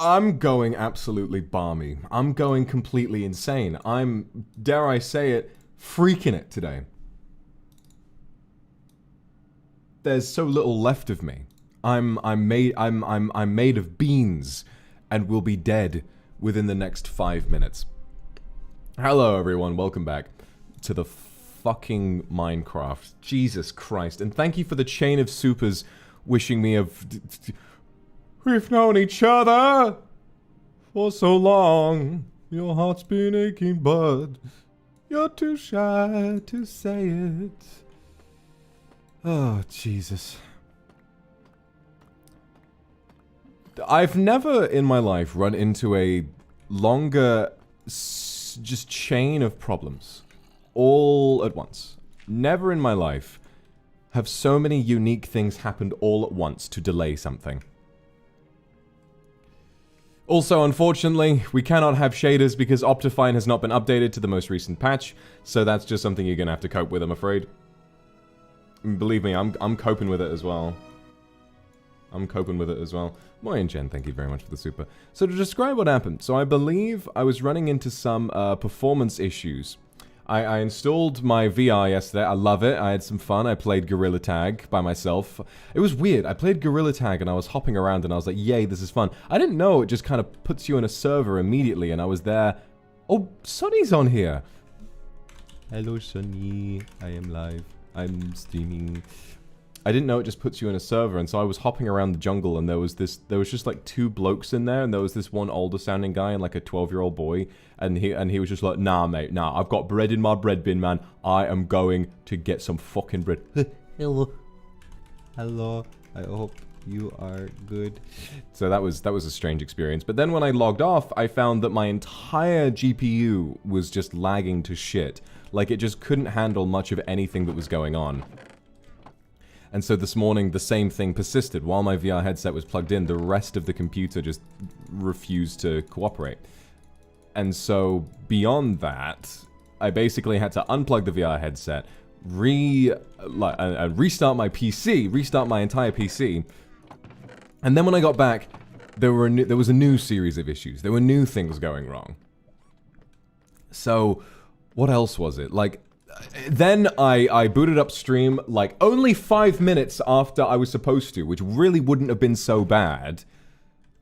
I'm going absolutely balmy. I'm going completely insane. I'm, dare I say it, freaking it today. There's so little left of me. I'm made of beans and will be dead within the next 5 minutes. Hello everyone, welcome back to the fucking Minecraft. Jesus Christ. And thank you for the chain of supers wishing me of... We've known each other for so long. Your heart's been aching, but you're too shy to say it. Oh, Jesus. I've never in my life run into a longer just chain of problems all at once. Never in my life have so many unique things happened all at once to delay something. Also, unfortunately, we cannot have shaders because Optifine has not been updated to the most recent patch, so that's just something you're gonna have to cope with, I'm afraid. Believe me, I'm coping with it as well. I'm coping with it as well. Moin Jen, thank you very much for the super. So to describe what happened, so I believe I was running into some performance issues. I installed my VR yesterday, I love it, I had some fun, I played Gorilla Tag by myself. It was weird, I played Gorilla Tag and I was hopping around and I was like, yay, this is fun. I didn't know it just kind of puts you in a server immediately and I was there. Oh, Sonny's on here. Hello Sonny, I am live, I'm streaming. I didn't know it just puts you in a server, and so I was hopping around the jungle, and there was just like 2 blokes in there, and there was this one older sounding guy and like a 12-year-old boy, and he was just like, nah mate, nah, I've got bread in my bread bin, man. I am going to get some fucking bread. Hello. Hello. I hope you are good. So that was a strange experience. But then when I logged off, I found that my entire GPU was just lagging to shit. Like it just couldn't handle much of anything that was going on. And so this morning, the same thing persisted. While my VR headset was plugged in, the rest of the computer just refused to cooperate. And so, beyond that, I basically had to unplug the VR headset, restart my PC, restart my entire PC. And then when I got back, there was a new series of issues. There were new things going wrong. So, what else was it? Like... Then I booted up stream like only 5 minutes after I was supposed to, which really wouldn't have been so bad.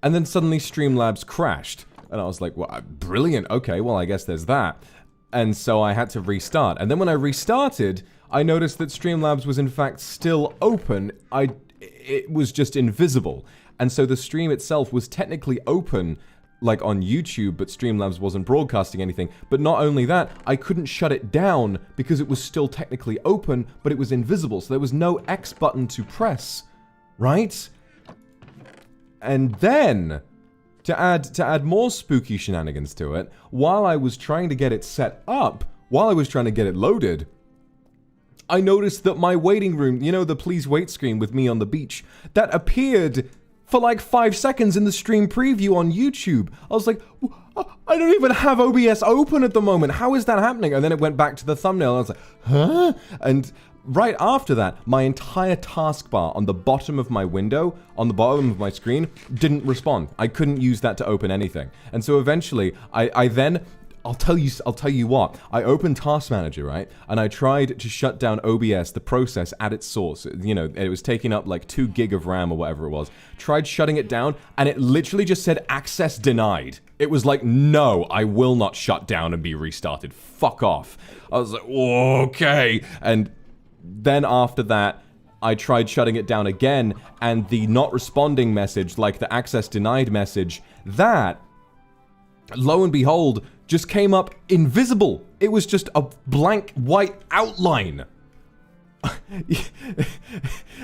And then suddenly Streamlabs crashed. And I was like, well, brilliant, okay, well I guess there's that. And so I had to restart. And then when I restarted, I noticed that Streamlabs was in fact still open. It was just invisible. And so the stream itself was technically open like on YouTube, but Streamlabs wasn't broadcasting anything. But not only that, I couldn't shut it down because it was still technically open, but it was invisible, so there was no X button to press, right? And then, to add more spooky shenanigans to it, while I was trying to get it set up, while I was trying to get it loaded, I noticed that my waiting room, you know, the please wait screen with me on the beach, that appeared for like 5 seconds in the stream preview on YouTube. I was like, I don't even have OBS open at the moment. How is that happening? And then it went back to the thumbnail. And I was like, huh? And right after that, my entire taskbar on the bottom of my window, on the bottom of my screen, didn't respond. I couldn't use that to open anything. And so eventually, I then... I'll tell you what, I opened Task Manager, right? And I tried to shut down OBS, the process, at its source. You know, it was taking up like 2 gig of RAM or whatever it was. Tried shutting it down, and it literally just said access denied. It was like, no, I will not shut down and be restarted. Fuck off. I was like, okay. And then after that, I tried shutting it down again, and the not responding message, like the access denied message, that, lo and behold, just came up invisible. It was just a blank white outline.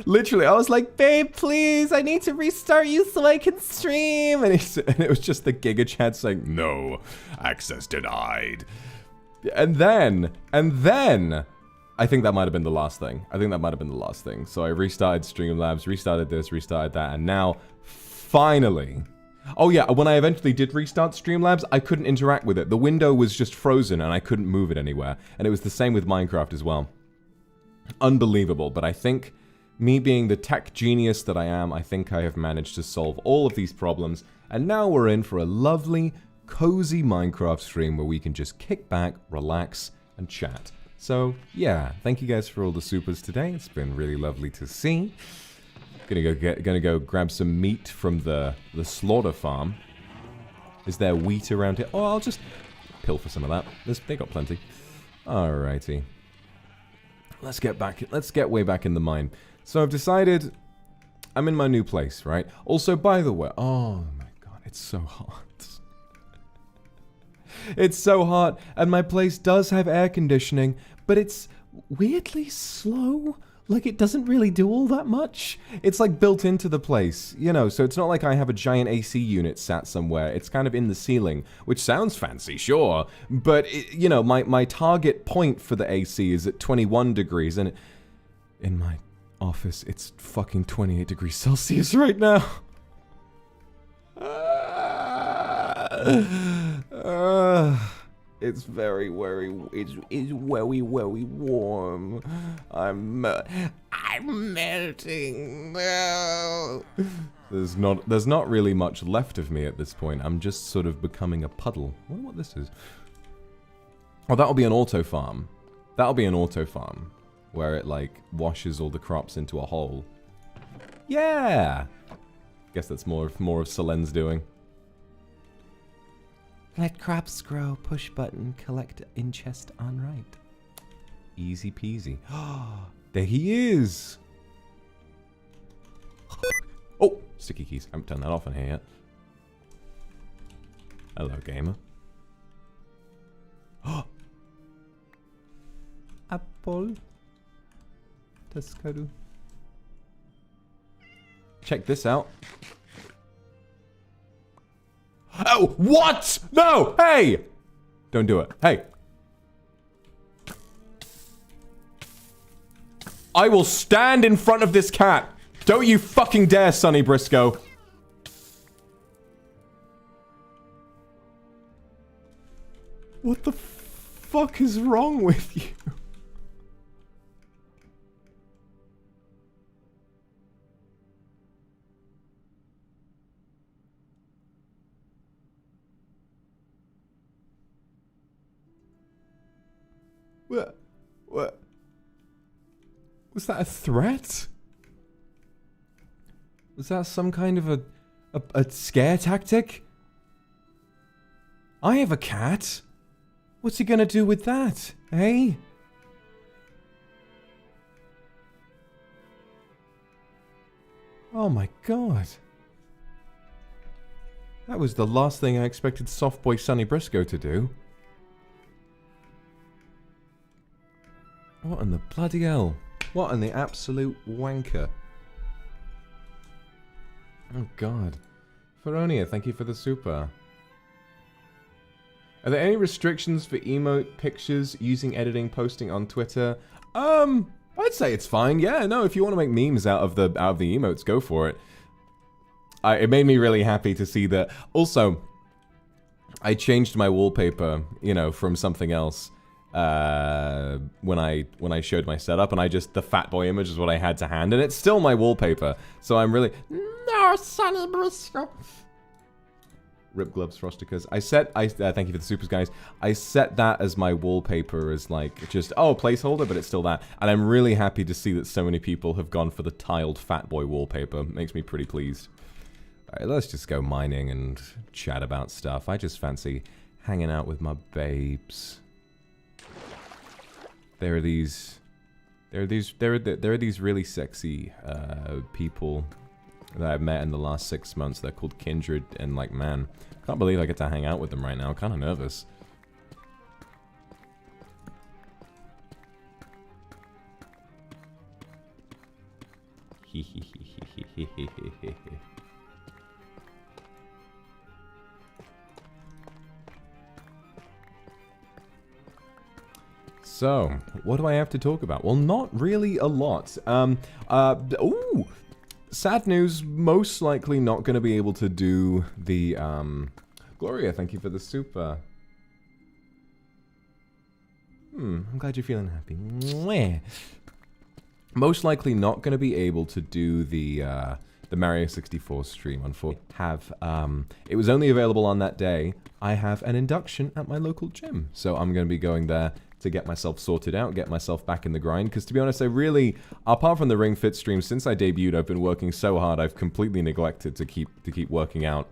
Literally, I was like, babe, please, I need to restart you so I can stream. And it was just the Giga chat saying, no, access denied. And then, I think that might have been the last thing. So I restarted Streamlabs, restarted this, restarted that, and now, finally... Oh yeah, when I eventually did restart Streamlabs, I couldn't interact with it. The window was just frozen and I couldn't move it anywhere. And it was the same with Minecraft as well. Unbelievable, but I think Me being the tech genius that I am, I think I have managed to solve all of these problems, and now we're in for a lovely, cozy Minecraft stream where we can just kick back, relax, and chat. So, yeah, thank you guys for all the supers today. It's been really lovely to see. Gonna go grab some meat from the slaughter farm. Is there wheat around here? Oh, I'll just pilfer some of that. They got plenty. Alrighty. Let's get way back in the mine. So I've decided I'm in my new place, right? Also, by the way, oh my god, it's so hot. It's so hot, and my place does have air conditioning, but it's weirdly slow. Like, it doesn't really do all that much. It's like built into the place, you know, so it's not like I have a giant AC unit sat somewhere. It's kind of in the ceiling, which sounds fancy, sure, but, you know, my target point for the AC is at 21 degrees, and in my office, it's fucking 28 degrees Celsius right now. It's very warm. I'm melting. There's not really much left of me at this point. I'm just sort of becoming a puddle. I wonder what this is. Oh, that'll be an auto farm. That'll be an auto farm where it like washes all the crops into a hole. Yeah. Guess that's more of Selen's doing. Let crops grow, push button, collect in chest on right. Easy peasy. There he is! Oh! Sticky keys. I haven't turned that off in here yet. Hello, gamer. Apple. Teskaru. Check this out. Oh, what? No! Hey! Don't do it. Hey. I will stand in front of this cat. Don't you fucking dare, Sonny Briscoe. What the fuck is wrong with you? What? Was that a threat? Was that some kind of a scare tactic? I have a cat. What's he gonna do with that, eh? Oh my god. That was the last thing I expected soft boy Sonny Briscoe to do. What in the bloody hell? What in the absolute wanker? Oh god. Feronia, thank you for the super. Are there any restrictions for emote pictures using editing posting on Twitter? I'd say it's fine. Yeah, no, if you want to make memes out of the emotes, go for it. It made me really happy to see that. Also, I changed my wallpaper, you know, from something else. When I showed my setup, and the fat boy image is what I had to hand, and it's still my wallpaper, so I'm really... No, Sonny Briscoe! Rip gloves, Frosticas. Thank you for the supers, guys. I set that as my wallpaper as, like, just, oh, placeholder, but it's still that. And I'm really happy to see that so many people have gone for the tiled fat boy wallpaper. Makes me pretty pleased. Alright, let's just go mining and chat about stuff. I just fancy hanging out with my babes. There are these really sexy people that I've met in the last 6 months. They're called Kindred, and like, man, can't believe I get to hang out with them right now. Kind of nervous. So, what do I have to talk about? Well, not really a lot. Ooh! Sad news, most likely not going to be able to do the, Gloria, thank you for the super. I'm glad you're feeling happy. Mwah. most likely not going to be able to do the Mario 64 stream. Unfortunately, it was only available on that day. I have an induction at my local gym, so I'm going to be going there to get myself sorted out, get myself back in the grind. Because to be honest, I really, apart from the Ring Fit stream, since I debuted, I've been working so hard. I've completely neglected to keep working out.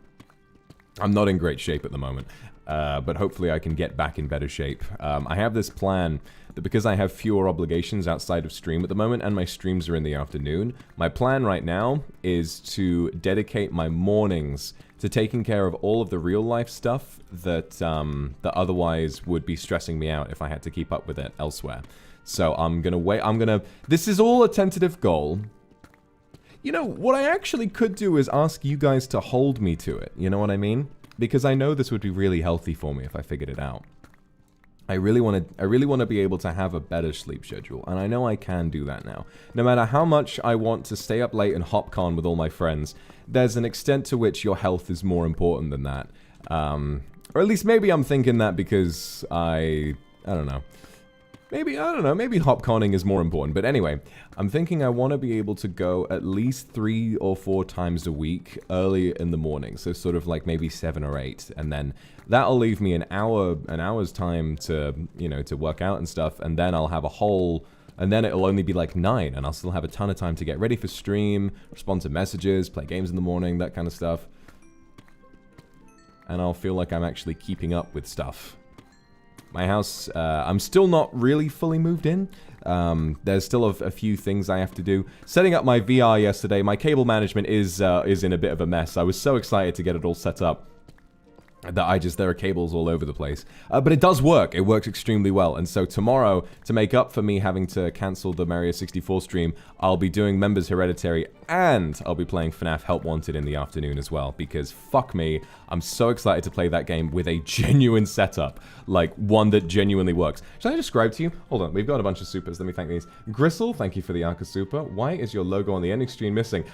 I'm not in great shape at the moment, but hopefully I can get back in better shape. I have this plan that because I have fewer obligations outside of stream at the moment, and my streams are in the afternoon, my plan right now is to dedicate my mornings to taking care of all of the real-life stuff that, that otherwise would be stressing me out if I had to keep up with it elsewhere. So I'm gonna wait, this is all a tentative goal. You know, what I actually could do is ask you guys to hold me to it, you know what I mean? Because I know this would be really healthy for me if I figured it out. I really want to be able to have a better sleep schedule, and I know I can do that now. No matter how much I want to stay up late and hopcon with all my friends, there's an extent to which your health is more important than that. Or at least maybe I'm thinking that because I don't know. Maybe, I don't know, maybe hopconning is more important. But anyway, I'm thinking I want to be able to go at least 3 or 4 times a week early in the morning. So sort of like maybe 7 or 8. And then that'll leave me an hour's time to, you know, to work out and stuff. And then I'll have a whole, and then it'll only be like 9. And I'll still have a ton of time to get ready for stream, respond to messages, play games in the morning, that kind of stuff. And I'll feel like I'm actually keeping up with stuff. My house, I'm still not really fully moved in. There's still a few things I have to do. Setting up my VR yesterday, my cable management is in a bit of a mess. I was so excited to get it all set up that there are cables all over the place. But it does work. It works extremely well. And so tomorrow, to make up for me having to cancel the Mario 64 stream, I'll be doing Members Hereditary, and I'll be playing FNAF Help Wanted in the afternoon as well. Because fuck me, I'm so excited to play that game with a genuine setup. Like, one that genuinely works. Should I describe to you? Hold on, we've got a bunch of supers. Let me thank these. Gristle, thank you for the Arca Super. Why is your logo on the ending screen missing?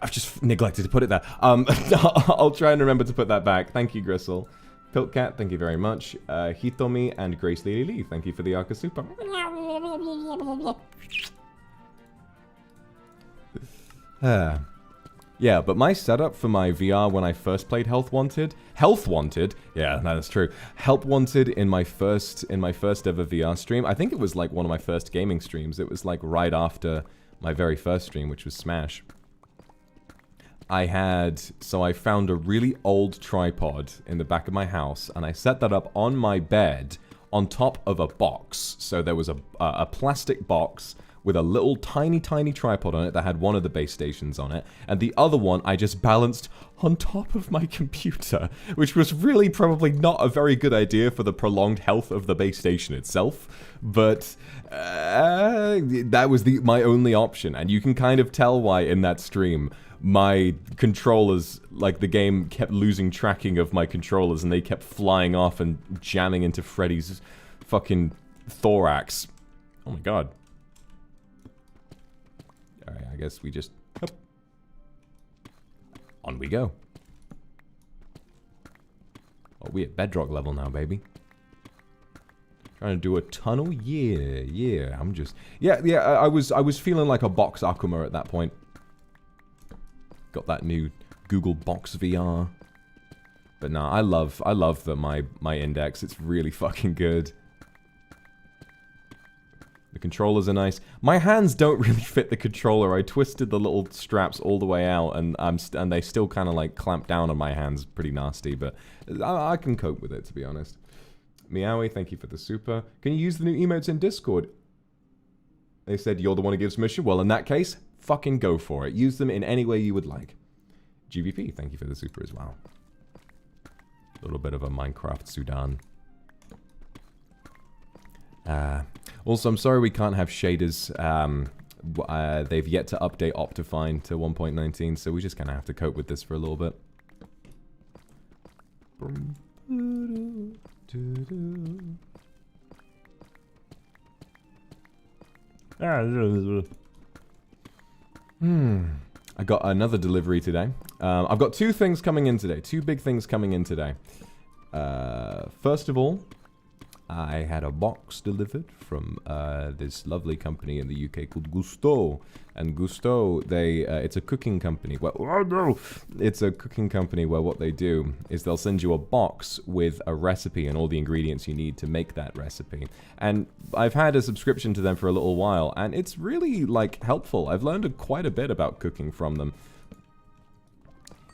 I've just neglected to put it there. I'll try and remember to put that back. Thank you, Gristle. Piltcat, thank you very much. Hitomi and Grace Lily Lee, thank you for the Arca Super. Yeah, but my setup for my VR when I first played Health Wanted, yeah, that is true. Help Wanted in my first ever VR stream. I think it was like one of my first gaming streams. It was like right after my very first stream, which was Smash. I found a really old tripod in the back of my house, and I set that up on my bed on top of a box. So there was a plastic box with a little tiny tripod on it that had one of the base stations on it, and the other one I just balanced on top of my computer, which was really probably not a very good idea for the prolonged health of the base station itself, but that was my only option, and you can kind of tell why in that stream. My controllers, like the game kept losing tracking of my controllers and they kept flying off and jamming into Freddy's fucking thorax. Oh my god. Alright, I guess we just... Hup. On we go. Oh, we at bedrock level now, baby. Trying to do a tunnel? Yeah, I'm just... Yeah, I was feeling like a Vox Akuma at that point. Got that new Google Box VR. But nah, I love my index. It's really fucking good. The controllers are nice. My hands don't really fit the controller. I twisted the little straps all the way out, and they still kind of like clamp down on my hands pretty nasty, but I can cope with it, to be honest. Meowie, thank you for the super. Can you use the new emotes in Discord? They said you're the one who gives permission. Well, in that case, fucking go for it. Use them in any way you would like. GVP, thank you for the super as well. A little bit of a Minecraft Sudan. Also, I'm sorry we can't have shaders. They've yet to update Optifine to 1.19, so we just kind of have to cope with this for a little bit. I got another delivery today. I've got 2 things coming in today. 2 big things coming in today. First of all, I had a box delivered from this lovely company in the UK called Gusto. And Gusto, it's a cooking company. Well, oh no! It's a cooking company where what they do is they'll send you a box with a recipe and all the ingredients you need to make that recipe. And I've had a subscription to them for a little while, and it's really, like, helpful. I've learned quite a bit about cooking from them.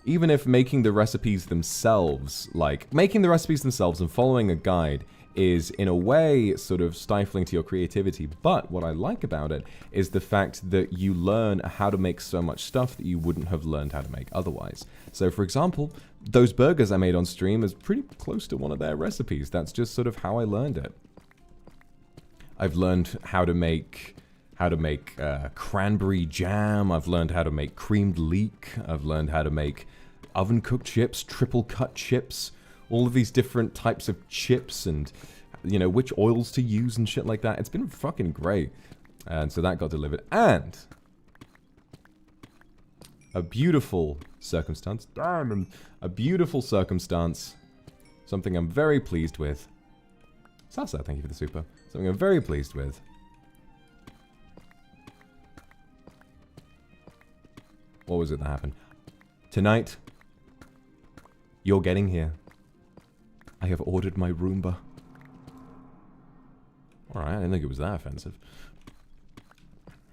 Even if making the recipes themselves, and following a guide is in a way sort of stifling to your creativity, but what I like about it is the fact that you learn how to make so much stuff that you wouldn't have learned how to make otherwise. So for example, those burgers I made on stream is pretty close to one of their recipes. That's just sort of how I learned it. I've learned how to make cranberry jam. I've learned how to make creamed leek. I've learned how to make oven-cooked chips, triple-cut chips, all of these different types of chips and, you know, which oils to use and shit like that. It's been fucking great. And so that got delivered. And a beautiful circumstance. Damn, a beautiful circumstance. Something I'm very pleased with. Sasa, thank you for the super. Something I'm very pleased with. What was it that happened? Tonight, you're getting here. I have ordered my Roomba. Alright, I didn't think it was that offensive.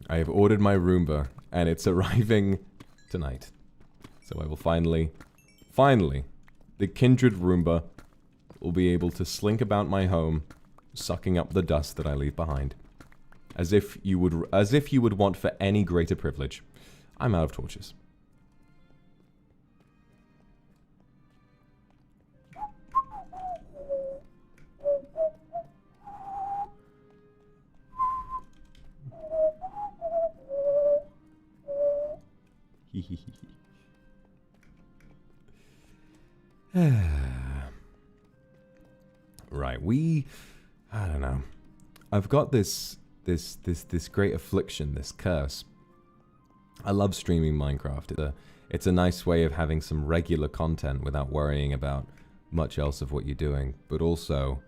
I have ordered my Roomba, and it's arriving tonight. So I will finally, the Kindred Roomba will be able to slink about my home, sucking up the dust that I leave behind. As if you would want for any greater privilege. I'm out of torches. Right, I don't know. I've got this great affliction, this curse. I love streaming Minecraft. It's a nice way of having some regular content without worrying about much else of what you're doing. But also,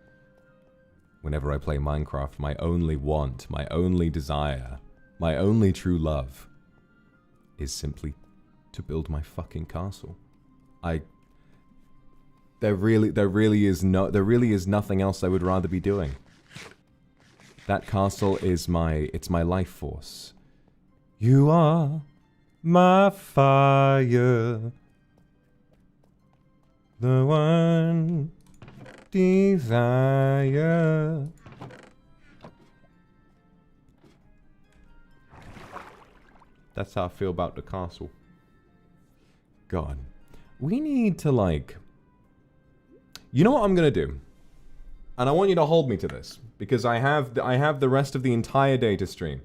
whenever I play Minecraft, my only want, my only desire, my only true love is simply to build my fucking castle. There really is nothing else I would rather be doing. That castle is it's my life force. You are my fire, the one desire. That's how I feel about the castle. God. We need to, like... You know what I'm gonna do? And I want you to hold me to this, because I have the rest of the entire day to stream.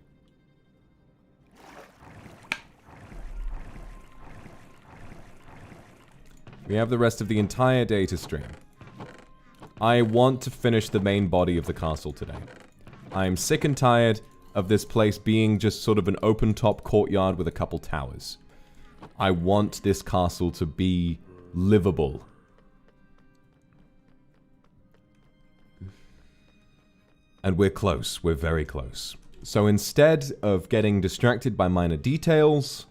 We have the rest of the entire day to stream. I want to finish the main body of the castle today. I'm sick and tired of this place being just sort of an open-top courtyard with a couple towers. I want this castle to be livable. And we're close. We're very close. So instead of getting distracted by minor details...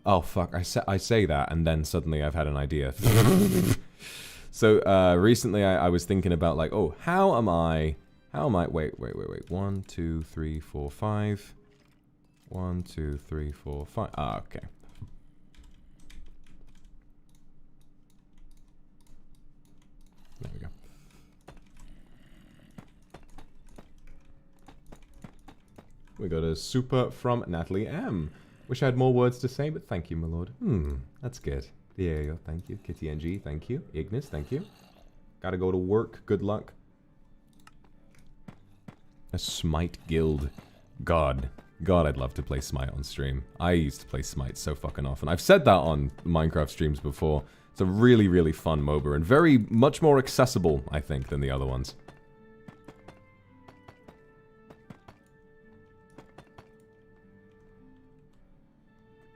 Oh, fuck. I say that, and then suddenly I've had an idea. So, recently I was thinking about, like, oh, how am I... Wait. 1, 2, 3, 4, 5. 1, 2, 3, 4, 5. Ah, okay. There we go. We got a super from Natalie M. Wish I had more words to say, but thank you, my lord. That's good. Diego, thank you. Kitty NG, thank you. Ignis, thank you. Gotta go to work. Good luck. A Smite guild. God, I'd love to play Smite on stream. I used to play Smite so fucking often. I've said that on Minecraft streams before. It's a really, really fun MOBA and very much more accessible, I think, than the other ones.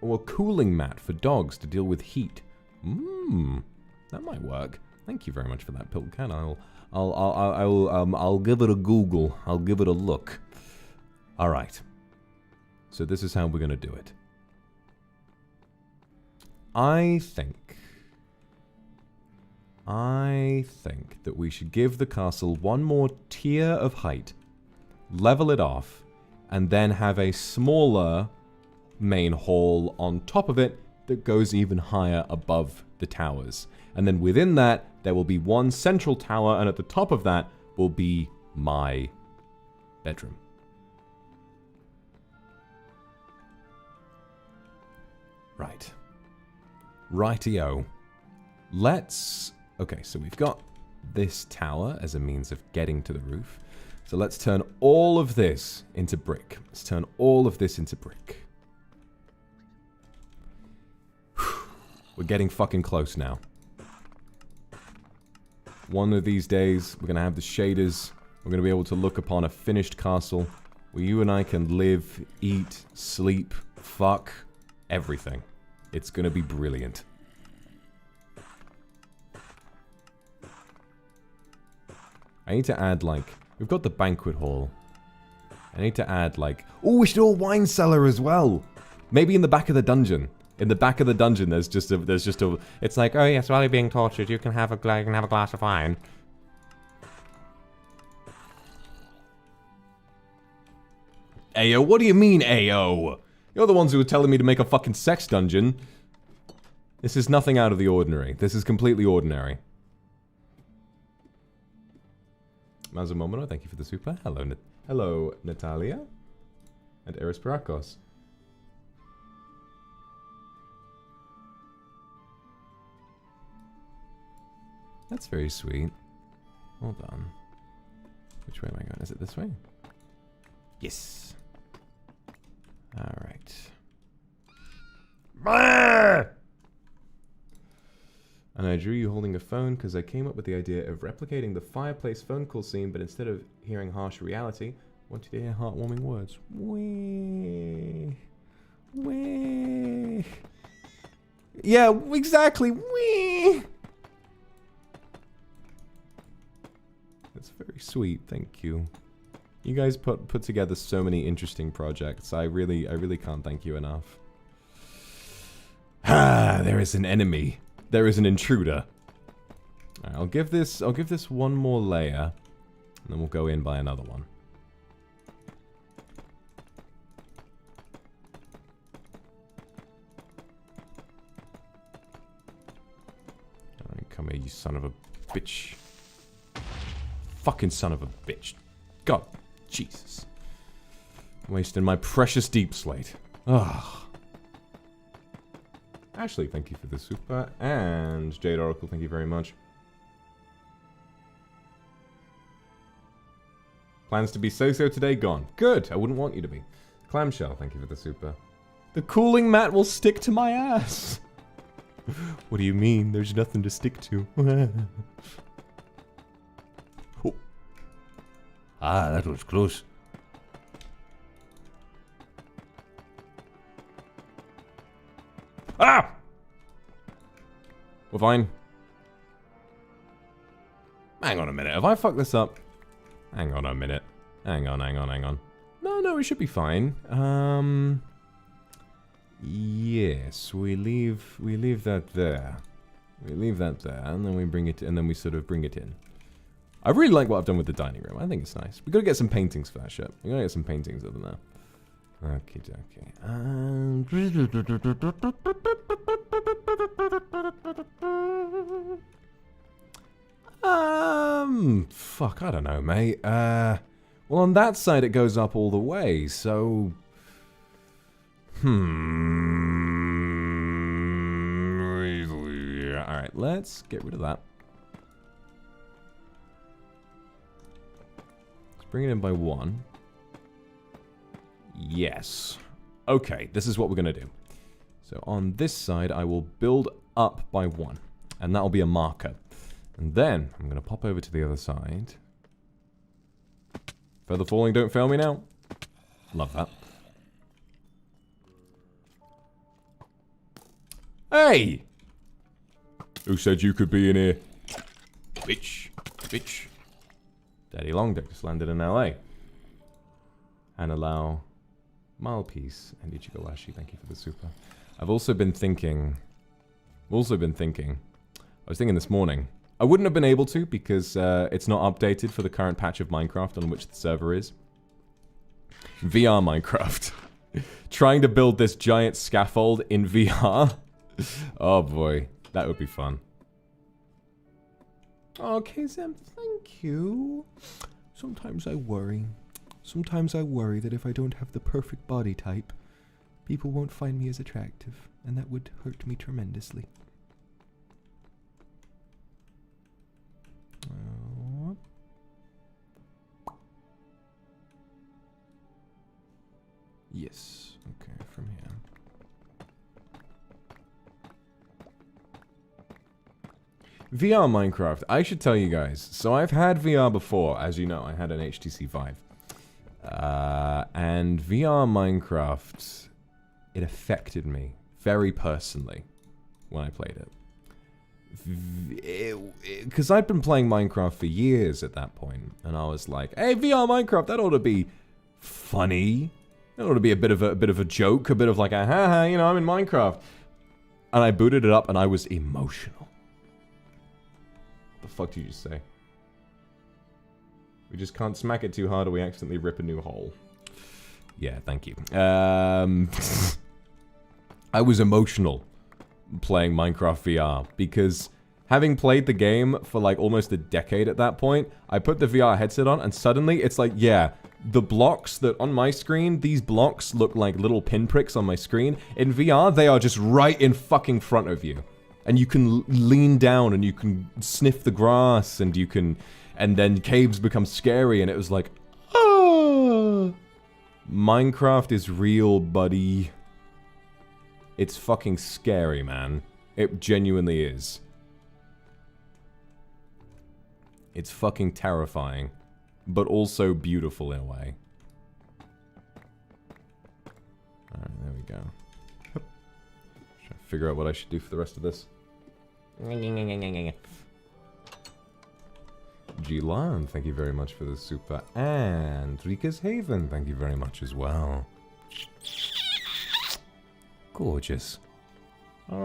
Or a cooling mat for dogs to deal with heat. That might work. Thank you very much for that, Piltcat. I'll give it a Google. I'll give it a look. All right. So this is how we're gonna do it. I think that we should give the castle one more tier of height, level it off, and then have a smaller main hall on top of it that goes even higher above the towers. And then within that, there will be one central tower, and at the top of that will be my bedroom. Right. Rightio. Let's... Okay, so we've got this tower as a means of getting to the roof. So let's turn all of this into brick. Let's turn all of this into brick. We're getting fucking close now. One of these days, we're going to have the shaders. We're going to be able to look upon a finished castle where you and I can live, eat, sleep, fuck, everything. It's going to be brilliant. I need to add, like... We've got the banquet hall. I need to add, like... Oh, we should do a wine cellar as well! Maybe in the back of the dungeon. In the back of the dungeon, there's just a... It's like, oh yes, while you're being tortured, you can have a glass of wine. Ayo, what do you mean, Ayo? You're the ones who were telling me to make a fucking sex dungeon. This is nothing out of the ordinary. This is completely ordinary. Mazumomono, thank you for the super. Hello, Natalia. And Eris Parakos. That's very sweet. Hold on. Which way am I going? Is it this way? Yes. Alright. And I drew you holding a phone because I came up with the idea of replicating the fireplace phone call scene, but instead of hearing harsh reality, I wanted to hear heartwarming words. Wee. Wee. Yeah, exactly. Wee. That's very sweet, thank you. You guys put together so many interesting projects. I really can't thank you enough. Ah, there is an enemy. There is an intruder. Alright, I'll give this one more layer, and then we'll go in by another one. Alright, come here, you son of a bitch. Fucking son of a bitch. God, Jesus. Wasting my precious deep slate. Ugh. Ashley, thank you for the super. And Jade Oracle, thank you very much. Plans to be so-so today? Gone. Good. I wouldn't want you to be. Clamshell, thank you for the super. The cooling mat will stick to my ass. What do you mean? There's nothing to stick to. Oh. Ah, that was close. Ah! We're fine. Hang on a minute. Have I fucked this up? Hang on a minute. Hang on. No, it should be fine. Yes, we leave that there. We leave that there, and then we bring it, and then we sort of bring it in. I really like what I've done with the dining room. I think it's nice. We gotta get some paintings for that shit. We gotta get some paintings over there. Okay. Fuck, I don't know, mate. Well, on that side it goes up all the way, so... Alright, let's get rid of that. Let's bring it in by 1. Yes. Okay, this is what we're going to do. So on this side, I will build up by 1. And that'll be a marker. And then, I'm going to pop over to the other side. Feather falling, don't fail me now. Love that. Hey! Who said you could be in here? Bitch. Bitch. Daddy Longdick just landed in LA. And allow Milepiece and Ichigowashi, thank you for the super. I've also been thinking... I was thinking this morning. I wouldn't have been able to because it's not updated for the current patch of Minecraft on which the server is. VR Minecraft. Trying to build this giant scaffold in VR. Oh boy, that would be fun. Oh, KZM, thank you. Sometimes I worry. Sometimes I worry that if I don't have the perfect body type, people won't find me as attractive, and that would hurt me tremendously. Yes, okay, from here. VR Minecraft, I should tell you guys. So I've had VR before, as you know, I had an HTC Vive. And VR Minecraft, it affected me very personally when I played it. Because I'd been playing Minecraft for years at that point, and I was like, hey, VR Minecraft, that ought to be funny. That ought to be a bit of a joke, a bit of like a haha, you know, I'm in Minecraft. And I booted it up and I was emotional. The fuck did you just say? We just can't smack it too hard or we accidentally rip a new hole. Yeah, thank you. I was emotional playing Minecraft VR because having played the game for like almost a decade at that point, I put the VR headset on and suddenly it's like, yeah, the blocks that on my screen, these blocks look like little pinpricks on my screen. In VR, they are just right in fucking front of you. And you can lean down and you can sniff the grass and you can... And then caves become scary and it was like, oh! Minecraft is real, buddy. It's fucking scary, man. It genuinely is. It's fucking terrifying. But also beautiful in a way. Alright, there we go. Trying to figure out what I should do for the rest of this. Julian, thank you very much for the super. And Rika's Haven, thank you very much as well. Gorgeous. Right.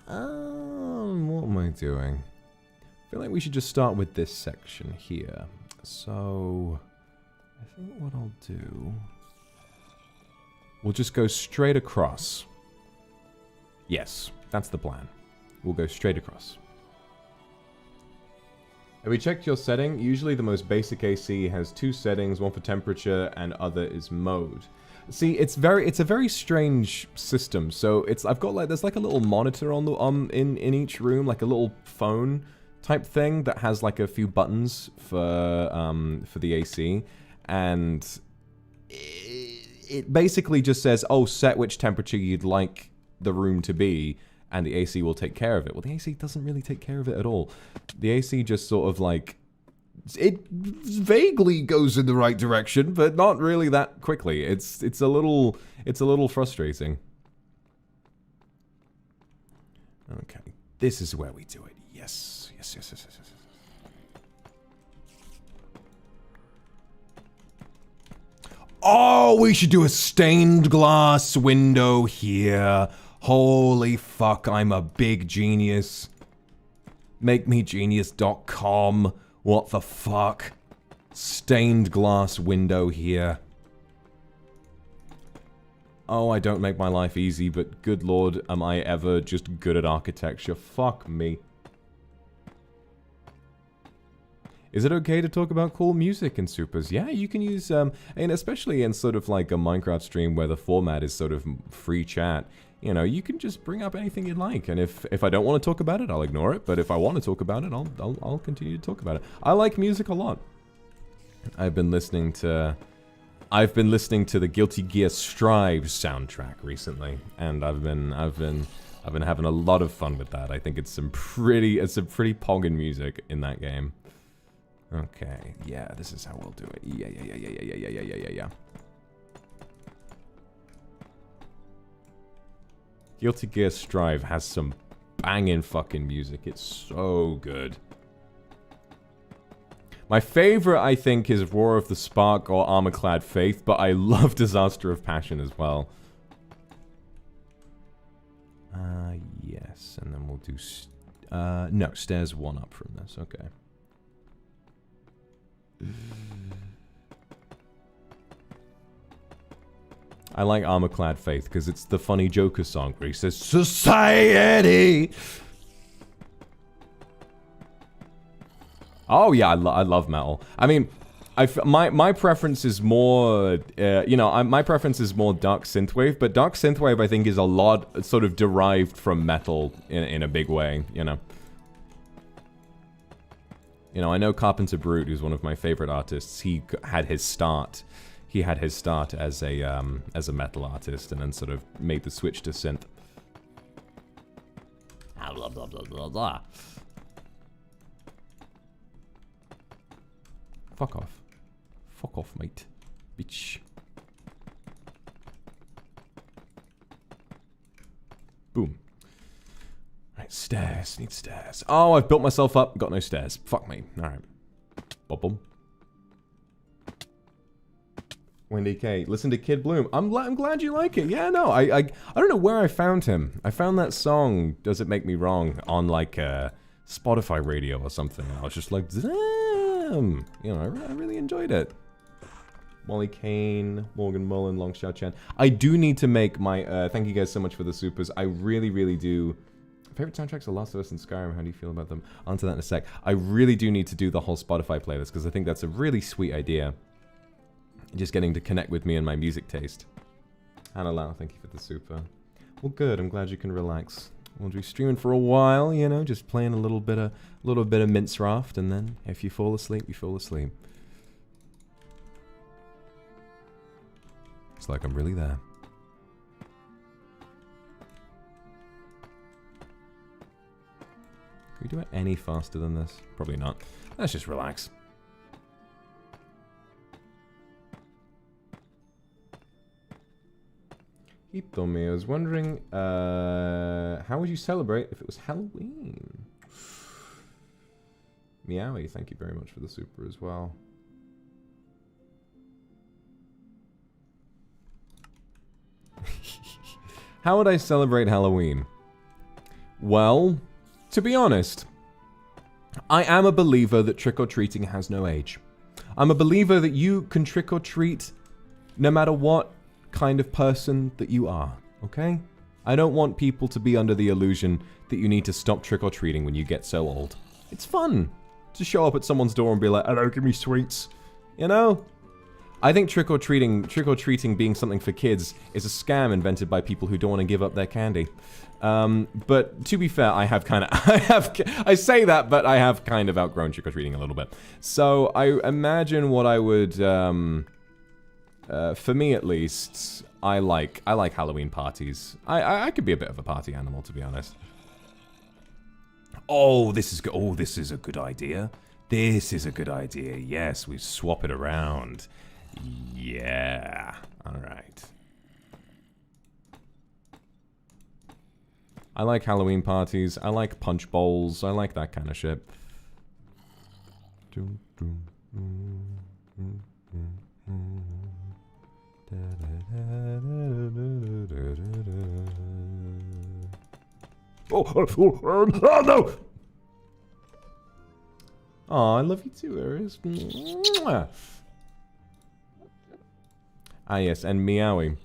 What am I doing? I feel like we should just start with this section here. So, I think what I'll do... We'll just go straight across. Yes, that's the plan. We'll go straight across. Have we checked your setting? Usually the most basic AC has two settings, one for temperature and other is mode. See, it's a very strange system. So I've got like, there's like a little monitor on the in each room, like a little phone type thing that has like a few buttons for the AC, and it basically just says, oh, set which temperature you'd like the room to be, and the AC will take care of it. Well, the AC doesn't really take care of it at all. The AC just sort of like, it vaguely goes in the right direction, but not really that quickly. It's a little frustrating. Okay, this is where we do it. Yes, yes, yes, yes, yes, yes. Oh, we should do a stained glass window here. Holy fuck, I'm a big genius. MakeMeGenius.com. What the fuck? Stained glass window here. Oh, I don't make my life easy, but good lord, am I ever just good at architecture? Fuck me. Is it okay to talk about cool music in supers? Yeah, you can use, and especially in sort of like a Minecraft stream where the format is sort of free chat, you know, you can just bring up anything you'd like, and if I don't want to talk about it, I'll ignore it, but if I want to talk about it, I'll continue to talk about it. I like music a lot. I've been listening to the Guilty Gear Strive soundtrack recently, and I've been having a lot of fun with that. I think it's some pretty poggin music in that game. Okay, yeah, this is how we'll do it. Yeah. Guilty Gear Strive has some banging fucking music. It's so good. My favorite, I think, is Roar of the Spark or Armor-Clad Faith, but I love Disaster of Passion as well. Yes, and then we'll do... no, Stairs 1 up from this, okay. I like Armor-Clad Faith because it's the funny Joker song where he says, Society! Oh yeah, I love metal. I mean, my preference is more, you know, my preference is more dark synthwave, but dark synthwave I think is a lot sort of derived from metal in a big way, you know. You know, I know Carpenter Brute, who's one of my favorite artists. He had his start as a metal artist, and then sort of made the switch to synth. Blah blah blah blah blah. Fuck off. Fuck off, mate. Bitch. Boom. Right, stairs. Need stairs. Oh, I've built myself up. Got no stairs. Fuck me. Alright. Bob. Wendy K. Listen to Kid Bloom. I'm glad you like it. Yeah, no. I don't know where I found him. I found that song, Does It Make Me Wrong, on like Spotify radio or something. I was just like, damn. You know, I really enjoyed it. Molly Kane, Morgan Mullen, Long Xiao Chen. I do need to make my, thank you guys so much for the supers. I really, really do. Favorite soundtracks are Last of Us and Skyrim. How do you feel about them? I'll answer that in a sec. I really do need to do the whole Spotify playlist because I think that's a really sweet idea. Just getting to connect with me and my music taste. Hannah Lau, thank you for the super. Well, good. I'm glad you can relax. We'll be streaming for a while, you know, just playing a little bit of Mince Raft, and then if you fall asleep, you fall asleep. It's like I'm really there. Can we do it any faster than this? Probably not. Let's just relax. Hitomi, I was wondering, how would you celebrate if it was Halloween? Meowie, thank you very much for the super as well. How would I celebrate Halloween? Well, to be honest, I am a believer that trick-or-treating has no age. I'm a believer that you can trick-or-treat no matter what kind of person that you are, okay? I don't want people to be under the illusion that you need to stop trick-or-treating when you get so old. It's fun to show up at someone's door and be like, hello, give me sweets. You know? I think trick-or-treating being something for kids is a scam invented by people who don't want to give up their candy. But to be fair, I say that, but I have kind of outgrown trick-or-treating a little bit. So I imagine what I would, for me at least, I like Halloween parties. I could be a bit of a party animal, to be honest. Oh, this is a good idea. This is a good idea. Yes, we swap it around. Yeah. All right. I like Halloween parties. I like punch bowls. I like that kind of shit. Oh no! Oh, I love you too, Eris. Ah, yes, and Meowie.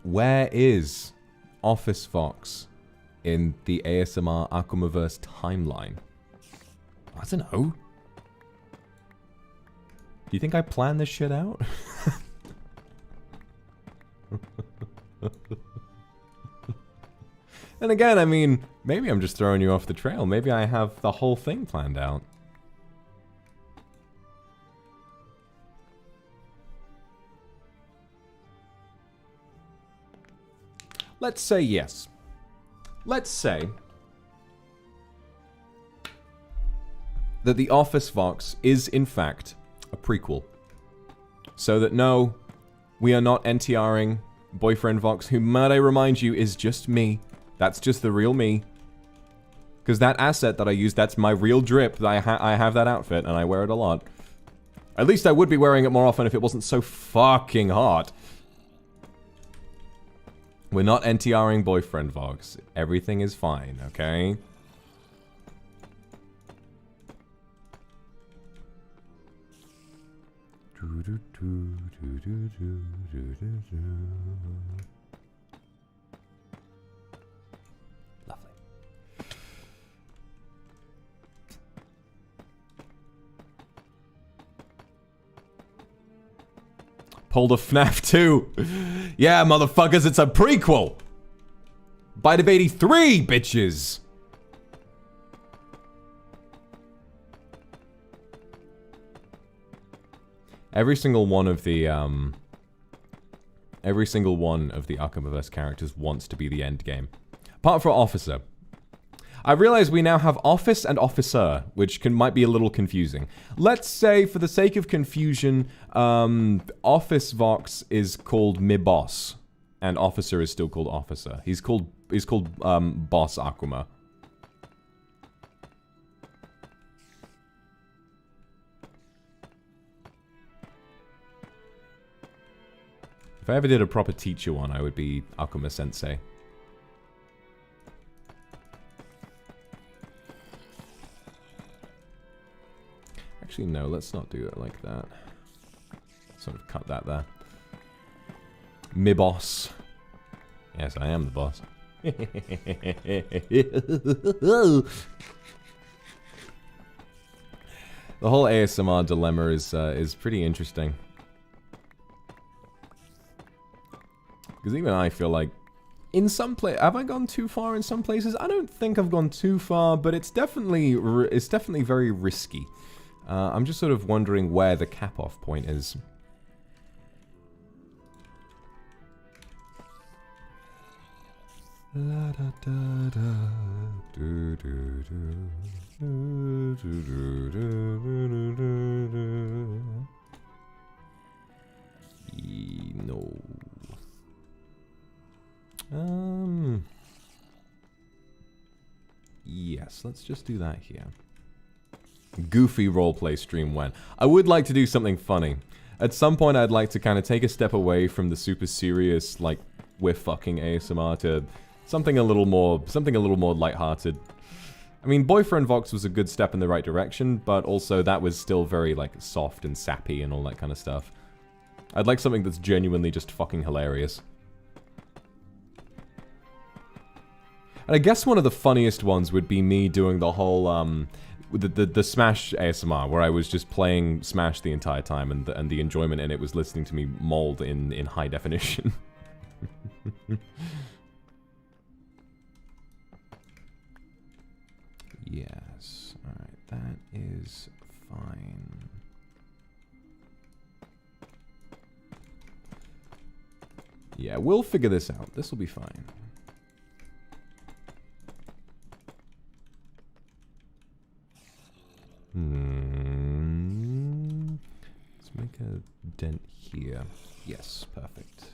Where is Office Vox in the ASMR Akumaverse timeline? I don't know. Do you think I planned this shit out? And again, I mean, maybe I'm just throwing you off the trail. Maybe I have the whole thing planned out. Let's say yes. Let's say that the Office Vox is, in fact, a prequel. So that no, we are not NTRing Boyfriend Vox, who, might I remind you, is just me. That's just the real me. Because that asset that I use, that's my real drip. I have that outfit, and I wear it a lot. At least I would be wearing it more often if it wasn't so fucking hot. We're not NTRing Boyfriend Vox. Everything is fine, okay? Lovely. Pulled a FNAF 2. Yeah, motherfuckers, it's a prequel. Bite of 83, bitches. Every single one of the Akumaverse characters wants to be the end game. Apart from Officer. I realize we now have Office and Officer, which might be a little confusing. Let's say, for the sake of confusion, Office Vox is called Mi-Boss, and Officer is still called Officer. He's called Boss Akuma. If I ever did a proper teacher one, I would be Akuma Sensei. Actually, no, let's not do it like that. Sort of cut that there. Mi-Boss. Yes, I am the boss. The whole ASMR dilemma is pretty interesting. Because even I feel like, in some places, have I gone too far in some places? I don't think I've gone too far, but it's definitely very risky. I'm just sort of wondering where the cap-off point is. La da da da, do do do, do do do do do do. No. Yes, let's just do that here. Goofy roleplay stream when. I would like to do something funny. At some point, I'd like to kind of take a step away from the super serious, like, we're fucking ASMR to something a little more lighthearted. I mean, Boyfriend Vox was a good step in the right direction, but also that was still very, like, soft and sappy and all that kind of stuff. I'd like something that's genuinely just fucking hilarious. And I guess one of the funniest ones would be me doing the whole, the Smash ASMR, where I was just playing Smash the entire time, and the enjoyment in it was listening to me mold in high definition. Yes. Alright, that is fine. Yeah, we'll figure this out. This will be fine. Let's make a dent here. Yes, perfect.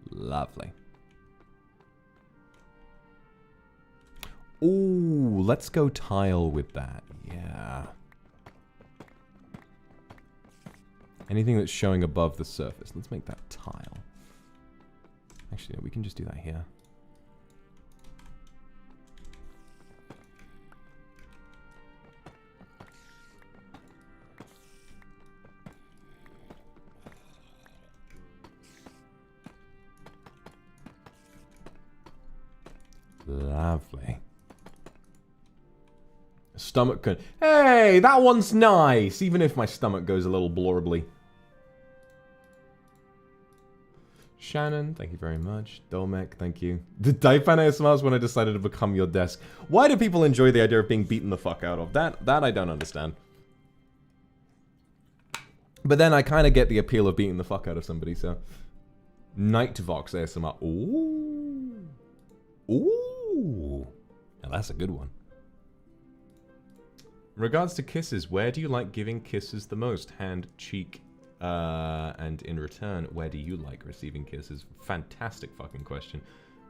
Lovely. Ooh, let's go tile with that. Yeah. Anything that's showing above the surface. Let's make that tile. Actually, no, we can just do that here. Lovely. Stomach can... Hey, that one's nice! Even if my stomach goes a little blorably. Shannon, thank you very much. Dolmek, thank you. The Daipan ASMRs when I decided to become your desk. Why do people enjoy the idea of being beaten the fuck out of? That I don't understand. But then I kind of get the appeal of beating the fuck out of somebody, so... Night Vox ASMR. Ooh. Ooh. Now that's a good one. In regards to kisses, where do you like giving kisses the most? Hand, cheek, and in return, where do you like receiving kisses? Fantastic fucking question.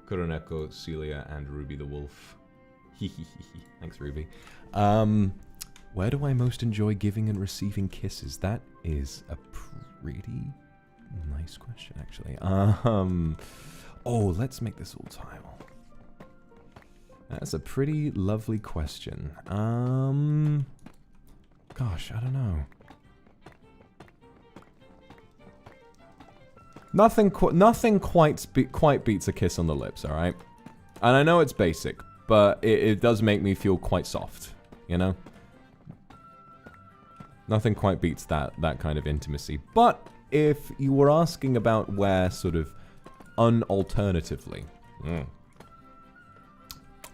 Kuroneko, Celia, and Ruby the Wolf. Thanks, Ruby. Where do I most enjoy giving and receiving kisses? That is a pretty nice question, actually. Oh, let's make this all tile. That's a pretty lovely question. Gosh, I don't know. Nothing quite beats a kiss on the lips, alright? And I know it's basic, but it does make me feel quite soft, you know? Nothing quite beats that kind of intimacy. But if you were asking about where sort of unalternatively...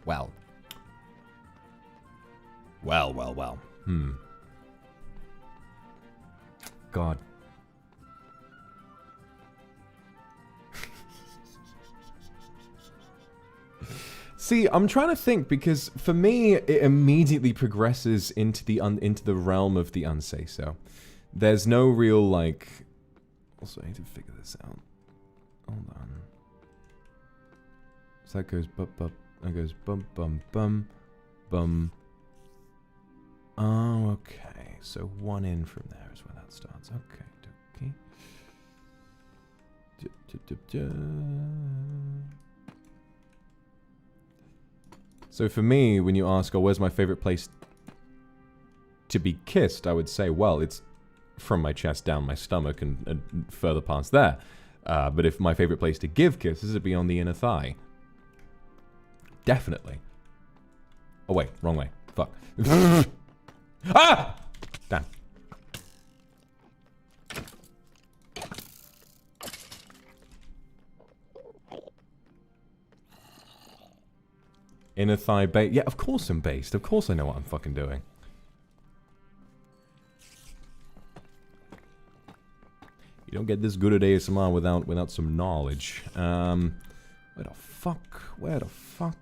Well. God. See, I'm trying to think, because for me, it immediately progresses into the realm of the unsay-so. There's no real, like... Also, I need to figure this out. Hold on. So that goes that goes bum bum bum bum. Oh, okay. So one in from there is where that starts. Okay, okay. So for me, when you ask, oh, where's my favorite place to be kissed, I would say, well, it's from my chest down my stomach and further past there. But if my favorite place to give kisses, it'd be on the inner thigh. Definitely. Oh, wait, wrong way. Fuck. Ah! Damn. Inner thigh base. Yeah, of course I'm based. Of course I know what I'm fucking doing. You don't get this good at ASMR without some knowledge. Where the fuck? Where the fuck?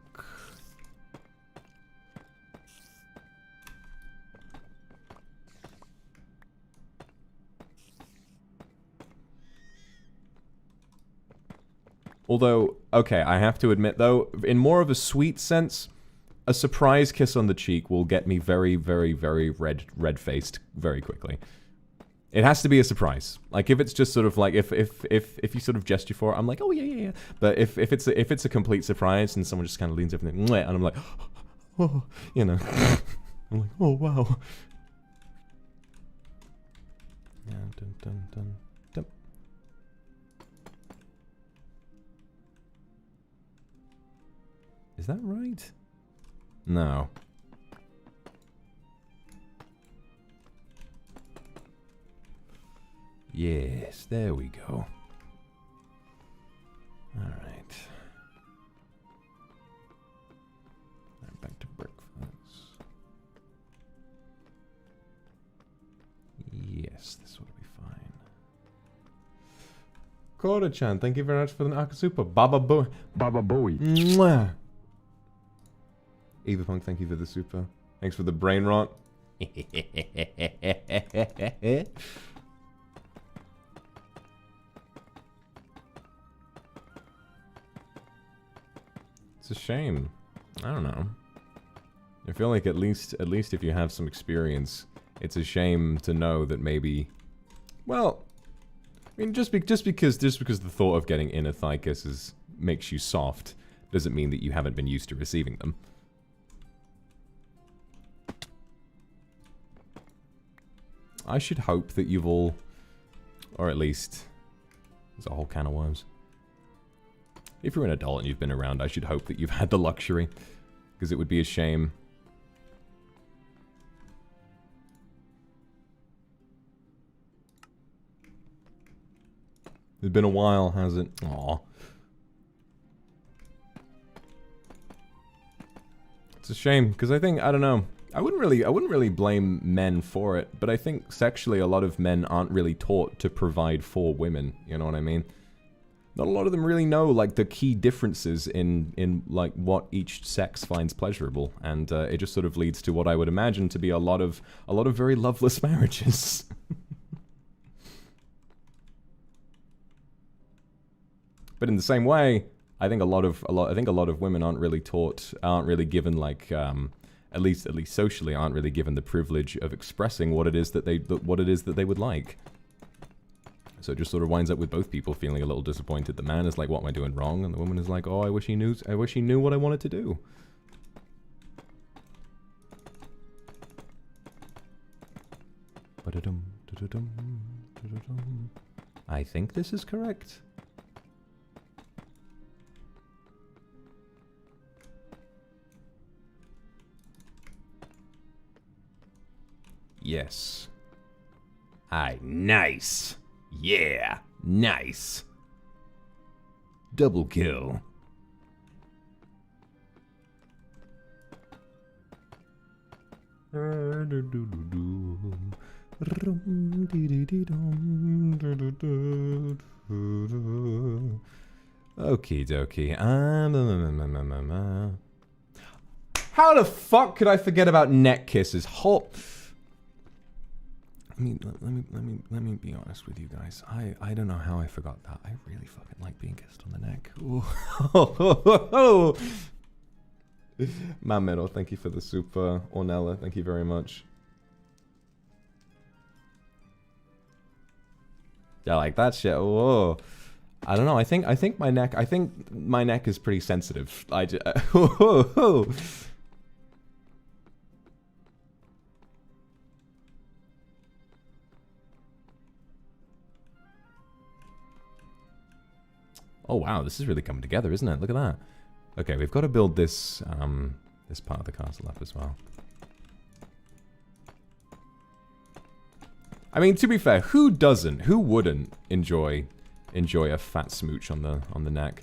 Although, okay, I have to admit though, in more of a sweet sense, a surprise kiss on the cheek will get me very, very, very red-faced very quickly. It has to be a surprise. Like if it's just sort of like if you sort of gesture for it, I'm like, oh yeah. But if it's a complete surprise and someone just kind of leans over and I'm like, oh, you know, I'm like, oh wow. Yeah, dun dun dun dun. Is that right? No. Yes, there we go. Alright. Back to breakfast. Yes, this will be fine. Koda-chan, thank you very much for the Nakasupa. Baba Boy. Baba Boy. Mwah. Eva Punk, thank you for the super. Thanks for the brain rot. It's a shame. I don't know. I feel like at least if you have some experience, it's a shame to know that maybe, well, I mean, just because the thought of getting inner thigh kisses makes you soft, doesn't mean that you haven't been used to receiving them. I should hope that you've all, or at least, there's a whole can of worms. If you're an adult and you've been around, I should hope that you've had the luxury, because it would be a shame. It's been a while, has it? Aw. It's a shame, because I think, I don't know, I wouldn't really blame men for it, but I think sexually a lot of men aren't really taught to provide for women, you know what I mean? not a lot of them really know like the key differences in like what each sex finds pleasurable, and it just sort of leads to what I would imagine to be a lot of very loveless marriages. But in the same way, I think a lot of women aren't really given like at least socially aren't really given the privilege of expressing what it is that they would like. So it just sort of winds up with both people feeling a little disappointed. The man is like, what am I doing wrong? And the woman is like, oh, I wish he knew what I wanted to do. I think this is correct. Yes. Aye, nice. Yeah, nice. Double kill. Okie dokie. How the fuck could I forget about neck kisses? Let me be honest with you guys. I don't know how I forgot that. I really fucking like being kissed on the neck. Mamero, thank you for the super. Ornella, thank you very much. Yeah, like that shit. Whoa. I don't know. I think my neck is pretty sensitive. Oh wow, this is really coming together, isn't it? Look at that. Okay, we've got to build this this part of the castle up as well. I mean, to be fair, who wouldn't enjoy a fat smooch on the neck?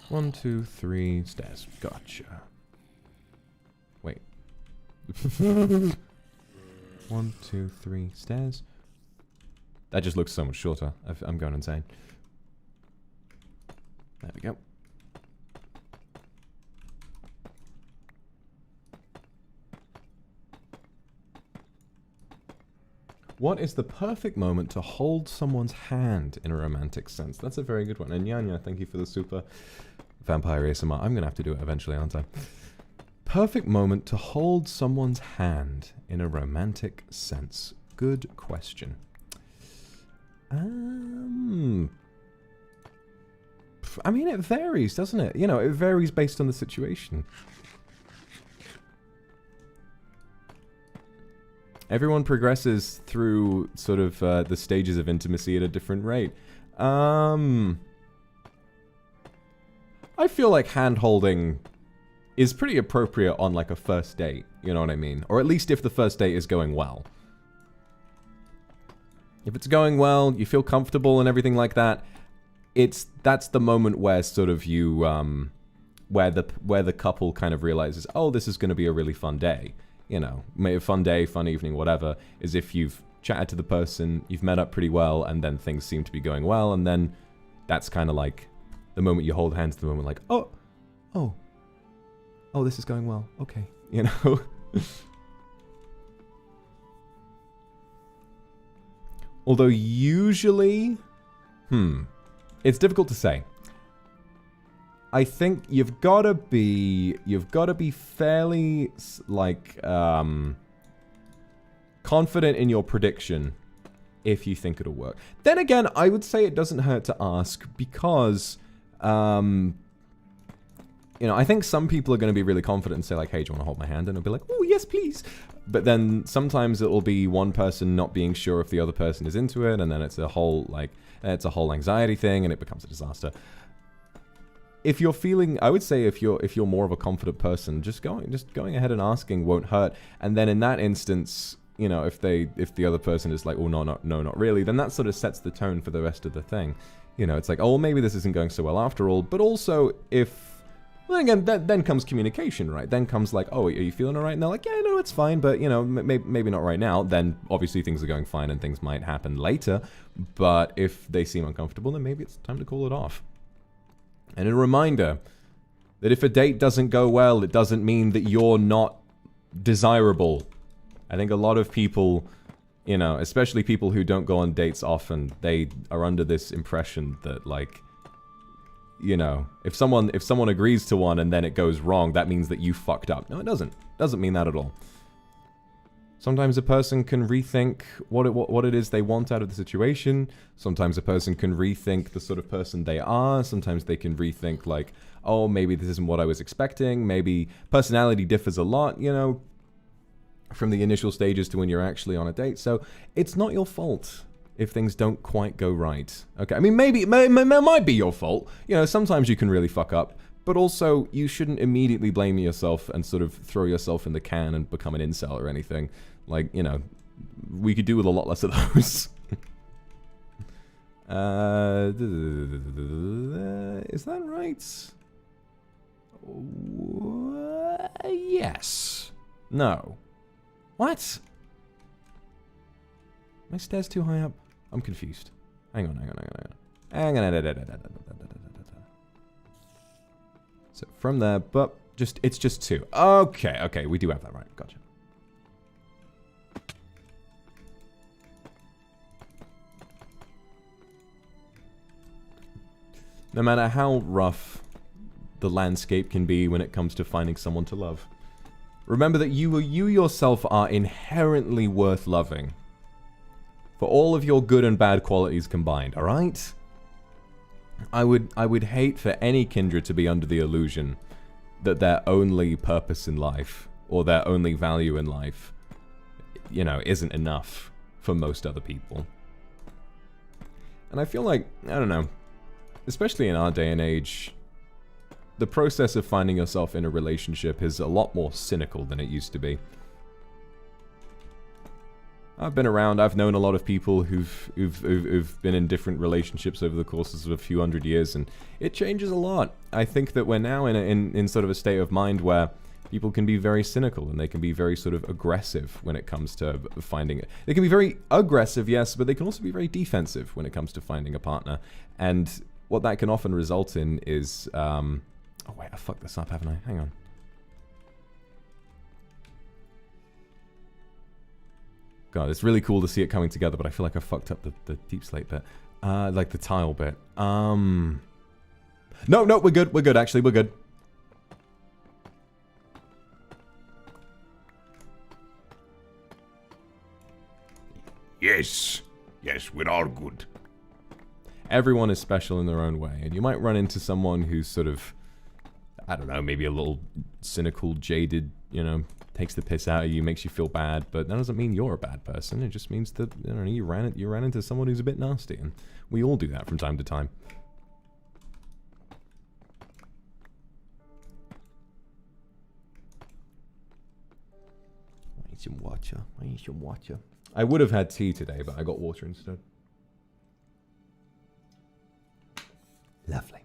One, two, three stairs. Gotcha. Wait. 1, 2, 3 stairs. That just looks so much shorter. I'm going insane. There we go. What is the perfect moment to hold someone's hand in a romantic sense? That's a very good one. And Yanya, thank you for the super. Vampire ASMR. I'm going to have to do it eventually, aren't I? Perfect moment to hold someone's hand in a romantic sense. Good question. I mean, it varies, doesn't it? You know, it varies based on the situation. Everyone progresses through sort of the stages of intimacy at a different rate. I feel like hand-holding is pretty appropriate on like a first date, you know what I mean? Or at least if the first date is going well. If it's going well, you feel comfortable and everything like that, that's the moment where sort of you where the couple kind of realizes, oh, this is going to be a really fun day. You know, a fun day, fun evening, whatever, is if you've chatted to the person, you've met up pretty well, and then things seem to be going well, and then that's kind of like the moment you hold hands, the moment like, oh, this is going well, okay, you know? Although usually, it's difficult to say. I think you've got to be fairly like confident in your prediction if you think it'll work. Then again, I would say it doesn't hurt to ask because you know, I think some people are going to be really confident and say like, hey, do you want to hold my hand? And it'll be like, oh, yes, please. But then sometimes it'll be one person not being sure if the other person is into it, and then it's a whole anxiety thing, and it becomes a disaster. If you're feeling, I would say if you're more of a confident person, just going ahead and asking won't hurt. And then in that instance, you know, if the other person is like, oh no, not really, then that sort of sets the tone for the rest of the thing. You know, it's like, oh, maybe this isn't going so well after all. But also, if... Well, again, then comes communication, right? Then comes like, oh, are you feeling all right? And they're like, yeah, no, it's fine, but, you know, maybe not right now. Then, obviously, things are going fine and things might happen later. But if they seem uncomfortable, then maybe it's time to call it off. And a reminder that if a date doesn't go well, it doesn't mean that you're not desirable. I think a lot of people... You know, especially people who don't go on dates often, they are under this impression that, like, you know, if someone agrees to one and then it goes wrong, that means that you fucked up. No, it doesn't. It doesn't mean that at all. Sometimes a person can rethink what it is they want out of the situation. Sometimes a person can rethink the sort of person they are. Sometimes they can rethink, like, oh, maybe this isn't what I was expecting. Maybe personality differs a lot, you know, from the initial stages to when you're actually on a date. So it's not your fault if things don't quite go right. Okay, I mean, maybe it might be your fault. You know, sometimes you can really fuck up, but also you shouldn't immediately blame yourself and sort of throw yourself in the can and become an incel or anything. Like, you know, we could do with a lot less of those. Is that right? Yes. No. What? My stairs too high up? I'm confused. Hang on. So from there, but it's just 2. Okay, we do have that right. Gotcha. No matter how rough the landscape can be when it comes to finding someone to love, remember that you yourself are inherently worth loving. For all of your good and bad qualities combined, alright? I would hate for any kindred to be under the illusion that their only purpose in life, or their only value in life, you know, isn't enough for most other people. And I feel like, I don't know, especially in our day and age, the process of finding yourself in a relationship is a lot more cynical than it used to be. I've been around, I've known a lot of people who've been in different relationships over the courses of a few hundred years, and it changes a lot. I think that we're now in sort of a state of mind where people can be very cynical and they can be very sort of aggressive when it comes to finding it. They can be very aggressive, yes, but they can also be very defensive when it comes to finding a partner. And what that can often result in is... oh wait, I fucked this up, haven't I? Hang on. God, it's really cool to see it coming together, but I feel like I fucked up the deep slate bit. Like the tile bit. No, we're good, actually, we're good. Yes, we're all good. Everyone is special in their own way, and you might run into someone who's sort of, I don't know, maybe a little cynical, jaded, you know, takes the piss out of you, makes you feel bad, but that doesn't mean you're a bad person. It just means that, you know, you ran into someone who's a bit nasty, and we all do that from time to time. I need some water. I would have had tea today, but I got water instead. Lovely.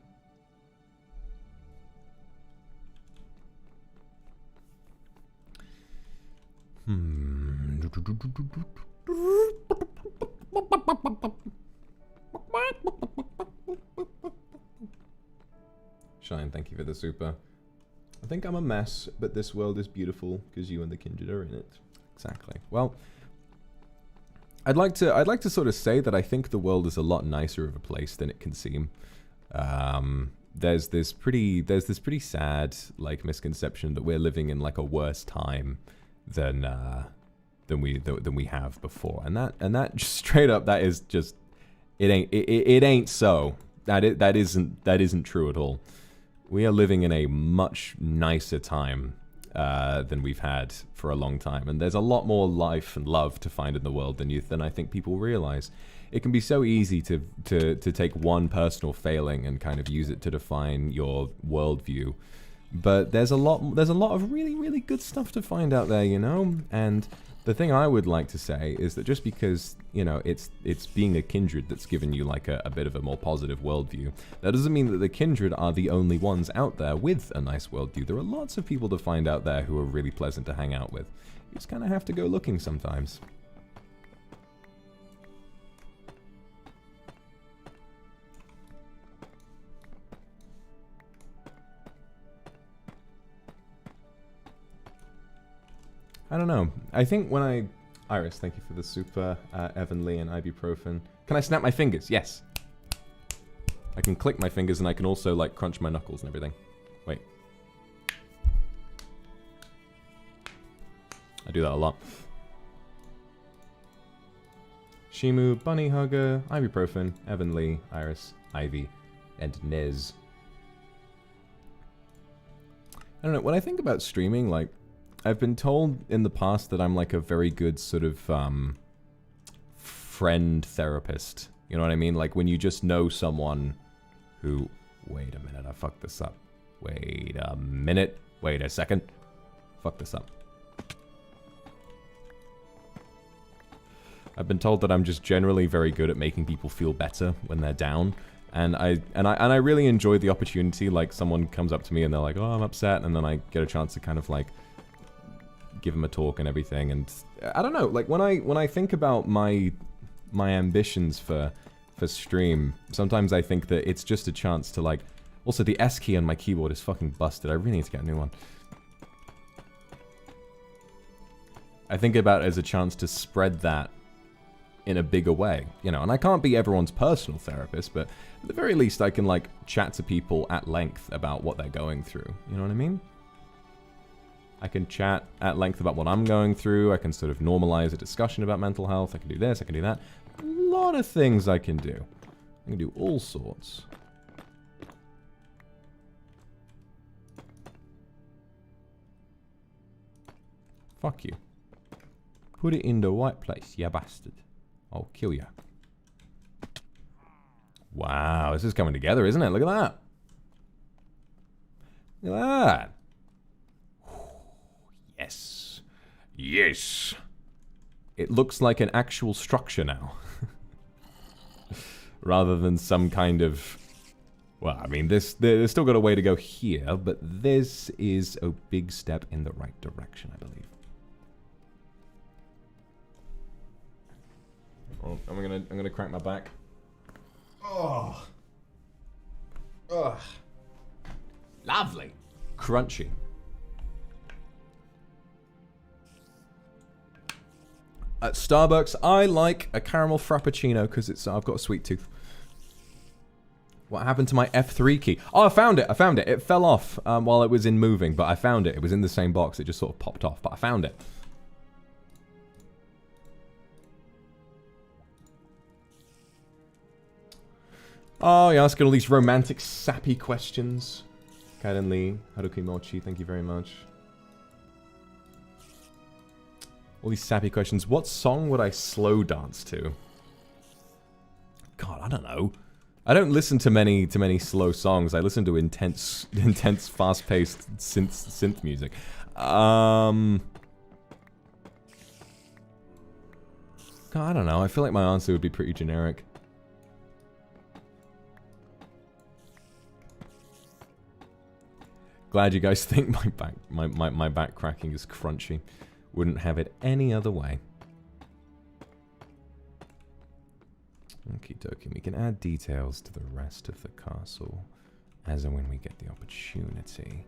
Shine, thank you for the super. I think I'm a mess, but this world is beautiful because you and the kindred are in it. Exactly. Well, I'd like to sort of say that I think the world is a lot nicer of a place than it can seem. There's this pretty sad like misconception that we're living in like a worse time than we have before, and that just straight up, that is just, it ain't so. That isn't true at all. We are living in a much nicer time than we've had for a long time, and there's a lot more life and love to find in the world than I think people realize. It can be so easy to take one personal failing and kind of use it to define your worldview. But there's a lot of really, really good stuff to find out there, you know? And The thing I would like to say is that just because, you know, it's being a Kindred that's given you like a bit of a more positive worldview, that doesn't mean that the Kindred are the only ones out there with a nice worldview. There are lots of people to find out there who are really pleasant to hang out with. You just kind of have to go looking sometimes. I don't know. I think when I... Iris, thank you for the super. Evan Lee and ibuprofen. Can I snap my fingers? Yes. I can click my fingers and I can also, like, crunch my knuckles and everything. Wait. I do that a lot. Shimu, Bunny Hugger, ibuprofen, Evan Lee, Iris, Ivy, and Nez. I don't know. When I think about streaming, like... I've been told in the past that I'm like a very good sort of friend therapist. You know what I mean? Like when you just know someone who... Wait a minute, I fucked this up. Wait a minute. Wait a second. Fuck this up. I've been told that I'm just generally very good at making people feel better when they're down. And I really enjoy the opportunity. Like someone comes up to me and they're like, oh, I'm upset. And then I get a chance to kind of like... give him a talk and everything, and I don't know, like when I think about my ambitions for stream, sometimes I think that it's just a chance to like, also the S key on my keyboard is fucking busted. I really need to get a new one. I think about it as a chance to spread that in a bigger way, you know, and I can't be everyone's personal therapist, but at the very least I can like chat to people at length about what they're going through, you know what I mean? I can chat at length about what I'm going through. I can sort of normalize a discussion about mental health. I can do this, I can do that. A lot of things I can do. I can do all sorts. Fuck you. Put it in the right place, you bastard. I'll kill you. Wow, this is coming together, isn't it? Look at that. Look at that. Yes. Yes. It looks like an actual structure now. Rather than some kind of... Well, I mean, there's still got a way to go here, but this is a big step in the right direction, I believe. Oh, I'm gonna crack my back. Oh. Ugh. Lovely. Crunchy. At Starbucks, I like a caramel frappuccino because it's I've got a sweet tooth. What happened to my F3 key? Oh, I found it. I found it. It fell off while it was in moving, but I found it. It was in the same box. It just sort of popped off, but I found it. Oh, you're asking all these romantic, sappy questions. Kaden Lee, Haruki Mochi, thank you very much. All these sappy questions. What song would I slow dance to? God, I don't know. I don't listen to many slow songs. I listen to intense, fast-paced synth music. God, I don't know. I feel like my answer would be pretty generic. Glad you guys think my back cracking is crunchy. Wouldn't have it any other way. Okie dokie, we can add details to the rest of the castle as and when we get the opportunity.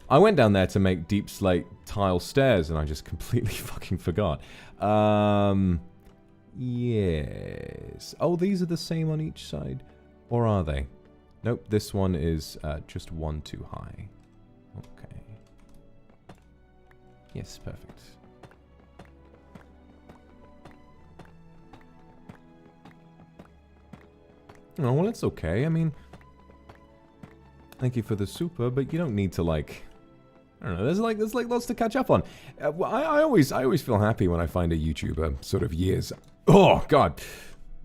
I went down there to make deep slate tile stairs and I just completely fucking forgot. Yes. Oh, these are the same on each side. Or are they? Nope, this one is just one too high. Okay. Yes, perfect. Oh, well, it's okay. I mean, thank you for the super, but you don't need to, like... I don't know, there's like lots to catch up on. I always feel happy when I find a YouTuber sort of years... Oh, God!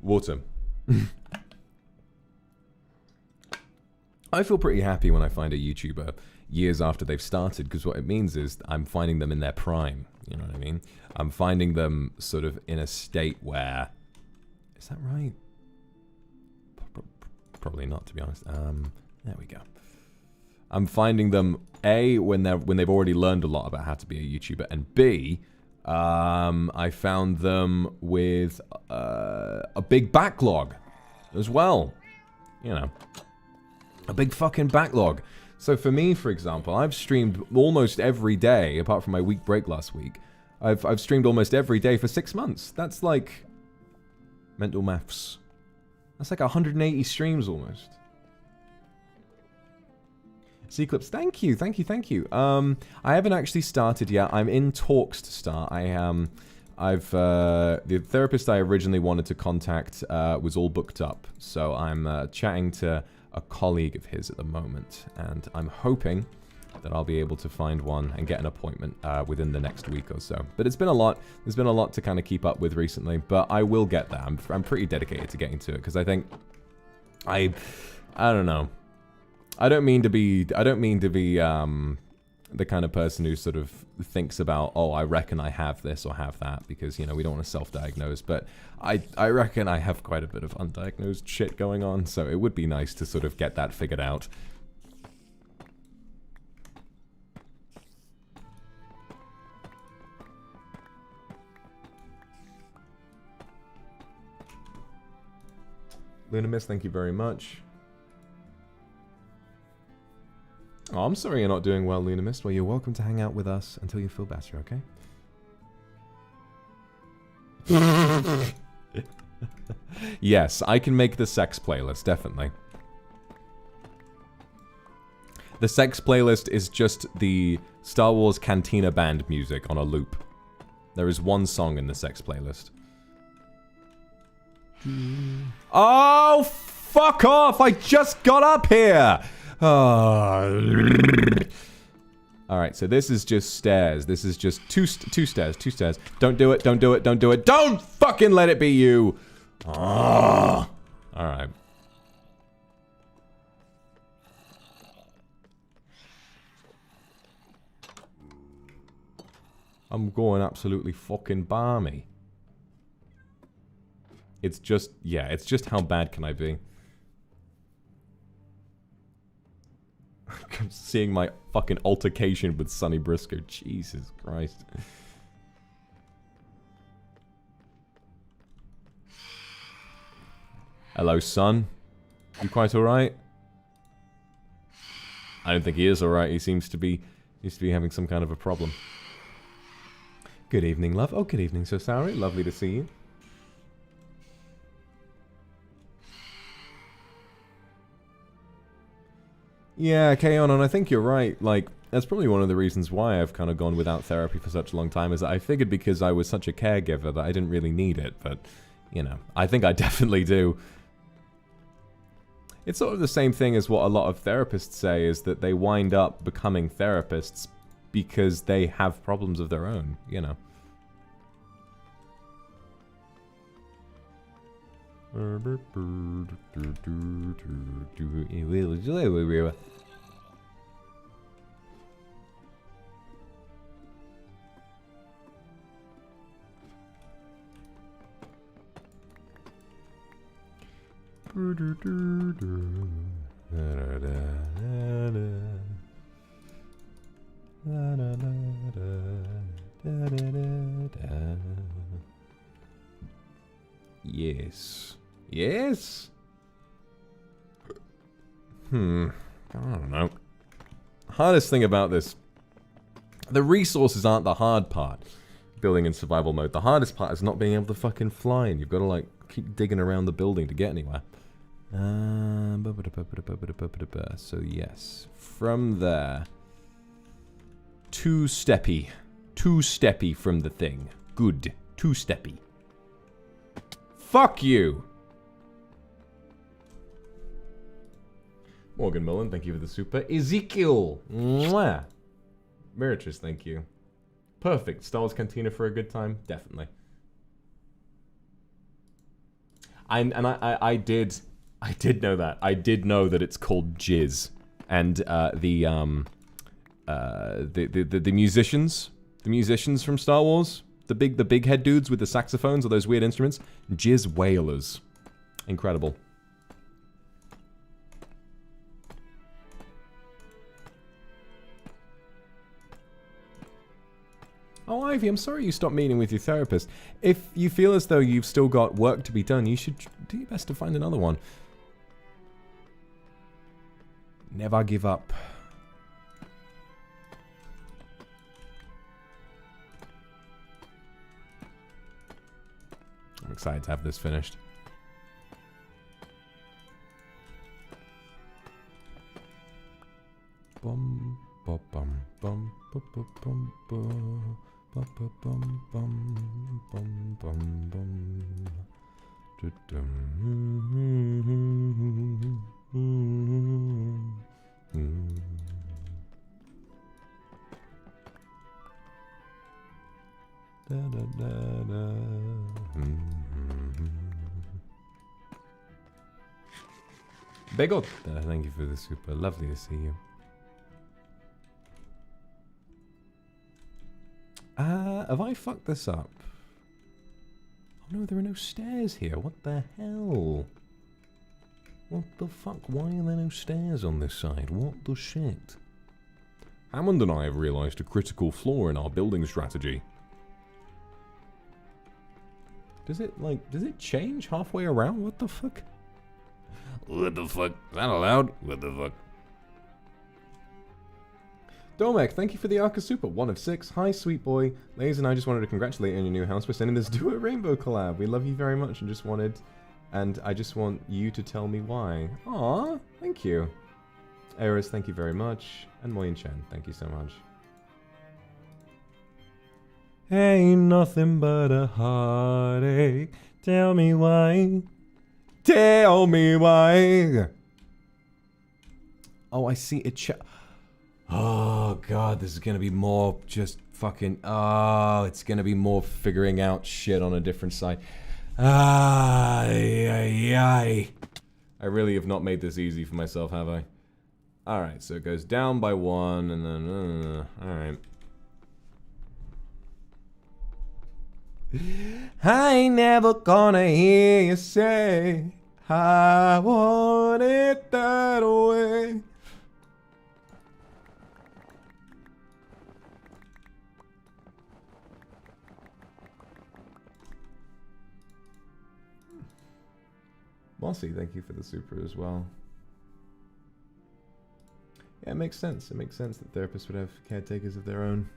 Water. I feel pretty happy when I find a YouTuber years after they've started, because what it means is I'm finding them in their prime. You know what I mean? I'm finding them sort of in a state where... Is that right? Probably not, to be honest. There we go. I'm finding them, A, when they've already learned a lot about how to be a YouTuber, and B, I found them with a big backlog as well. You know, a big fucking backlog. So for me, for example, I've streamed almost every day, apart from my week break last week. I've streamed almost every day for 6 months. That's like... mental maths. That's like 180 streams almost. C-Clips, thank you. I haven't actually started yet. I'm in talks to start. The therapist I originally wanted to contact was all booked up. So I'm chatting to a colleague of his at the moment. And I'm hoping that I'll be able to find one and get an appointment within the next week or so. But it's been a lot. There's been a lot to kind of keep up with recently, but I will get there. I'm pretty dedicated to getting to it because I think I don't know. I don't mean to be the kind of person who sort of thinks about, oh, I reckon I have this or have that, because, you know, we don't want to self-diagnose, but I reckon I have quite a bit of undiagnosed shit going on, so it would be nice to sort of get that figured out. Lunamis, thank you very much. Oh, I'm sorry you're not doing well, Lunamis. Well, you're welcome to hang out with us until you feel better, okay? Yes, I can make the sex playlist, definitely. The sex playlist is just the Star Wars Cantina Band music on a loop. There is one song in the sex playlist. Oh, fuck off! I just got up here! Alright, so this is just stairs. This is just two stairs. Don't do it, don't do it, don't do it. Don't fucking let it be you! Alright. I'm going absolutely fucking balmy. It's just, yeah, it's just how bad can I be? I'm seeing my fucking altercation with Sonny Briscoe. Jesus Christ. Hello, son. You quite alright? I don't think he is alright. He seems to be having some kind of a problem. Good evening, love. Oh, good evening, Sosari. Lovely to see you. Yeah, Kaon, and I think you're right. Like, that's probably one of the reasons why I've kind of gone without therapy for such a long time, is that I figured because I was such a caregiver that I didn't really need it, but, you know, I think I definitely do. It's sort of the same thing as what a lot of therapists say, is that they wind up becoming therapists because they have problems of their own, you know. Yes. Yes? I don't know. Hardest thing about this... The resources aren't the hard part. Building in survival mode. The hardest part is not being able to fucking fly, and you've got to, like, keep digging around the building to get anywhere. So, yes. From there... Two-steppy. Two-steppy from the thing. Good. Two-steppy. Fuck you! Morgan Mullen, thank you for the super. Ezekiel! Mwah! Meritus, thank you. Perfect. Star Wars Cantina for a good time? Definitely. I did know that. I did know that it's called Jizz. And the the musicians from Star Wars, the big head dudes with the saxophones or those weird instruments, jizz wailers, incredible. Oh, Ivy, I'm sorry you stopped meeting with your therapist. If you feel as though you've still got work to be done, you should do your best to find another one. Never give up. I'm excited to have this finished. Bum, bum, bum, bum, bum, bum, bum. Bum, bum, bum, bum, bum, bum. Da, da, da, da. Begot, thank you for the super. Lovely to see you. Have I fucked this up? Oh no, there are no stairs here. What the hell? What the fuck? Why are there no stairs on this side? What the shit? Hammond and I have realized a critical flaw in our building strategy. Does it change halfway around? What the fuck? What the fuck? Is that allowed? What the fuck? Domek, thank you for the Arca Super. 1 of 6. Hi, sweet boy. Ladies and I just wanted to congratulate you on your new house for sending this Do It Rainbow collab. We love you very much and I just want you to tell me why. Aw, thank you. Eris, thank you very much. And Moyin Chen, thank you so much. Ain't nothing but a heartache. Tell me why. Tell me why. Oh, I see it. Oh god, this is gonna be more just fucking. Oh, it's gonna be more figuring out shit on a different side. I really have not made this easy for myself, have I? Alright, so it goes down by 1 and then. Alright. I ain't never gonna hear you say, I want it that way. Mossy, thank you for the super as well. Yeah, it makes sense. It makes sense that therapists would have caretakers of their own.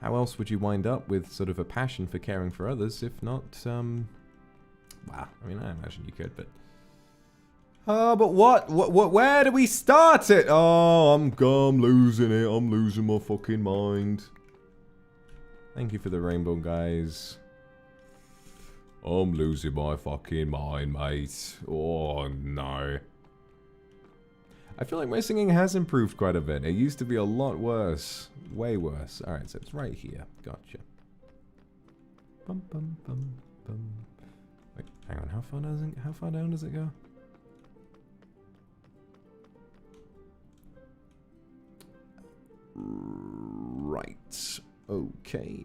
How else would you wind up with sort of a passion for caring for others if not, wow, I mean, I imagine you could, but... Oh, but what, where do we start it? Oh, I'm losing it. I'm losing my fucking mind. Thank you for the rainbow, guys. I'm losing my fucking mind, mate. Oh, no. I feel like my singing has improved quite a bit. It used to be a lot worse. Way worse. Alright, so it's right here. Gotcha. Bum, bum, bum, bum. Wait, hang on. How far down does it go? Right. Okay.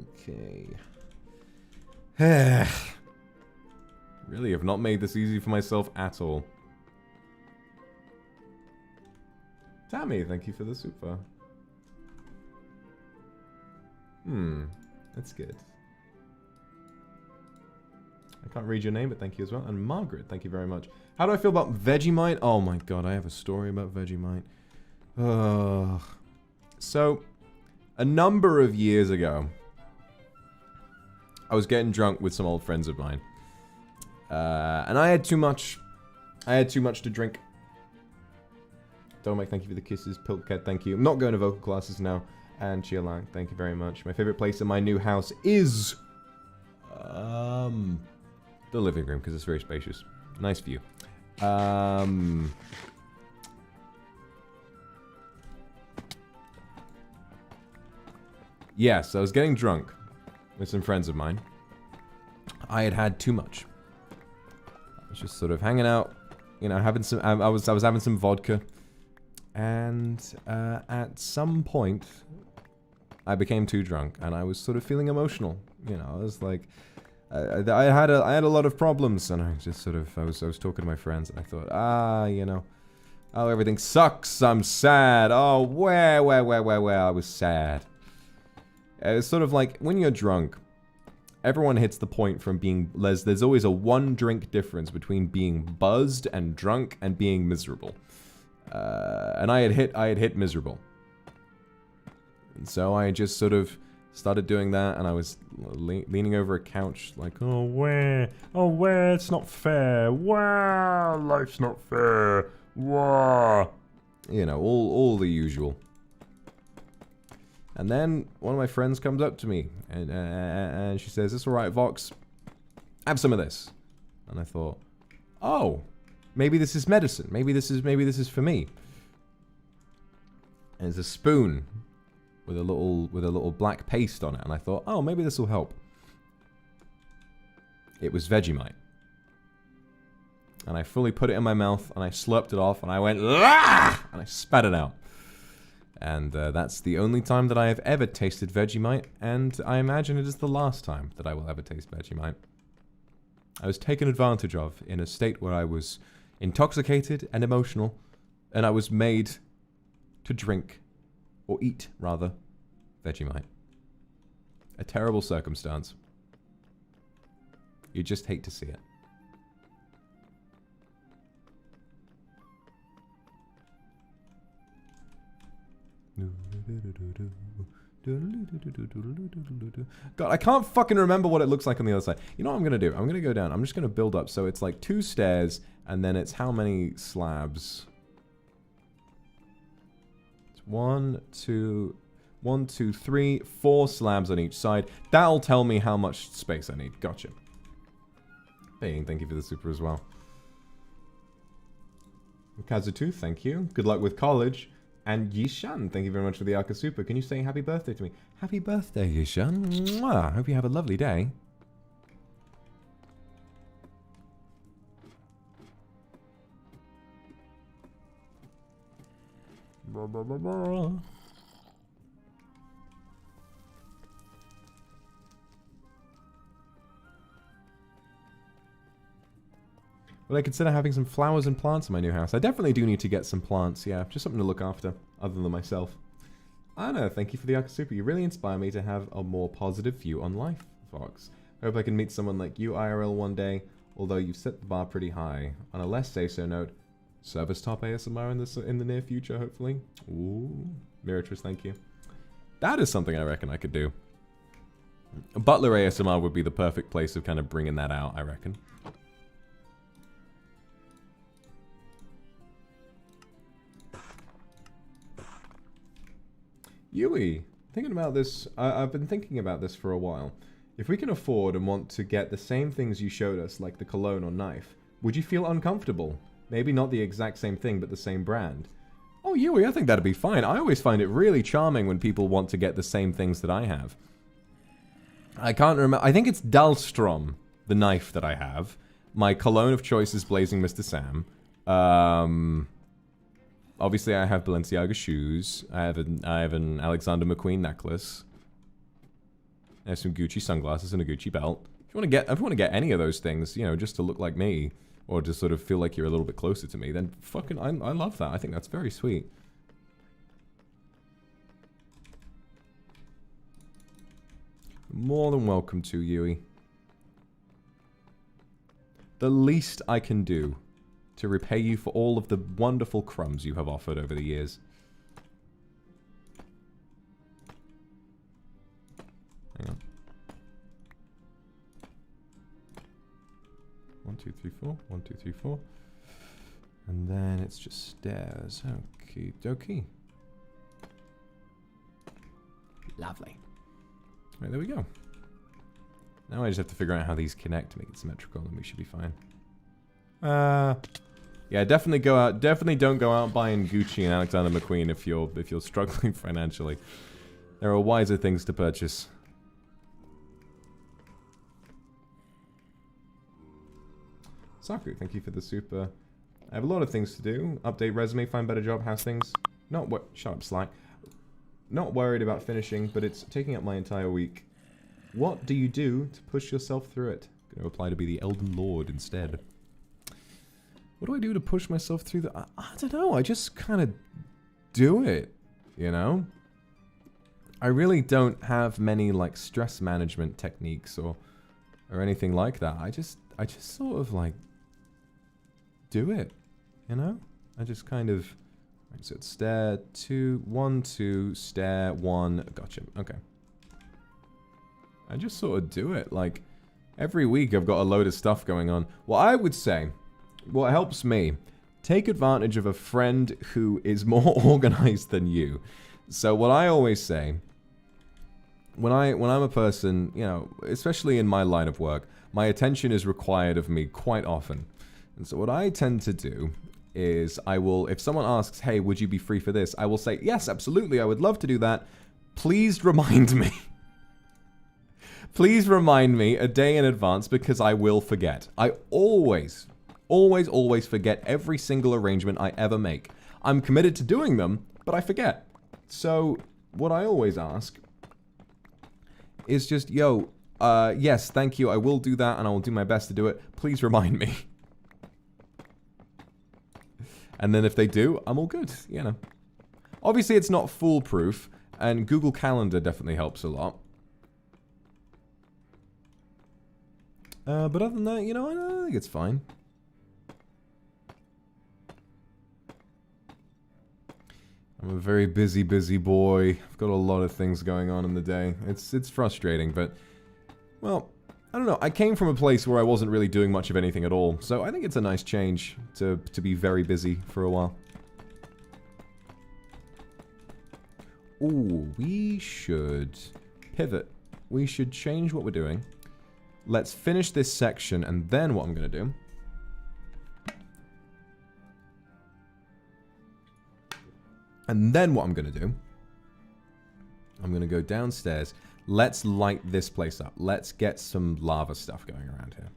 Okay. Really have not made this easy for myself at all. Tammy, thank you for the super. That's good. I can't read your name, but thank you as well. And Margaret, thank you very much. How do I feel about Vegemite? Oh my god, I have a story about Vegemite. So, a number of years ago, I was getting drunk with some old friends of mine. And I had too much to drink. Domek, thank you for the kisses. Piltcat, thank you. I'm not going to vocal classes now. And Chialang, thank you very much. My favorite place in my new house is... the living room, because it's very spacious. Nice view. Yes, I was getting drunk with some friends of mine. I had had too much. I was just sort of hanging out, you know, having some. I was having some vodka, and at some point, I became too drunk, and I was sort of feeling emotional. You know, I was like, I had a lot of problems, and I just sort of I was talking to my friends, and I thought, you know, oh, everything sucks. I'm sad. Oh, where I was sad. It's sort of like when you're drunk. Everyone hits the point from being... There's always a one drink difference between being buzzed and drunk and being miserable. And I had hit miserable. And so I just sort of started doing that, and I was leaning over a couch like, oh, where, it's not fair. Wow, life's not fair. Wow. You know, all the usual. And then one of my friends comes up to me, and she says, "It's all right, Vox. Have some of this." And I thought, "Oh, maybe this is medicine. Maybe this is for me." And it's a spoon with a little black paste on it, and I thought, "Oh, maybe this will help." It was Vegemite. And I fully put it in my mouth, and I slurped it off, and I went, "Ah!" And I spat it out. And that's the only time that I have ever tasted Vegemite, and I imagine it is the last time that I will ever taste Vegemite. I was taken advantage of in a state where I was intoxicated and emotional, and I was made to drink, or eat, rather, Vegemite. A terrible circumstance. You just hate to see it. God, I can't fucking remember what it looks like on the other side. You know what I'm gonna do? I'm gonna go down. I'm just gonna build up. So it's like 2 stairs, and then it's how many slabs? It's 1, 2, 3, 4 slabs on each side. That'll tell me how much space I need. Gotcha. Bing, thank you for the super as well. Kazutu, thank you. Good luck with college. And Yishan, thank you very much for the Arca Super. Can you say happy birthday to me? Happy birthday, Yishan. Mwah. Hope you have a lovely day. Blah, blah, blah, blah. Will I consider having some flowers and plants in my new house? I definitely do need to get some plants, yeah. Just something to look after, other than myself. Anna, thank you for the Arca Super. You really inspire me to have a more positive view on life, Fox. I hope I can meet someone like you IRL one day, although you've set the bar pretty high. On a less say-so note, service top ASMR in the near future, hopefully. Ooh. Miratress, thank you. That is something I reckon I could do. Butler ASMR would be the perfect place of kind of bringing that out, I reckon. Yui, thinking about this, I've been thinking about this for a while. If we can afford and want to get the same things you showed us, like the cologne or knife, would you feel uncomfortable? Maybe not the exact same thing, but the same brand. Oh, Yui, I think that'd be fine. I always find it really charming when people want to get the same things that I have. I can't remember. I think it's Dahlstrom, the knife that I have. My cologne of choice is Blazing Mr. Sam. Obviously, I have Balenciaga shoes. I have an Alexander McQueen necklace. I have some Gucci sunglasses and a Gucci belt. If you want to get any of those things, you know, just to look like me, or to sort of feel like you're a little bit closer to me, then fucking, I love that. I think that's very sweet. More than welcome to, Yui. The least I can do to repay you for all of the wonderful crumbs you have offered over the years. Hang on. 1, 2, 3, 4. 1, 2, 3, 4. And then it's just stairs. Okie dokie. Lovely. Right, there we go. Now I just have to figure out how these connect to make it symmetrical, and we should be fine. Yeah, definitely go out. Definitely don't go out buying Gucci and Alexander McQueen if you're struggling financially. There are wiser things to purchase. Saku, thank you for the super. I have a lot of things to do. Update resume, find better job, how's things? Not what? Shut up, Slack. Not worried about finishing, but it's taking up my entire week. What do you do to push yourself through it? Gonna apply to be the Elden Lord instead. What do I do to push myself through the... I don't know, I just kind of do it, you know? I really don't have many, like, stress management techniques or anything like that. I just sort of, like, do it, you know? I just kind of... Right, so it's stare, 2, 1, 2, stare, 1, gotcha, okay. I just sort of do it, like, every week I've got a load of stuff going on. Well, I would say, what helps me, take advantage of a friend who is more organized than you. So what I always say, when I'm a person, you know, especially in my line of work, my attention is required of me quite often. And so what I tend to do is I will, if someone asks, hey, would you be free for this? I will say, yes, absolutely, I would love to do that. Please remind me. Please remind me a day in advance because I will forget. I always forget every single arrangement I ever make. I'm committed to doing them, but I forget. So what I always ask is just, yo, yes, thank you, I will do that and I will do my best to do it. Please remind me. And then if they do, I'm all good, you know. Obviously it's not foolproof, and Google Calendar definitely helps a lot. But other than that, you know, I think it's fine. I'm a very busy boy. I've got a lot of things going on in the day. It's frustrating, but, well, I don't know. I came from a place where I wasn't really doing much of anything at all, so I think it's a nice change to be very busy for a while. Ooh, we should pivot. We should change what we're doing. Let's finish this section, and then what I'm going to do... And then what I'm going to do... I'm going to go downstairs. Let's light this place up. Let's get some lava stuff going around here.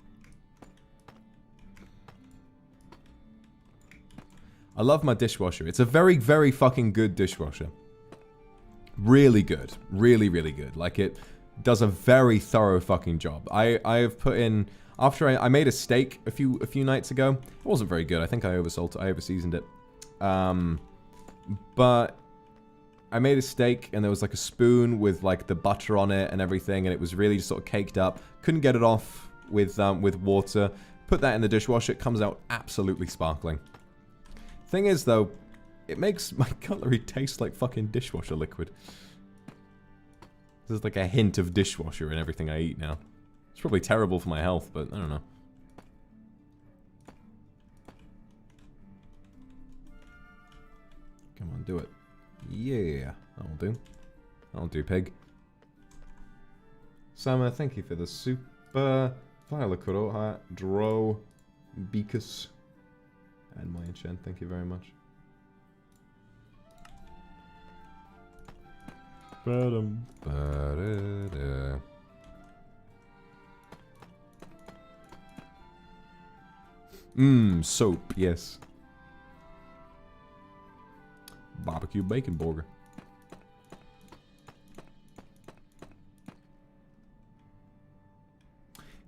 I love my dishwasher. It's a very, very fucking good dishwasher. Really good. Really, really good. Like, it does a very thorough fucking job. I have put in... After I made a steak a few nights ago. It wasn't very good. I think I over-seasoned it. But I made a steak and there was like a spoon with like the butter on it and everything, and it was really just sort of caked up. Couldn't get it off with water. Put that in the dishwasher. It comes out absolutely sparkling. Thing is though, it makes my cutlery taste like fucking dishwasher liquid. There's like a hint of dishwasher in everything I eat now. It's probably terrible for my health, but I don't know. Come on, do it. Yeah, that'll do. That'll do, pig. Surma, thank you for the super Viola Dro Beakus and my enchant. Thank you very much. Soap, yes. Barbecue bacon burger.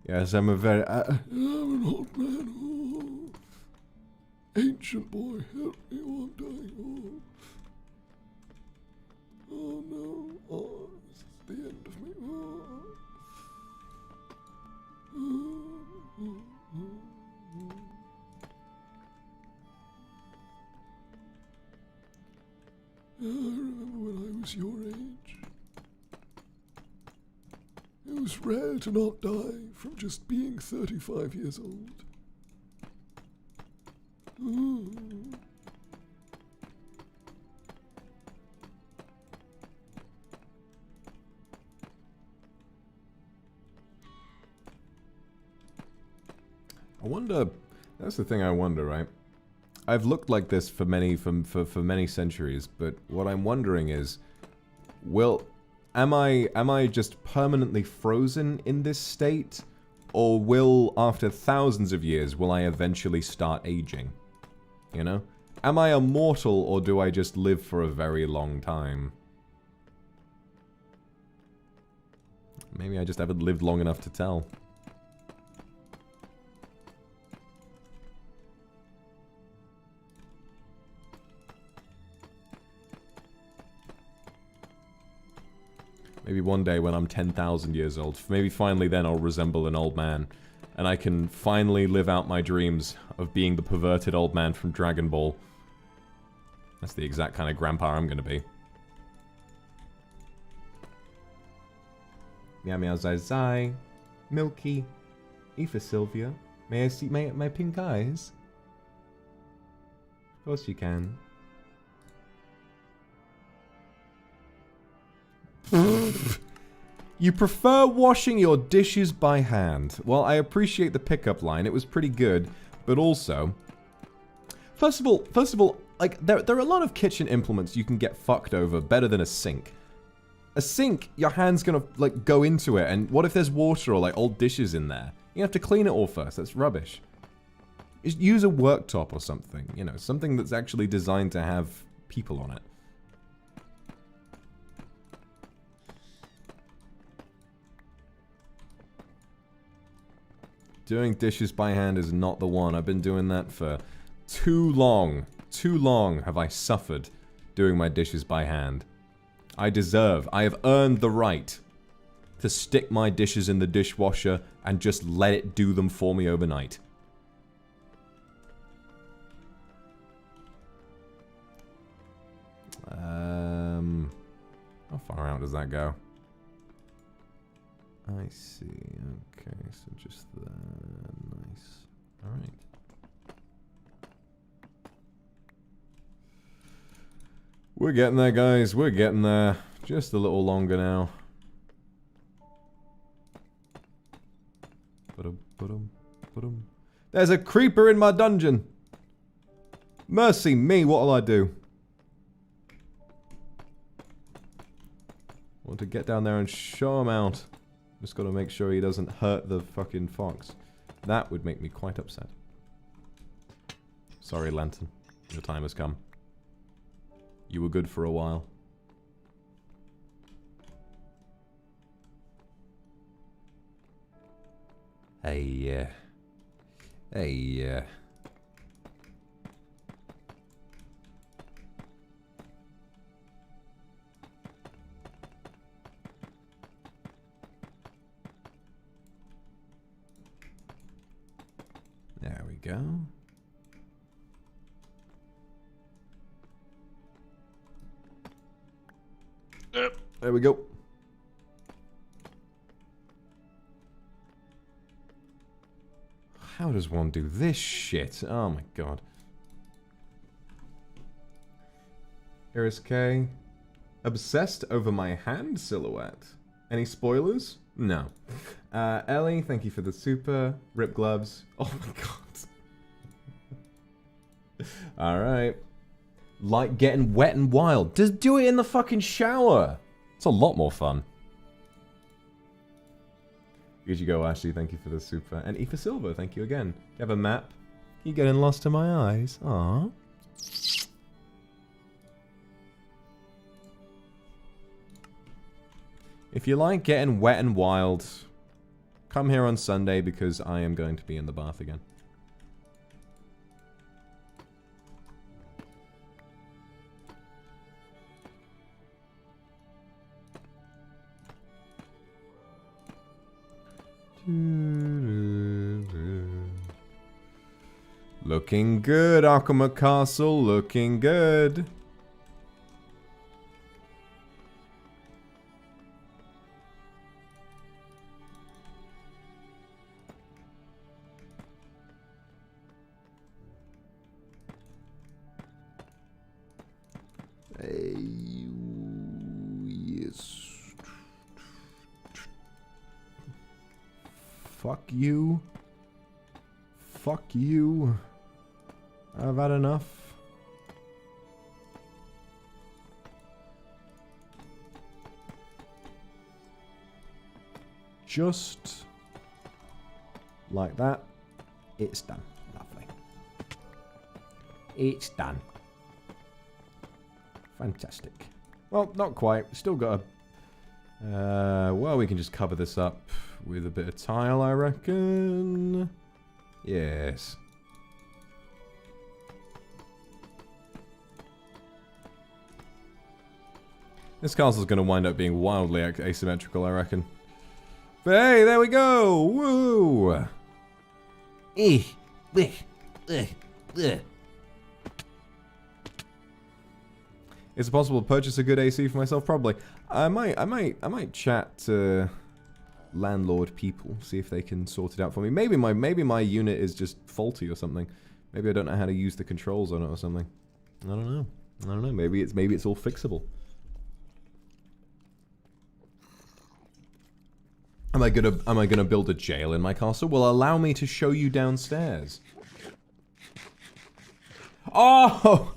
Yes, I'm a very... I'm an old man. Oh. Ancient boy, help me, I'm dying. Oh. Oh no. Oh, this is the end of me. Oh. I remember when I was your age. It was rare to not die from just being 35 years old. I wonder, that's the thing I wonder, right? I've looked like this for many centuries, but what I'm wondering is, am I just permanently frozen in this state, or will, after thousands of years, will I eventually start aging? You know? Am I immortal, or do I just live for a very long time? Maybe I just haven't lived long enough to tell. Maybe one day when I'm 10,000 years old, maybe finally then I'll resemble an old man. And I can finally live out my dreams of being the perverted old man from Dragon Ball. That's the exact kind of grandpa I'm gonna be. Meow meow zai zai. Milky. Aoife Sylvia. May I see my pink eyes? Of course you can. You prefer washing your dishes by hand. Well, I appreciate the pickup line. It was pretty good, but also, first of all, like there are a lot of kitchen implements you can get fucked over better than a sink. A sink, your hand's gonna like go into it, and what if there's water or like old dishes in there? You have to clean it all first. That's rubbish. Just use a worktop or something. You know, something that's actually designed to have people on it. Doing dishes by hand is not the one. I've been doing that for too long. Too long have I suffered doing my dishes by hand. I have earned the right to stick my dishes in the dishwasher and just let it do them for me overnight. How far out does that go? I see. Okay, so just that. Nice. Alright. We're getting there, guys. We're getting there. Just a little longer now. There's a creeper in my dungeon! Mercy me, what'll I do? Want to get down there and show him out. Just gotta make sure he doesn't hurt the fucking fox. That would make me quite upset. Sorry, Lantern. Your time has come. You were good for a while. Hey, hey, There we go. Yep. There we go. How does one do this shit? Oh my god. Iris K. Obsessed over my hand silhouette. Any spoilers? No. Ellie, thank you for the super. Rip gloves. Oh my god. Alright. Like getting wet and wild. Just do it in the fucking shower. It's a lot more fun. Here you go, Ashley. Thank you for the super. And Aoife Silver, thank you again. You have a map? You getting lost in my eyes? Aww. If you like getting wet and wild, come here on Sunday because I am going to be in the bath again. Looking good, Akuma Castle. Looking good. Yes. Fuck you. Fuck you. I've had enough. Just like that. It's done. Lovely. It's done. Fantastic. Well, not quite. Still got a... well, we can just cover this up with a bit of tile, I reckon. Yes. This castle's going to wind up being wildly asymmetrical, I reckon. But hey, there we go! Woo! Is it possible to purchase a good AC for myself? Probably. I might chat to landlord people, see if they can sort it out for me. Maybe my unit is just faulty or something. Maybe I don't know how to use the controls on it or something. I don't know. I don't know. Maybe it's all fixable. Am I gonna build a jail in my castle? Well, allow me to show you downstairs. Oh!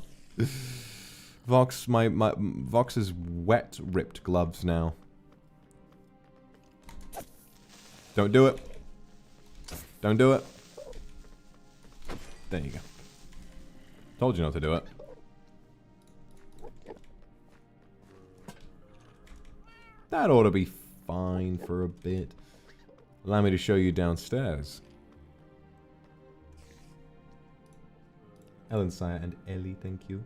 Vox, my Vox's wet ripped gloves now. Don't do it. Don't do it. There you go. Told you not to do it. That ought to be fine for a bit. Allow me to show you downstairs. Ellen, Sire, and Ellie, thank you.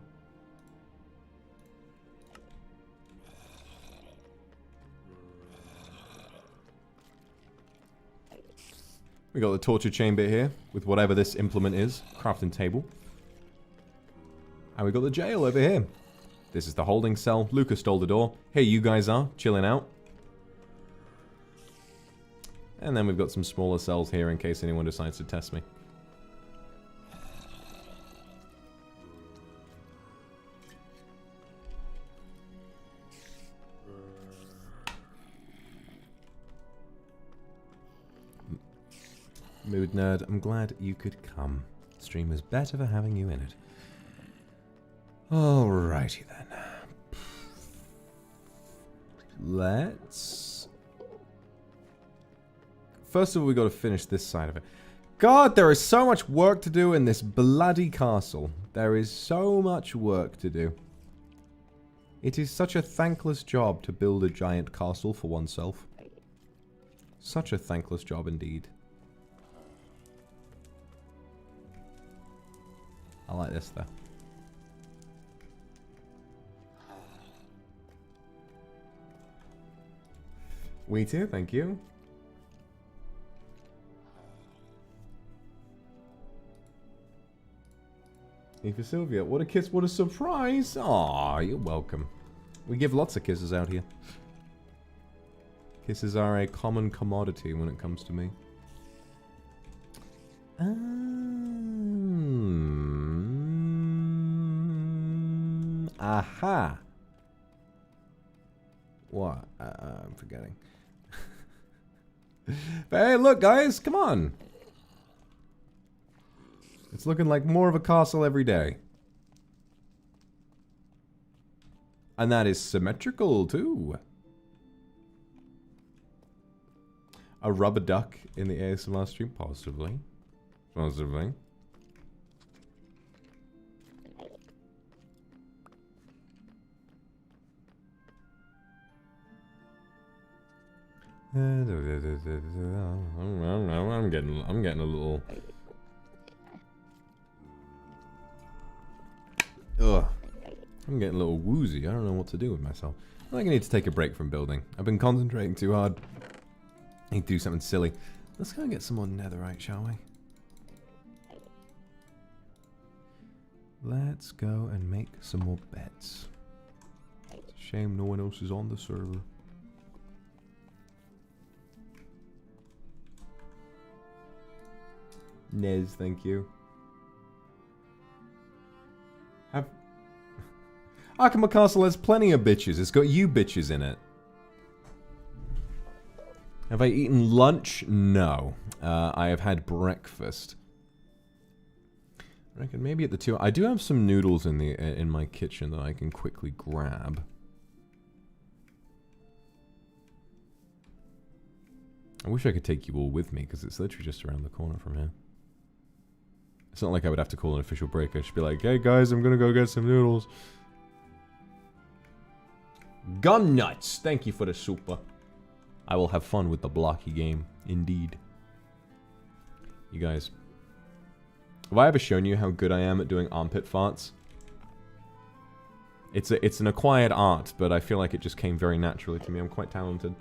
We got the torture chamber here, with whatever this implement is. Crafting table. And we got the jail over here. This is the holding cell. Lucas stole the door. Here you guys are, chilling out. And then we've got some smaller cells here in case anyone decides to test me. Mood Nerd, I'm glad you could come. Stream is better for having you in it. Alrighty then. Let's... First of all, we got to finish this side of it. God, there is so much work to do in this bloody castle. There is so much work to do. It is such a thankless job to build a giant castle for oneself. Such a thankless job indeed. I like this though. We too, thank you. E for Sylvia. What a kiss, what a surprise. Aw, you're welcome. We give lots of kisses out here. Kisses are a common commodity when it comes to me. Aha. What? I'm forgetting. But hey, look, guys, come on. It's looking like more of a castle every day. And that is symmetrical, too. A rubber duck in the ASMR stream? Possibly. Possibly. I'm getting a little... Ugh. I'm getting a little woozy. I don't know what to do with myself. I think I need to take a break from building. I've been concentrating too hard. I need to do something silly. Let's go and get some more netherite, shall we? Let's go and make some more beds. It's a shame no one else is on the server. Nez, thank you. Akuma Castle has plenty of bitches. It's got you bitches in it. Have I eaten lunch? No. I have had breakfast. I reckon maybe at the 2. I do have some noodles in my kitchen that I can quickly grab. I wish I could take you all with me because it's literally just around the corner from here. It's not like I would have to call an official break. I should be like, hey guys, I'm gonna go get some noodles. Gum nuts! Thank you for the super. I will have fun with the blocky game. Indeed. You guys. Have I ever shown you how good I am at doing armpit farts? It's an acquired art, but I feel like it just came very naturally to me. I'm quite talented.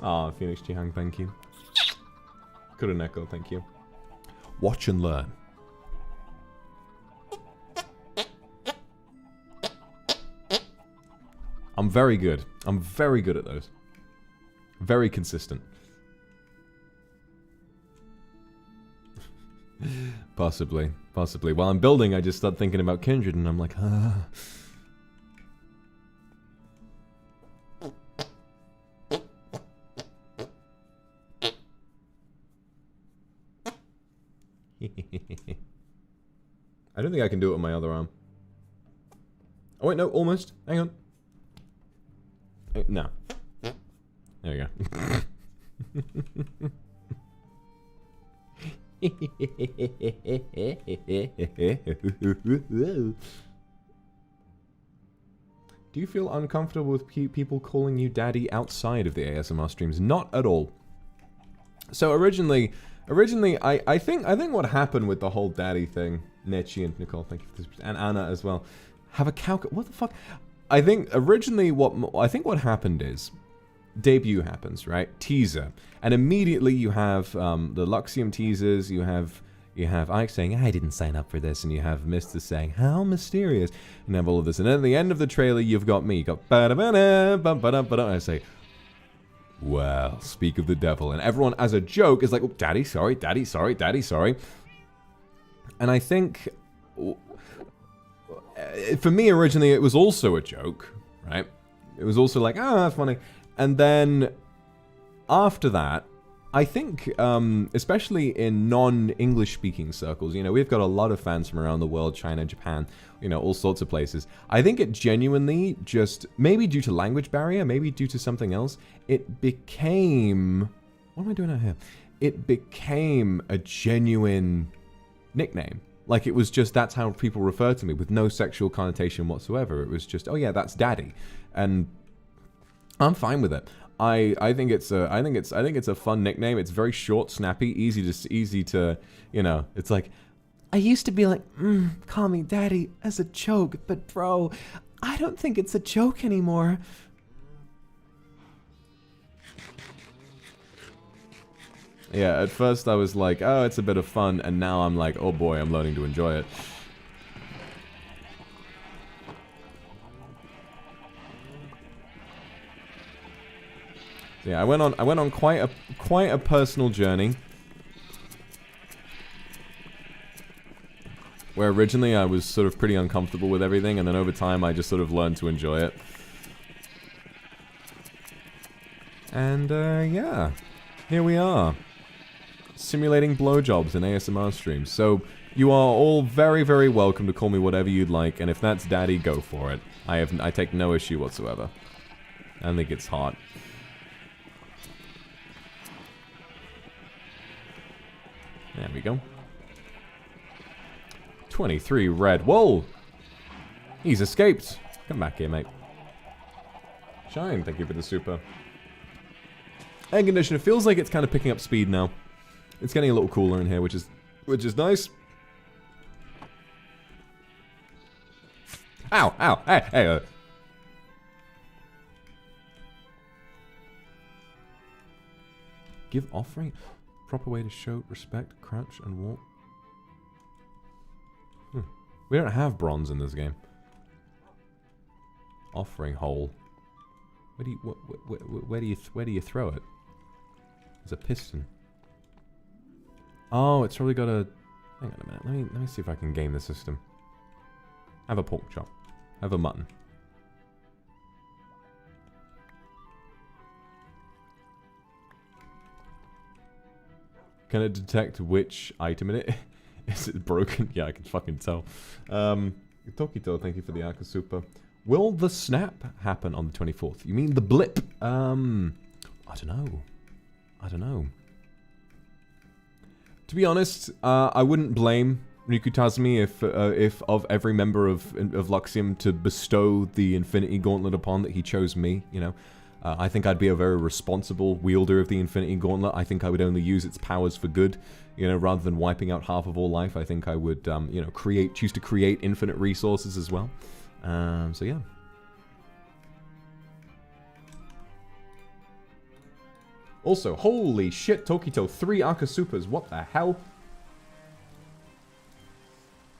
Ah, Phoenix Chihang, thank you. Kuroneko, thank you. Watch and learn. I'm very good. I'm very good at those. Very consistent. Possibly. Possibly. While I'm building, I just start thinking about Kindred, and I'm like, ah. I don't think I can do it with my other arm. Oh wait, no, almost. Hang on. No. There you go. Do you feel uncomfortable with people calling you daddy outside of the ASMR streams? Not at all. So originally I think what happened with the whole daddy thing, Nechi and Nicole, thank you for this, and Anna as well, have a what the fuck? I think originally what happened is debut happens, right? Teaser, and immediately you have the Luxiem teasers. You have Ike saying, I didn't sign up for this, and you have Mr. saying, how mysterious, and you have all of this, and then at the end of the trailer you've got me, you got I say, well, speak of the devil, and everyone as a joke is like, oh, daddy sorry, daddy sorry, daddy sorry. And I think for me originally it was also a joke, right? It was also like, oh, that's funny. And then after that, I think, especially in non-English speaking circles, you know, we've got a lot of fans from around the world, China, Japan, you know, all sorts of places. I think it genuinely just, maybe due to language barrier, maybe due to something else, it became, what am I doing out here? It became a genuine nickname. Like, it was just, that's how people refer to me, with no sexual connotation whatsoever. It was just, oh yeah, that's daddy. And I'm fine with it. I think it's a fun nickname. It's very short, snappy, easy to, you know, it's like, I used to be like, call me daddy as a joke, but bro, I don't think it's a joke anymore. Yeah, at first I was like, oh, it's a bit of fun, and now I'm like, oh boy, I'm learning to enjoy it. Yeah, I went on quite a personal journey, where originally I was sort of pretty uncomfortable with everything, and then over time I just sort of learned to enjoy it. And yeah, here we are, simulating blowjobs in ASMR streams. So you are all very, very welcome to call me whatever you'd like, and if that's daddy, go for it. I take no issue whatsoever. I think it's hot. There we go. 23 red. Whoa! He's escaped. Come back here, mate. Shine, thank you for the super. Air conditioner feels like it's kind of picking up speed now. It's getting a little cooler in here, which is nice. Ow, ow, hey. Give offering. Proper way to show respect, crouch, and walk. We don't have bronze in this game. Offering hole. Where do you throw it? There's a piston. Oh, it's probably got a. Hang on a minute. Let me see if I can game the system. Have a pork chop. Have a mutton. Can it detect which item in it? Is it broken? Yeah, I can fucking tell. Tokito, thank you for the Aka Super. Will the snap happen on the 24th? You mean the blip? I don't know. To be honest, I wouldn't blame Rikutazumi if of every member of Luxiem to bestow the Infinity Gauntlet upon that he chose me, you know. I think I'd be a very responsible wielder of the Infinity Gauntlet. I think I would only use its powers for good, you know, rather than wiping out half of all life. I think I would, you know, choose to create infinite resources as well. So yeah. Also, holy shit, Tokito, 3 Akasupas, what the hell?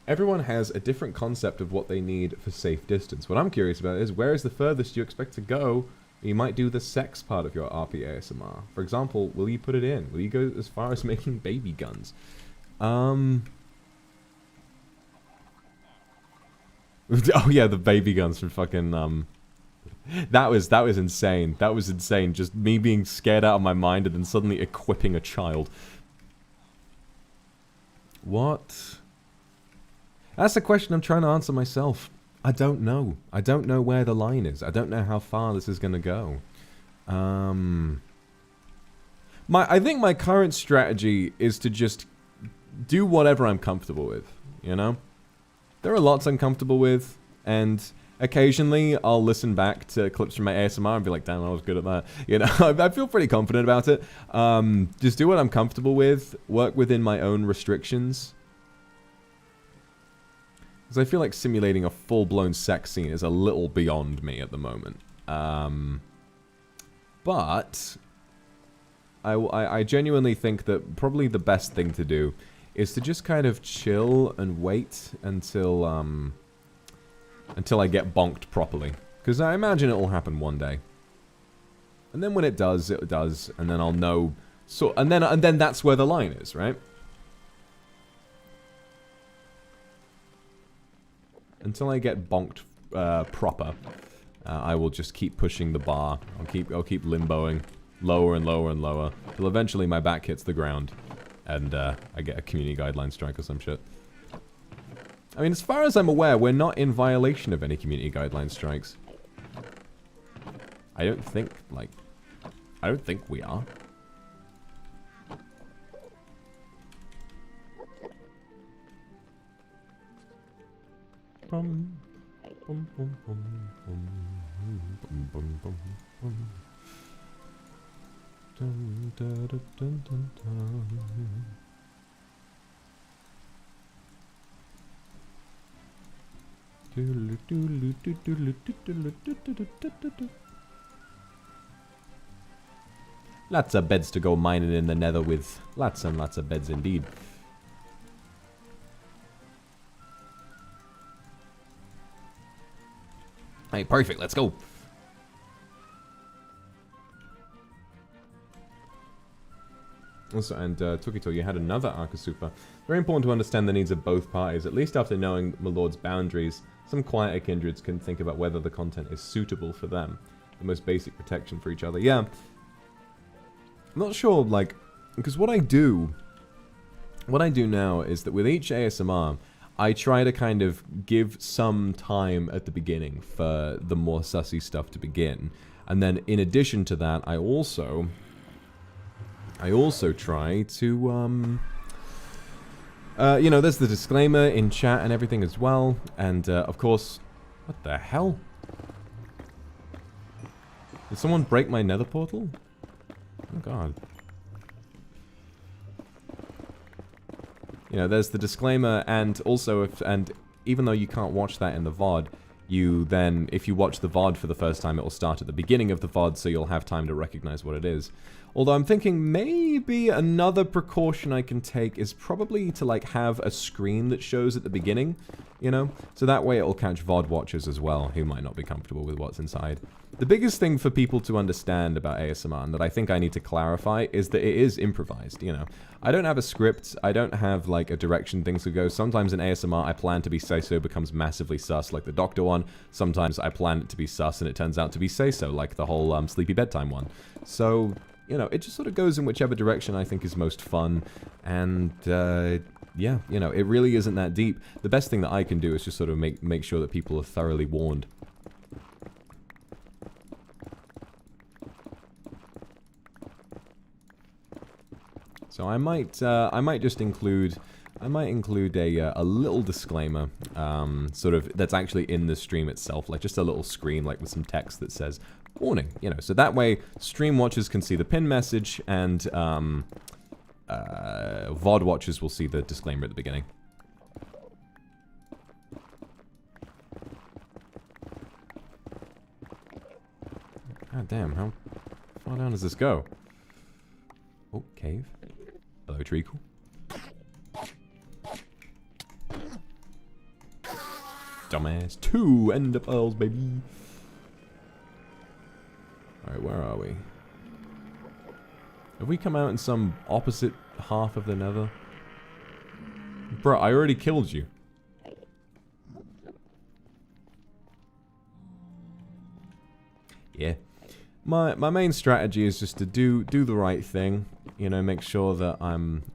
Everyone has a different concept of what they need for safe distance. What I'm curious about is, where is the furthest you expect to go? You might do the sex part of your RP ASMR. For example, will you put it in? Will you go as far as making baby guns? Oh yeah, the baby guns from fucking, That was insane. That was insane. Just me being scared out of my mind and then suddenly equipping a child. What? That's the question I'm trying to answer myself. I don't know. I don't know where the line is. I don't know how far this is going to go. I think my current strategy is to just do whatever I'm comfortable with, you know? There are lots I'm comfortable with, and occasionally I'll listen back to clips from my ASMR and be like, damn, I was good at that. You know, I feel pretty confident about it. Just do what I'm comfortable with, work within my own restrictions. Because I feel like simulating a full-blown sex scene is a little beyond me at the moment. But I genuinely think that probably the best thing to do is to just kind of chill and wait until I get bonked properly. Because I imagine it will happen one day. And then when it does, and then I'll know. So and then that's where the line is, right? Until I get bonked proper, I will just keep pushing the bar. I'll keep limboing lower and lower and lower till eventually my back hits the ground, and I get a community guideline strike or some shit. I mean, as far as I'm aware, we're not in violation of any community guideline strikes. I don't think we are. Lots of beds to go mining in the nether with. Lots and lots of beds indeed. Hey, perfect, let's go. Also, and Tokito, you had another Akasupa. Very important to understand the needs of both parties, at least after knowing my lord's boundaries. Some quieter kindreds can think about whether the content is suitable for them. The most basic protection for each other. Yeah. I'm not sure, like, because what I do now is that with each ASMR, I try to kind of give some time at the beginning for the more sussy stuff to begin. And then in addition to that, I also try to, you know, there's the disclaimer in chat and everything as well. And, of course, what the hell? Did someone break my nether portal? Oh, God. You know, there's the disclaimer, and also, even though you can't watch that in the VOD, you then, if you watch the VOD for the first time, it will start at the beginning of the VOD, so you'll have time to recognize what it is. Although I'm thinking maybe another precaution I can take is probably to, like, have a screen that shows at the beginning, you know? So that way it'll catch VOD watchers as well, who might not be comfortable with what's inside. The biggest thing for people to understand about ASMR, and that I think I need to clarify, is that it is improvised, you know? I don't have a script, I don't have, like, a direction things could go. Sometimes in ASMR, I plan to be say-so becomes massively sus, like the Doctor one. Sometimes I plan it to be sus, and it turns out to be say-so, like the whole Sleepy Bedtime one. So, you know, it just sort of goes in whichever direction I think is most fun, and, yeah, you know, it really isn't that deep. The best thing that I can do is just sort of make sure that people are thoroughly warned. So I might just include, a little disclaimer, sort of, that's actually in the stream itself, like just a little screen, like with some text that says, warning, you know, so that way stream watchers can see the pin message, and, VOD watchers will see the disclaimer at the beginning. God damn, how far down does this go? Oh, cave. Hello, treacle. Dumbass. 2 ender pearls, baby. Alright, where are we? Have we come out in some opposite half of the nether? Bro, I already killed you. Yeah. My main strategy is just to do the right thing, you know, make sure that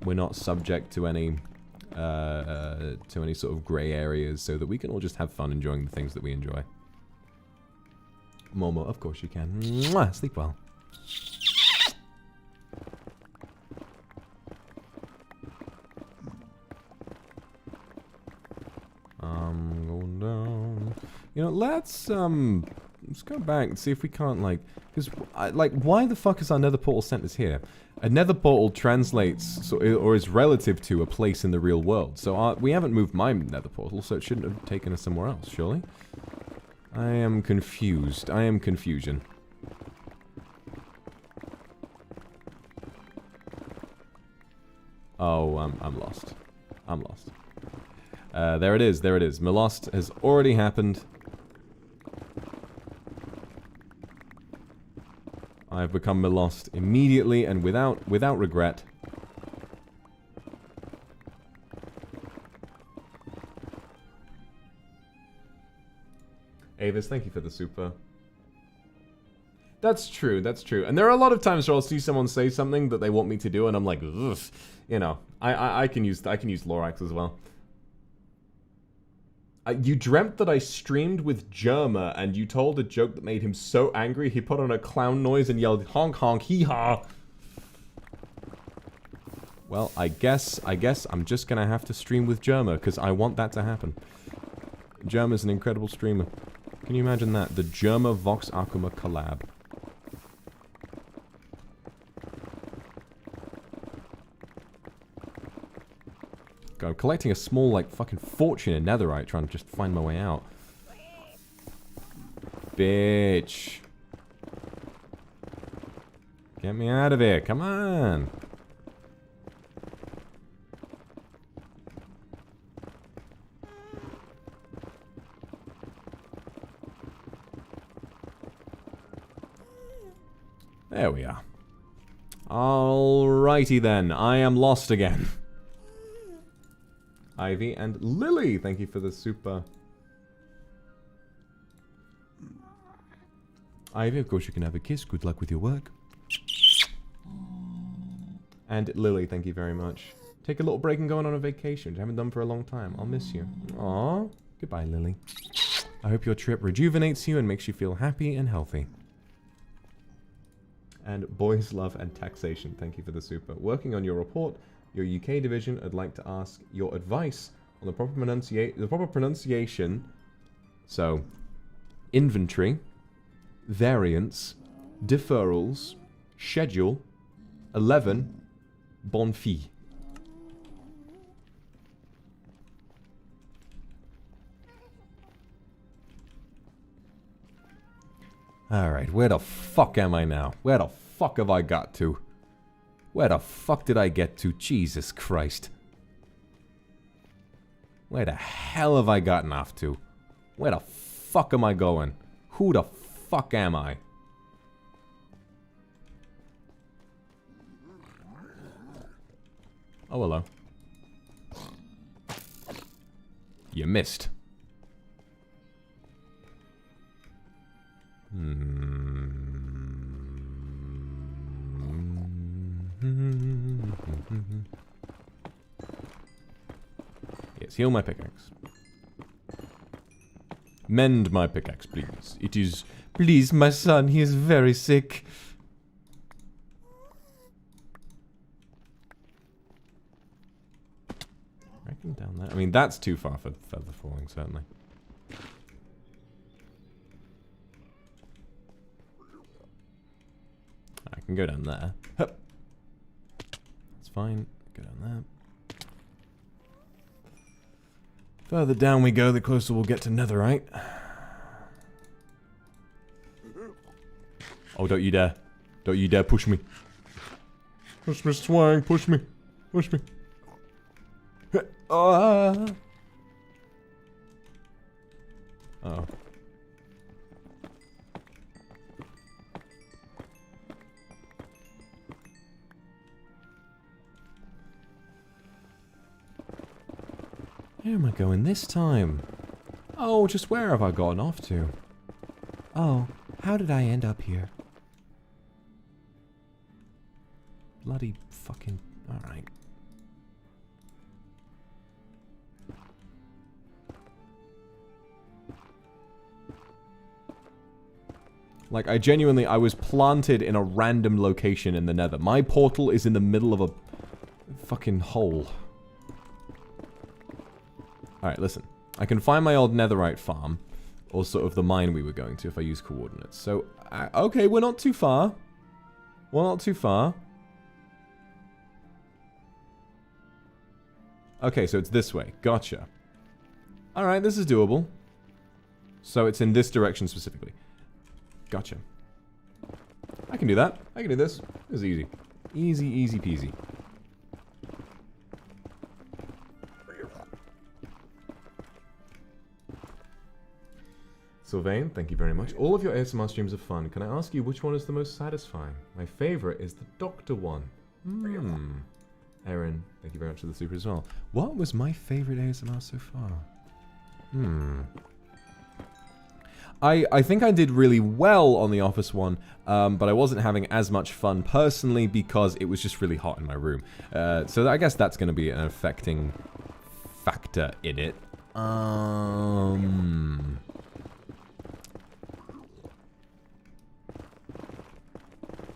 we're not subject to any sort of grey areas, so that we can all just have fun enjoying the things that we enjoy. Momo, of course you can. Mwah, sleep well. I'm going down. You know, let's go back and see if we can't, like, because, like, why the fuck is our nether portal sent us here? A nether portal translates, or is relative to, a place in the real world. So we haven't moved my nether portal, so it shouldn't have taken us somewhere else, surely? I am confused. I am confusion. Oh, I'm lost. I'm lost. There it is, there it is. My lost has already happened. I've become lost immediately and without regret. Avis, thank you for the super. That's true, that's true. And there are a lot of times where I'll see someone say something that they want me to do, and I'm like, ugh. You know, I can use Lorax as well. You dreamt that I streamed with Jerma, and you told a joke that made him so angry he put on a clown noise and yelled honk honk hee haw. Well, I guess I'm just gonna have to stream with Jerma, because I want that to happen. Jerma's an incredible streamer. Can you imagine that? The Jerma Vox Akuma collab. God, I'm collecting a small, like, fucking fortune in netherite, trying to just find my way out. Bitch. Get me out of here, come on. There we are. Alrighty then, I am lost again. Ivy and Lily, thank you for the super. Ivy, of course you can have a kiss. Good luck with your work. And Lily, thank you very much. Take a little break and going on a vacation. I haven't done for a long time. I'll miss you. Aww. Goodbye, Lily. I hope your trip rejuvenates you and makes you feel happy and healthy. And Boys Love and Taxation, thank you for the super. Working on your report, your UK division, I'd like to ask your advice on the proper pronunciation. So, inventory, variance, deferrals, schedule, 11, bon fee. Alright, where the fuck am I now? Where the fuck have I got to? Where the fuck did I get to? Jesus Christ. Where the hell have I gotten off to? Where the fuck am I going? Who the fuck am I? Oh, hello. You missed. Yes, heal my pickaxe. Mend my pickaxe, please. It is... Please, my son, he is very sick. I reckon down there. I mean, that's too far for feather falling, certainly. I can go down there. Hup. That's fine. Go down there. Further down we go, the closer we'll get to netherite. Oh, don't you dare. Don't you dare push me. Push me, swang. Push me. Push me. Oh. Uh-oh. Where am I going this time? Oh, just where have I gotten off to? Oh, how did I end up here? Bloody fucking... Alright. Like, I was planted in a random location in the nether. My portal is in the middle of a fucking hole. Alright, listen. I can find my old netherite farm, or sort of the mine we were going to if I use coordinates. So, okay, we're not too far. We're not too far. Okay, so it's this way. Gotcha. Alright, this is doable. So it's in this direction specifically. Gotcha. I can do that. I can do this. This is easy. Easy, easy peasy. Sylvain, thank you very much. All of your ASMR streams are fun. Can I ask you which one is the most satisfying? My favorite is the doctor one. Aaron, thank you very much for the super as well. What was my favorite ASMR so far? I think I did really well on the office one, but I wasn't having as much fun personally because it was just really hot in my room. So I guess that's going to be an affecting factor in it.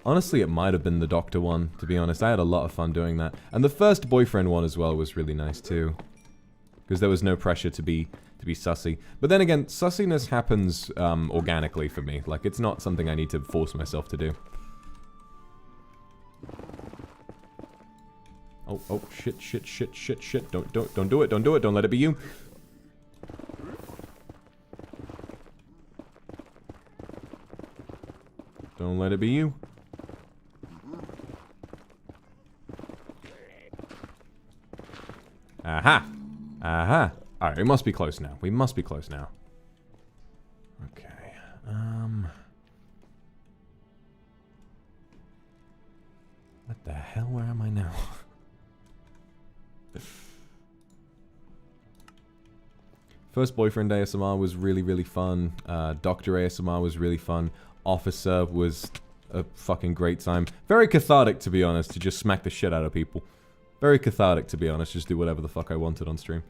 Honestly, it might have been the doctor one, to be honest. I had a lot of fun doing that. And the first boyfriend one as well was really nice too. Because there was no pressure to be sussy. But then again, sussiness happens organically for me. Like, it's not something I need to force myself to do. Oh, shit. Don't do it, don't do it, don't let it be you. Don't let it be you. Aha! Aha! Alright, we must be close now. We must be close now. Okay. What the hell? Where am I now? First boyfriend ASMR was really, really fun. Doctor ASMR was really fun. Officer was a fucking great time. Very cathartic, to be honest, to just smack the shit out of people. Very cathartic, to be honest. Just do whatever the fuck I wanted on stream.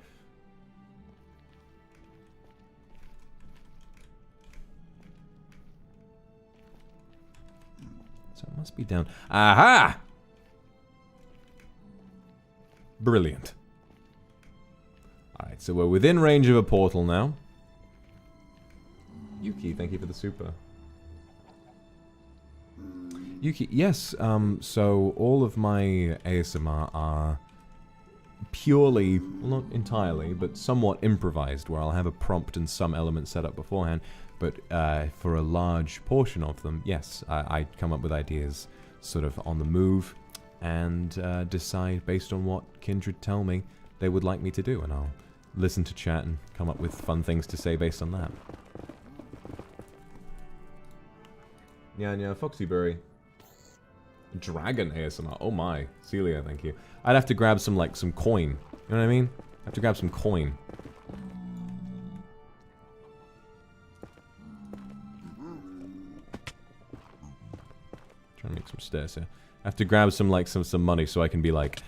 So it must be down. Aha! Brilliant. Alright, so we're within range of a portal now. Yuki, thank you for the super. Yuki, yes, so all of my ASMR are purely, well, not entirely, but somewhat improvised, where I'll have a prompt and some element set up beforehand, but for a large portion of them, yes, I come up with ideas sort of on the move, and decide based on what Kindred tell me they would like me to do, and I'll listen to chat and come up with fun things to say based on that. Yeah, Foxyberry. Dragon ASMR. Oh my. Celia, thank you. I'd have to grab some, like, some coin. You know what I mean? I have to grab some coin. Trying to make some stairs here. I have to grab some, like, some money so I can be like...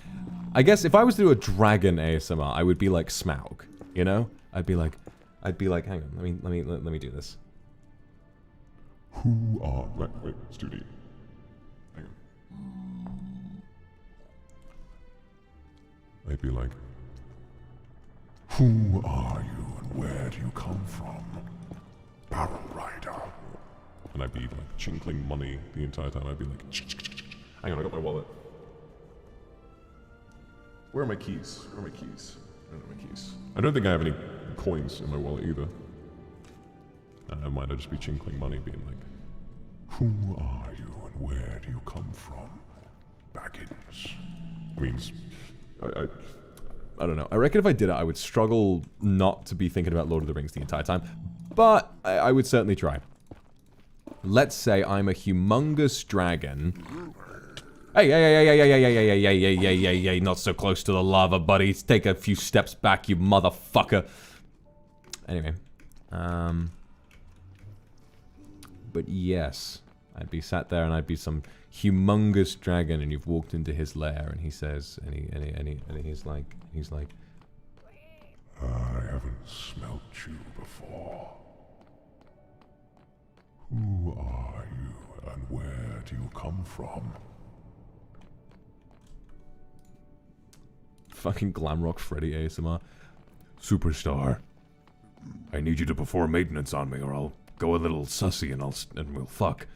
I guess if I was to do a dragon ASMR, I would be like Smaug. You know? I'd be like, hang on, let me do this. Who are... Wait, Studi. Hang on. I'd be like, Who are you and where do you come from? Barrel Rider. And I'd be like chinkling money the entire time. I'd be like, hang on, I got my wallet. Where are my keys? Where are my keys? I don't know my keys. I don't think I have any coins in my wallet either. Never mind, I'd just be chinkling money, being like, who are you and where do you come from? Baggins. Means, I don't know. I reckon if I did it, I would struggle not to be thinking about Lord of the Rings the entire time. But I would certainly try. Let's say I'm a humongous dragon. Hey, not so close to the lava, buddy. Take a few steps back, you motherfucker. Anyway. But yes, I'd be sat there and I'd be some humongous dragon and you've walked into his lair and he says, and he's like, I haven't smelt you before. Who are you and where do you come from? Fucking glam rock Freddy ASMR. Superstar, I need you to perform maintenance on me or I'll go a little sussy and we'll fuck.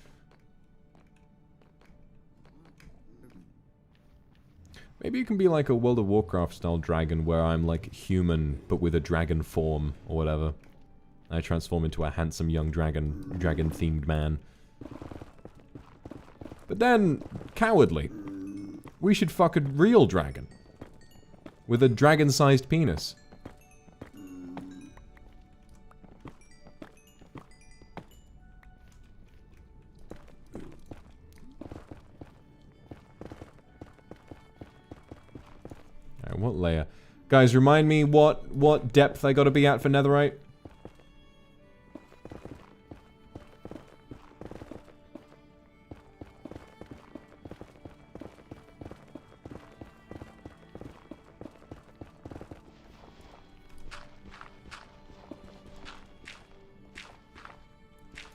Maybe you can be like a World of Warcraft style dragon where I'm like human but with a dragon form or whatever. I transform into a handsome young dragon themed man. But then, cowardly. We should fuck a real dragon. With a dragon-sized penis. Alright, what layer? Guys, remind me what depth I gotta be at for netherite?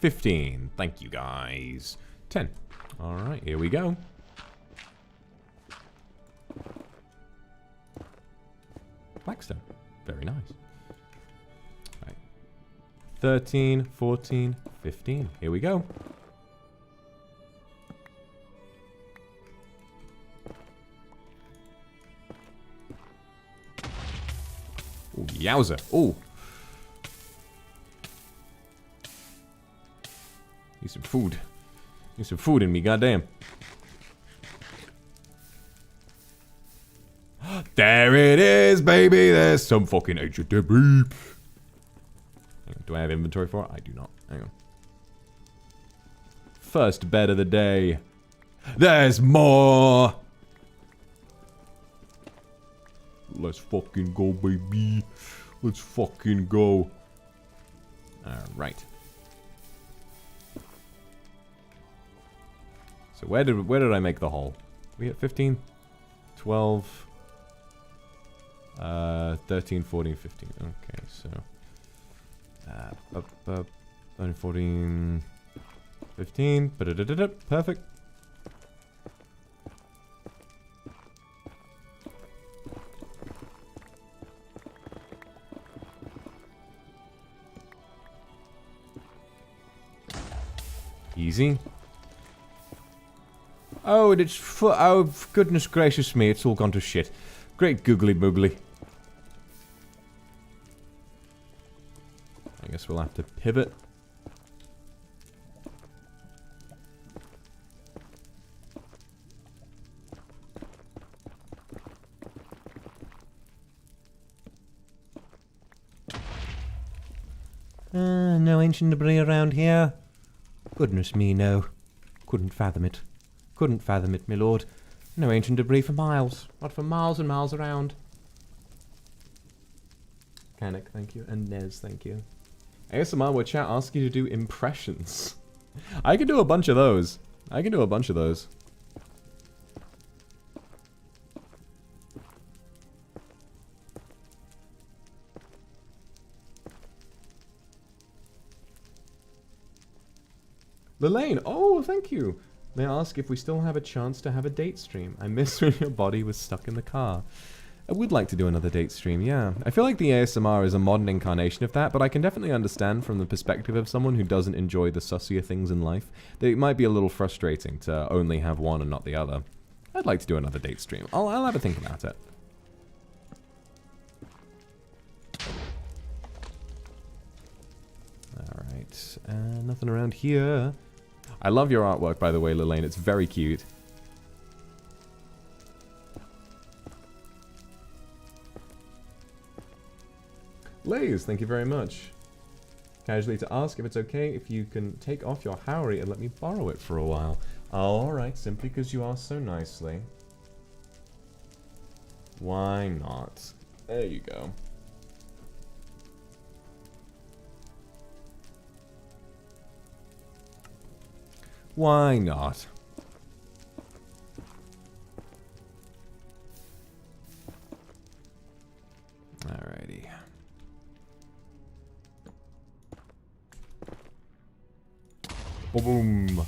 $15. Thank you, guys. 10. Alright, here we go. Blackstone. Very nice. Right. 13, 14, 15. Here we go. Ooh, yowza. Ooh. Need some food. Need some food in me, goddamn. There it is, baby. There's some fucking ancient debris. Do I have inventory for it? I do not. Hang on. First bed of the day. There's more. Let's fucking go, baby. Let's fucking go. Alright. So where did I make the hole? We at 15? 12... 13, 14, 15. Okay, so... 13, 14... 15... Perfect. Easy. Oh, and it's oh, goodness gracious me, it's all gone to shit. Great googly boogly. I guess we'll have to pivot. No ancient debris around here. Goodness me, no. Couldn't fathom it. Couldn't fathom it, my lord. No ancient debris for miles. Not for miles and miles around. Canik, thank you. And Nez, thank you. ASMR where chat asks you to do impressions. I can do a bunch of those. I can do a bunch of those. Lelaine, oh, thank you. May I ask if we still have a chance to have a date stream? I miss when your body was stuck in the car. I would like to do another date stream, yeah. I feel like the ASMR is a modern incarnation of that, but I can definitely understand from the perspective of someone who doesn't enjoy the sussier things in life that it might be a little frustrating to only have one and not the other. I'd like to do another date stream. I'll have a think about it. Alright, nothing around here. I love your artwork, by the way, Lilane. It's very cute. Lays, thank you very much. Casually to ask if it's okay if you can take off your Howery and let me borrow it for a while. Oh, alright, simply because you asked so nicely. Why not? There you go. Why not? Alrighty. Boom.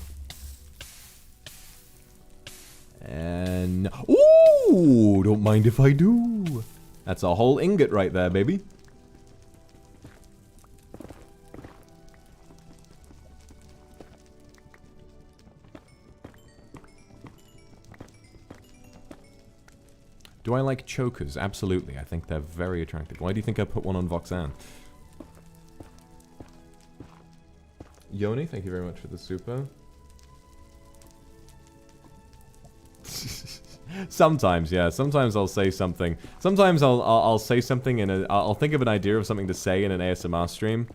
And... Ooh! Don't mind if I do. That's a whole ingot right there, baby. Do I like chokers? Absolutely. I think they're very attractive. Why do you think I put one on Vox Akuma? Yoni, thank you very much for the super. Sometimes, yeah. Sometimes I'll say something. Sometimes I'll say something and I'll think of an idea of something to say in an ASMR stream,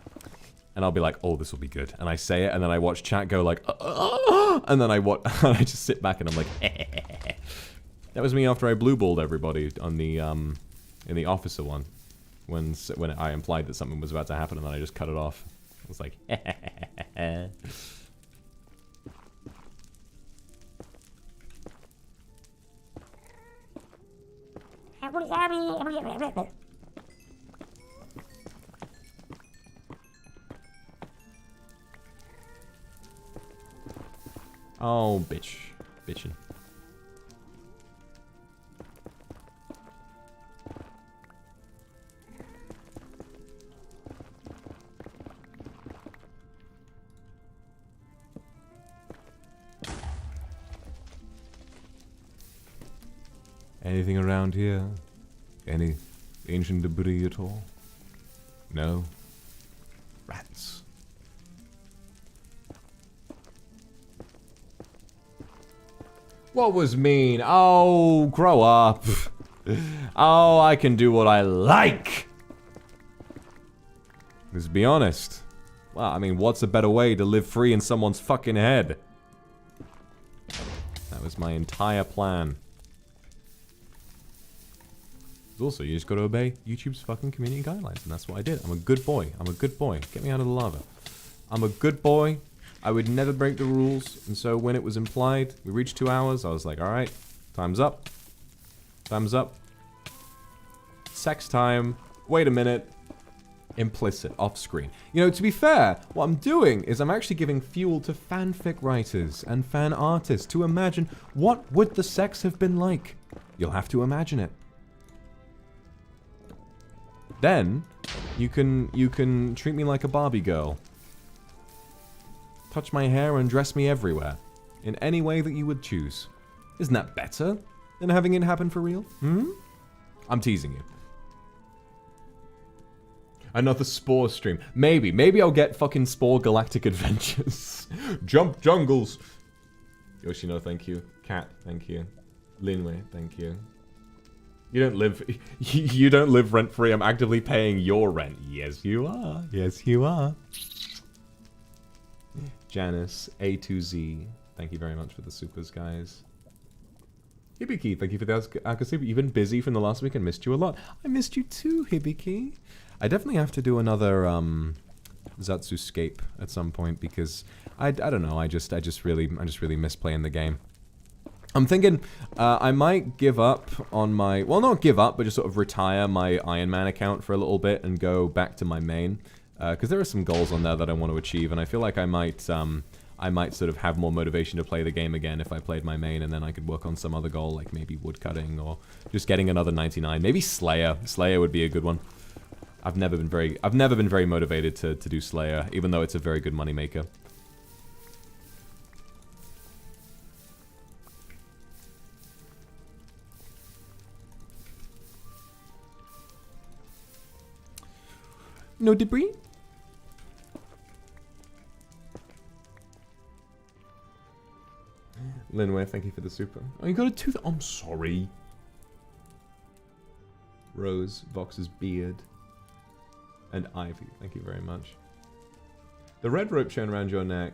and I'll be like, "Oh, this will be good." And I say it, and then I watch chat go like, and then and I just sit back and I'm like, That was me after I blue-balled everybody on the in the officer one, when I implied that something was about to happen, and then I just cut it off. It was like, oh, bitchin'. Anything around here? Any ancient debris at all? No? Rats. What was mean? Oh, grow up. Oh, I can do what I like. Let's be honest. Well, I mean, what's a better way to live free in someone's fucking head? That was my entire plan. Also, you just gotta obey YouTube's fucking community guidelines, and that's what I did. I'm a good boy. I'm a good boy. Get me out of the lava. I'm a good boy. I would never break the rules, and so when it was implied, we reached 2 hours, I was like, alright, time's up. Time's up. Sex time. Wait a minute. Implicit, off screen. You know, to be fair, what I'm doing is I'm actually giving fuel to fanfic writers and fan artists to imagine what would the sex have been like. You'll have to imagine it. Then, you can treat me like a Barbie girl. Touch my hair and dress me everywhere. In any way that you would choose. Isn't that better than having it happen for real? Hmm? I'm teasing you. Another Spore stream. Maybe I'll get fucking Spore Galactic Adventures. Jump Jungles. Yoshino, thank you. Cat, thank you. Linway, thank you. You don't live rent-free. I'm actively paying your rent. Yes, you are. Yes, you are. Janice, A to Z. Thank you very much for the supers, guys. Hibiki, thank you for the Akasuba. You've been busy from the last week and missed you a lot. I missed you too, Hibiki. I definitely have to do another Zatsuscape at some point because I don't know. I just really miss playing the game. I'm thinking I might give up on my... Well, not give up, but just sort of retire my Iron Man account for a little bit and go back to my main. Because there are some goals on there that I want to achieve, and I feel like I might I might sort of have more motivation to play the game again if I played my main, and then I could work on some other goal, like maybe woodcutting or just getting another 99. Maybe Slayer. Slayer would be a good one. I've never been very motivated to do Slayer, even though it's a very good moneymaker. No debris? Linway, thank you for the super. Oh, you got a tooth. I'm sorry. Rose, Vox's beard. And Ivy, thank you very much. The red rope shown around your neck.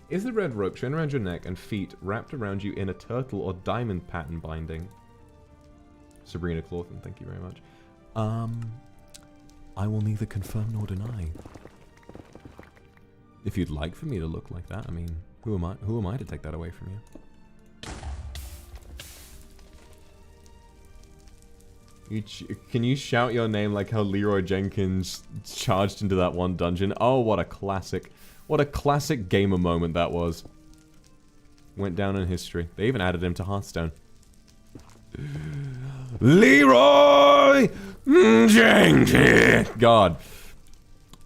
Is the red rope shown around your neck and feet wrapped around you in a turtle or diamond pattern binding? Sabrina Clawson, thank you very much. I will neither confirm nor deny. If you'd like for me to look like that, I mean, who am I to take that away from you? Can you shout your name like how Leroy Jenkins charged into that one dungeon? Oh, what a classic. What a classic gamer moment that was. Went down in history. They even added him to Hearthstone. Leroy Jenkins! God.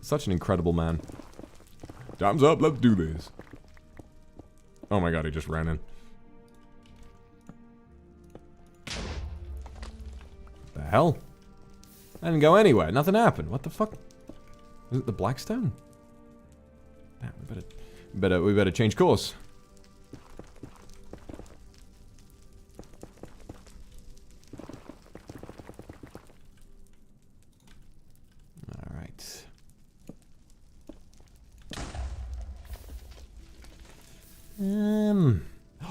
Such an incredible man. Time's up, let's do this. Oh my god, he just ran in. The hell? I didn't go anywhere. Nothing happened. What the fuck? Was it the Blackstone? Yeah, we better change course. All right.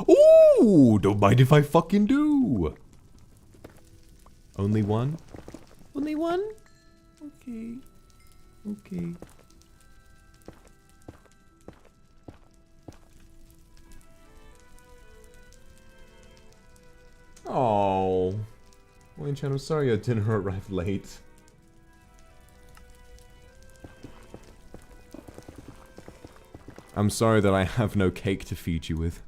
Ooh! Don't mind if I fucking do. Only one? Only one? Okay. Okay. Oh. Wayne Chan, I'm sorry your dinner arrived late. I'm sorry that I have no cake to feed you with.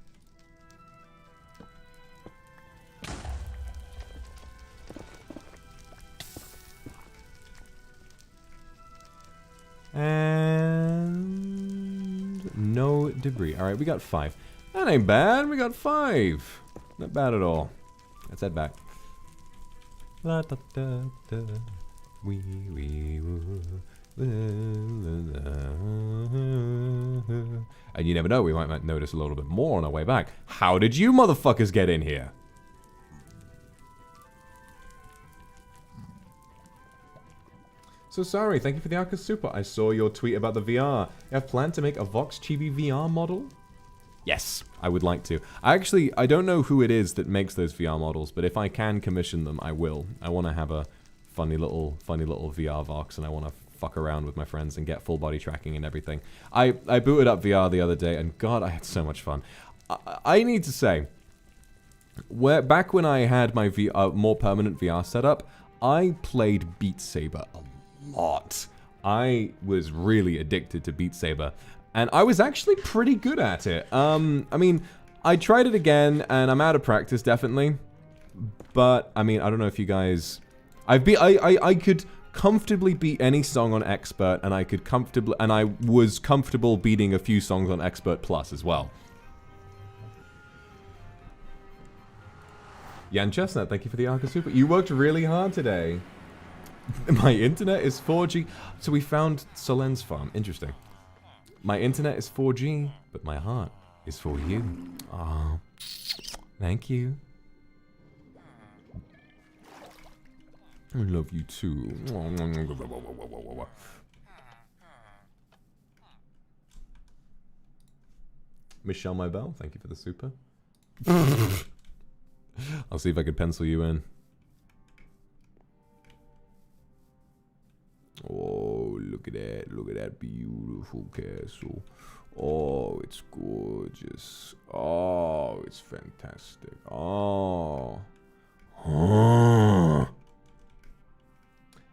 And no debris. Alright, we got 5. That ain't bad. We got 5. Not bad at all. Let's head back. La da da da. Wee wee woo. And you never know, we might notice a little bit more on our way back. How did you motherfuckers get in here? So sorry, thank you for the Arca Super. I saw your tweet about the VR. You have planned to make a Vox Chibi VR model? Yes, I would like to. I don't know who it is that makes those VR models, but if I can commission them, I will. I want to have a funny little VR Vox, and I want to fuck around with my friends and get full body tracking and everything. I booted up VR the other day, and God, I had so much fun. I need to say, back when I had my more permanent VR setup, I played Beat Saber a lot. I was really addicted to Beat Saber, and I was actually pretty good at it. I mean, I tried it again, and I'm out of practice, definitely. But, I mean, I don't know if you guys... I could comfortably beat any song on Expert, and I was comfortable beating a few songs on Expert Plus as well. Yan Chestnut, thank you for the Arca Super. You worked really hard today. My internet is 4G. So we found Solen's farm. Interesting. My internet is 4G, but my heart is for you. Oh, thank you. I love you too. Michelle Mybell, thank you for the super. I'll see if I could pencil you in. Oh, look at that. Look at that beautiful castle. Oh, it's gorgeous. Oh, it's fantastic. Oh. Oh.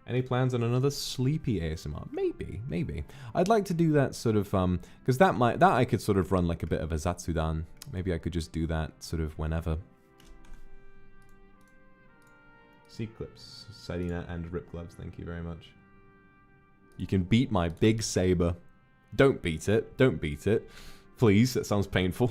Any plans on another sleepy ASMR? Maybe, maybe. I'd like to do that sort of, because that I could sort of run like a bit of a Zatsudan. Maybe I could just do that sort of whenever. See clips, Sidina and Rip Gloves, thank you very much. You can beat my big saber. Don't beat it, don't beat it. Please, that sounds painful.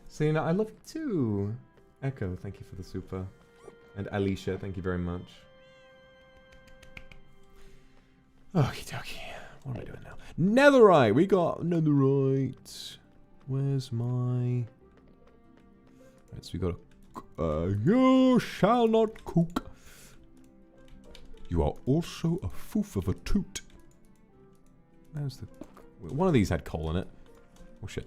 Selena, I love you too. Echo, thank you for the super. And Alicia, thank you very much. Okie dokie. What am I doing now? Netherite! We got netherite. Where's my... Right, so we got a... you shall not cook. You are also a foof of a toot. There's the... One of these had coal in it. Oh shit.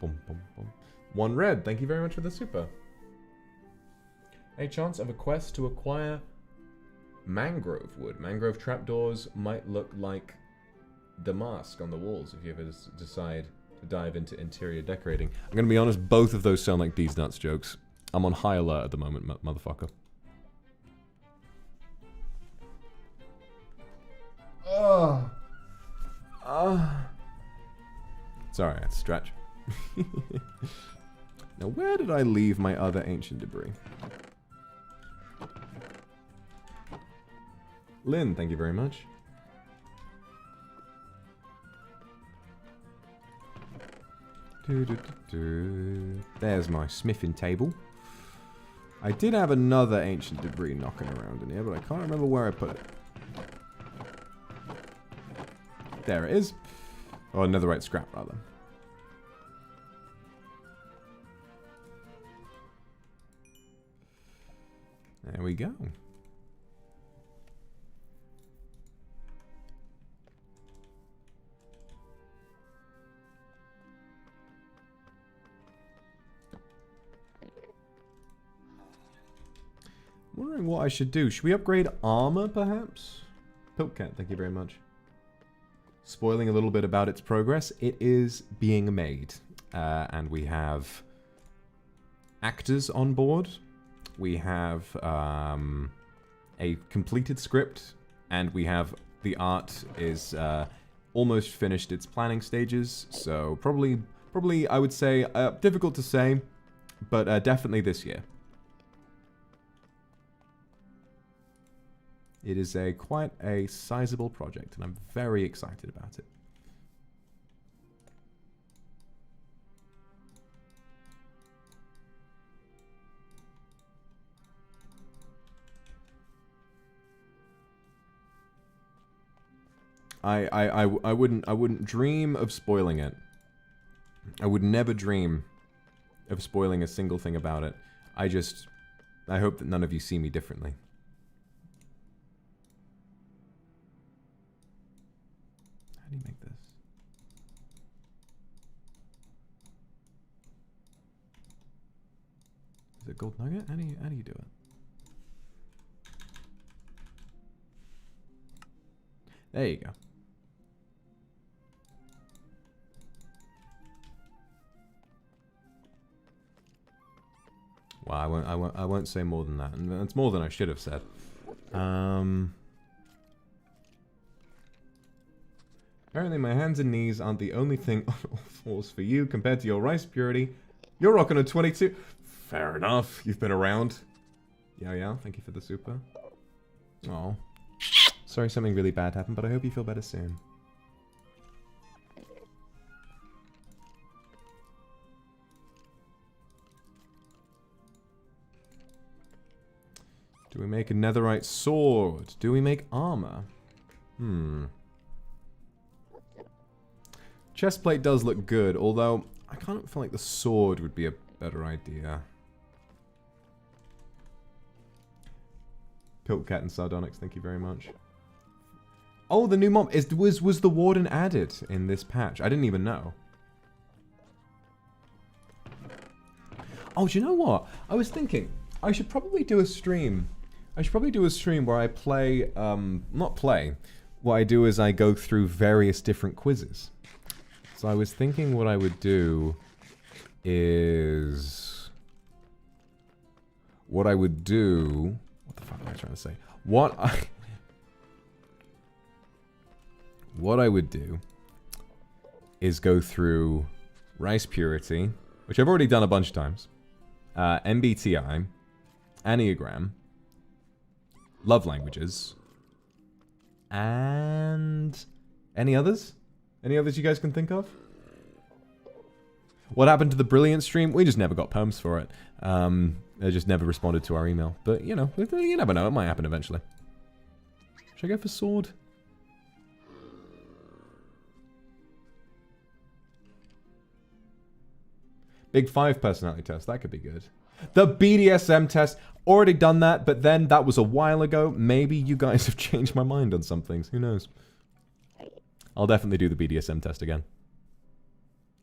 Boom, boom, boom. One red, thank you very much for the super. A chance of a quest to acquire mangrove wood. Mangrove trapdoors might look like the mask on the walls if you ever decide to dive into interior decorating. I'm gonna be honest, both of those sound like D's nuts jokes. I'm on high alert at the moment, motherfucker. Sorry, I had to stretch. Now, where did I leave my other ancient debris? Lynn, thank you very much. There's my smithing table. I did have another ancient debris knocking around in here, but I can't remember where I put it. There it is. Or netherite scrap, rather. There we go. Wondering what I should do. Should we upgrade armor, perhaps? Piltcat, thank you very much. Spoiling a little bit about its progress. It is being made. And we have actors on board. We have a completed script. And we have the art is almost finished its planning stages. So probably I would say, difficult to say, but definitely this year. It is quite a sizable project, and I'm very excited about it. I wouldn't dream of spoiling it. I would never dream of spoiling a single thing about it. I hope that none of you see me differently. How do you make this? Is it gold nugget? How do you do it? There you go. Well, I won't say more than that, and that's more than I should have said. Apparently my hands and knees aren't the only thing on all fours for you compared to your rice purity. You're rocking a 22. Fair enough. You've been around. Yeah. Thank you for the super. Oh. Sorry something really bad happened, but I hope you feel better soon. Do we make a netherite sword? Do we make armor? Chestplate does look good, although I kind of feel like the sword would be a better idea. Piltcat and Sardonyx, thank you very much. Oh, the new mob. Was the warden added in this patch? I didn't even know. Oh, do you know what? I was thinking I should probably do a stream I should probably do a stream where I play, not play. What I do is I go through various different quizzes. So I was thinking what I would do is... What I would do... What the fuck am I trying to say? What I would do is go through Rice Purity, which I've already done a bunch of times, MBTI, Enneagram, Love Languages, and any others? Any others you guys can think of? What happened to the Brilliant stream? We just never got perms for it. They just never responded to our email. But, you know, you never know. It might happen eventually. Should I go for sword? Big 5 personality test. That could be good. The BDSM test. Already done that, but then that was a while ago. Maybe you guys have changed my mind on some things. Who knows? I'll definitely do the BDSM test again.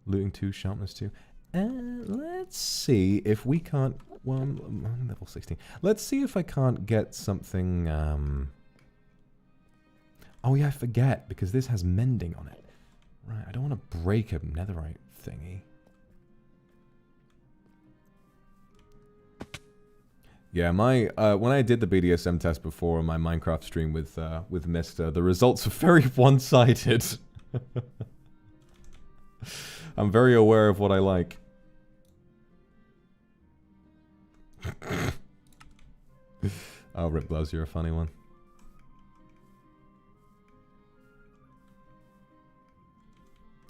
Looting 2, sharpness 2. Let's see if we can't... Well, I'm level 16. Let's see if I can't get something... Oh yeah, I forget, because this has mending on it. Right, I don't want to break a netherite thingy. Yeah, my when I did the BDSM test before on my Minecraft stream with Mister, the results are very one-sided. I'm very aware of what I like. Oh, Rip Gloves, you're a funny one.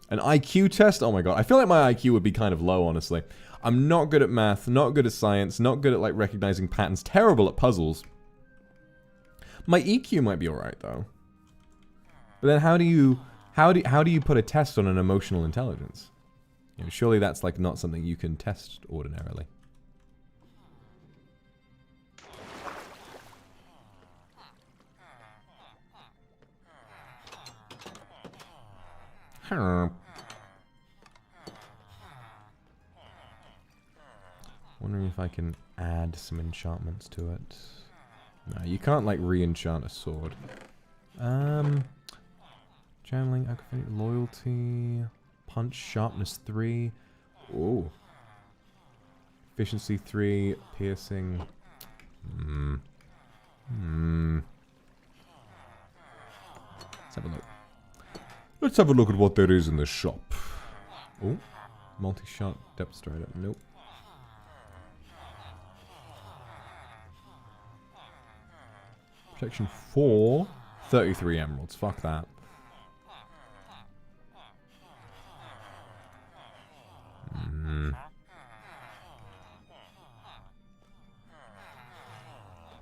An IQ test? Oh my god, I feel like my IQ would be kind of low, honestly. I'm not good at math, not good at science, not good at like recognizing patterns, terrible at puzzles. My EQ might be alright though. But then how do you put a test on an emotional intelligence? You know, surely that's like not something you can test ordinarily. Wondering if I can add some enchantments to it. No, you can't like re-enchant a sword. Channeling, loyalty, punch, sharpness 3. Ooh. Efficiency 3, piercing. Let's have a look. Let's have a look at what there is in the shop. Oh, multi-shot depth strider. Nope. Protection 4. 33 emeralds. Fuck that.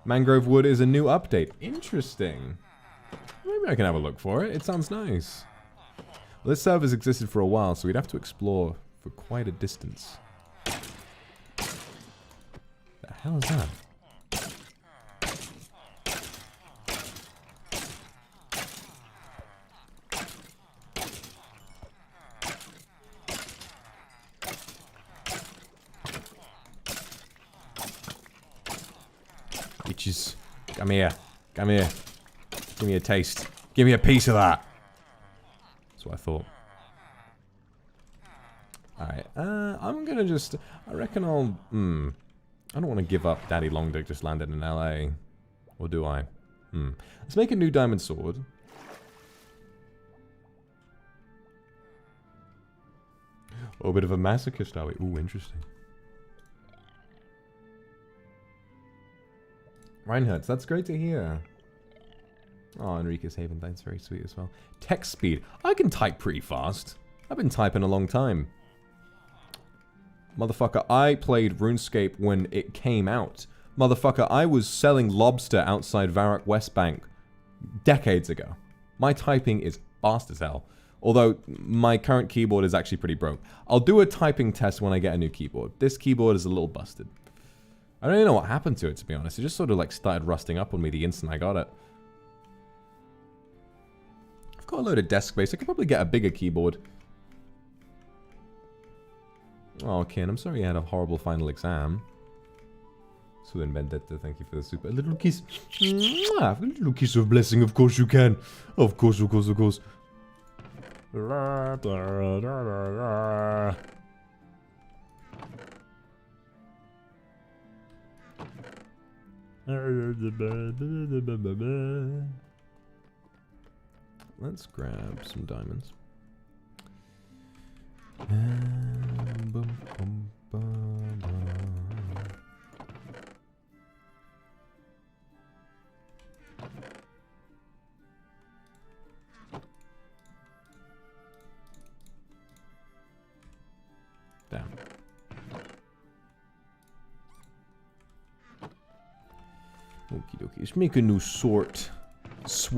Mangrove wood is a new update. Interesting. Maybe I can have a look for it. It sounds nice. Well, this server's existed for a while, so we'd have to explore for quite a distance. The hell is that? Bitches. Come here. Come here. Give me a taste. Give me a piece of that. That's what I thought. Alright, I'm gonna just... I reckon I'll... I don't want to give up Daddy Longdick just landed in LA. Or do I? Let's make a new diamond sword. Oh, a bit of a masochist, are we? Ooh, interesting. Reinhardt's, that's great to hear. Oh, Enrique's Haven, that's very sweet as well. Text speed. I can type pretty fast. I've been typing a long time. Motherfucker, I played RuneScape when it came out. Motherfucker, I was selling lobster outside Varrock West Bank decades ago. My typing is fast as hell. Although, my current keyboard is actually pretty broke. I'll do a typing test when I get a new keyboard. This keyboard is a little busted. I don't even know what happened to it, to be honest. It just sort of like started rusting up on me the instant I got it. I've got a load of desk space. I could probably get a bigger keyboard. Oh, Ken, I'm sorry you had a horrible final exam. Swin Vendetta, thank you for the super. A little kiss. Mwah, a little kiss of blessing, of course you can. Of course, of course, of course. Let's grab some diamonds. And boom, boom, boom, boom. Damn. Okie dokie. Let's make a new sword. See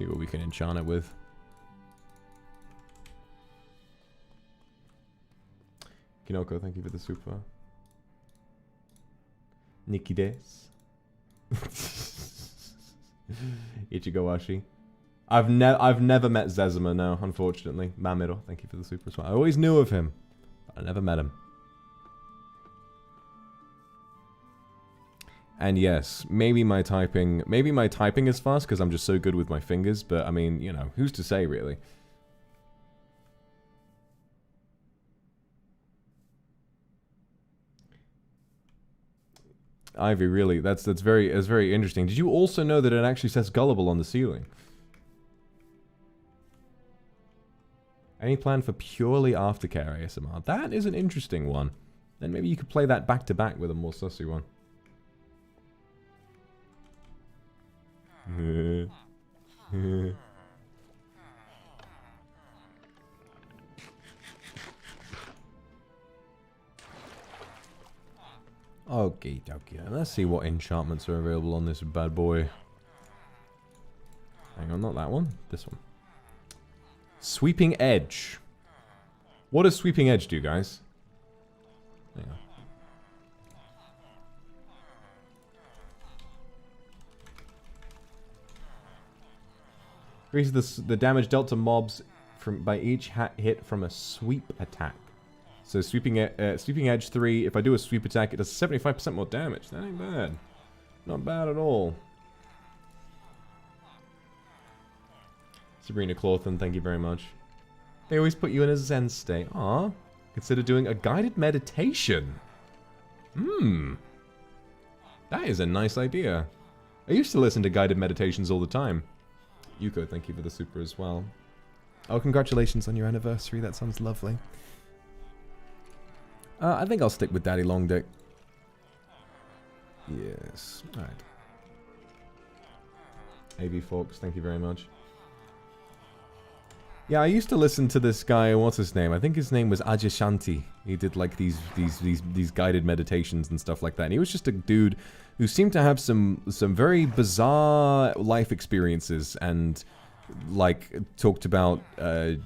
what we can enchant it with. Kinoko, thank you for the super. Nikki des. Ichigowashi. I've never met Zezima, no, unfortunately. Mamiro, thank you for the super as well. I always knew of him, but I never met him. And yes, maybe my typing is fast because I'm just so good with my fingers, but I mean, you know, who's to say really? Ivy, really, that's very interesting. Did you also know that it actually says gullible on the ceiling? Any plan for purely aftercare ASMR? That is an interesting one. Then maybe you could play that back to back with a more sussy one. Okay, dokie. Let's see what enchantments are available on this bad boy. Hang on, not that one. This one. Sweeping Edge. What does Sweeping Edge do, guys? Hang on. Increases the damage dealt to mobs by each hit from a sweep attack. So Sweeping Edge 3, if I do a sweep attack, it does 75% more damage. That ain't bad. Not bad at all. Sabrina Clawthon, thank you very much. They always put you in a zen state. Aw. Consider doing a guided meditation. That is a nice idea. I used to listen to guided meditations all the time. Yuko, thank you for the super as well. Oh, congratulations on your anniversary. That sounds lovely. I think I'll stick with Daddy Long Dick. Yes. Alright. AV Fox, thank you very much. Yeah, I used to listen to this guy, what's his name? I think his name was Ajashanti. He did like these guided meditations and stuff like that. And he was just a dude who seemed to have some very bizarre life experiences and like talked about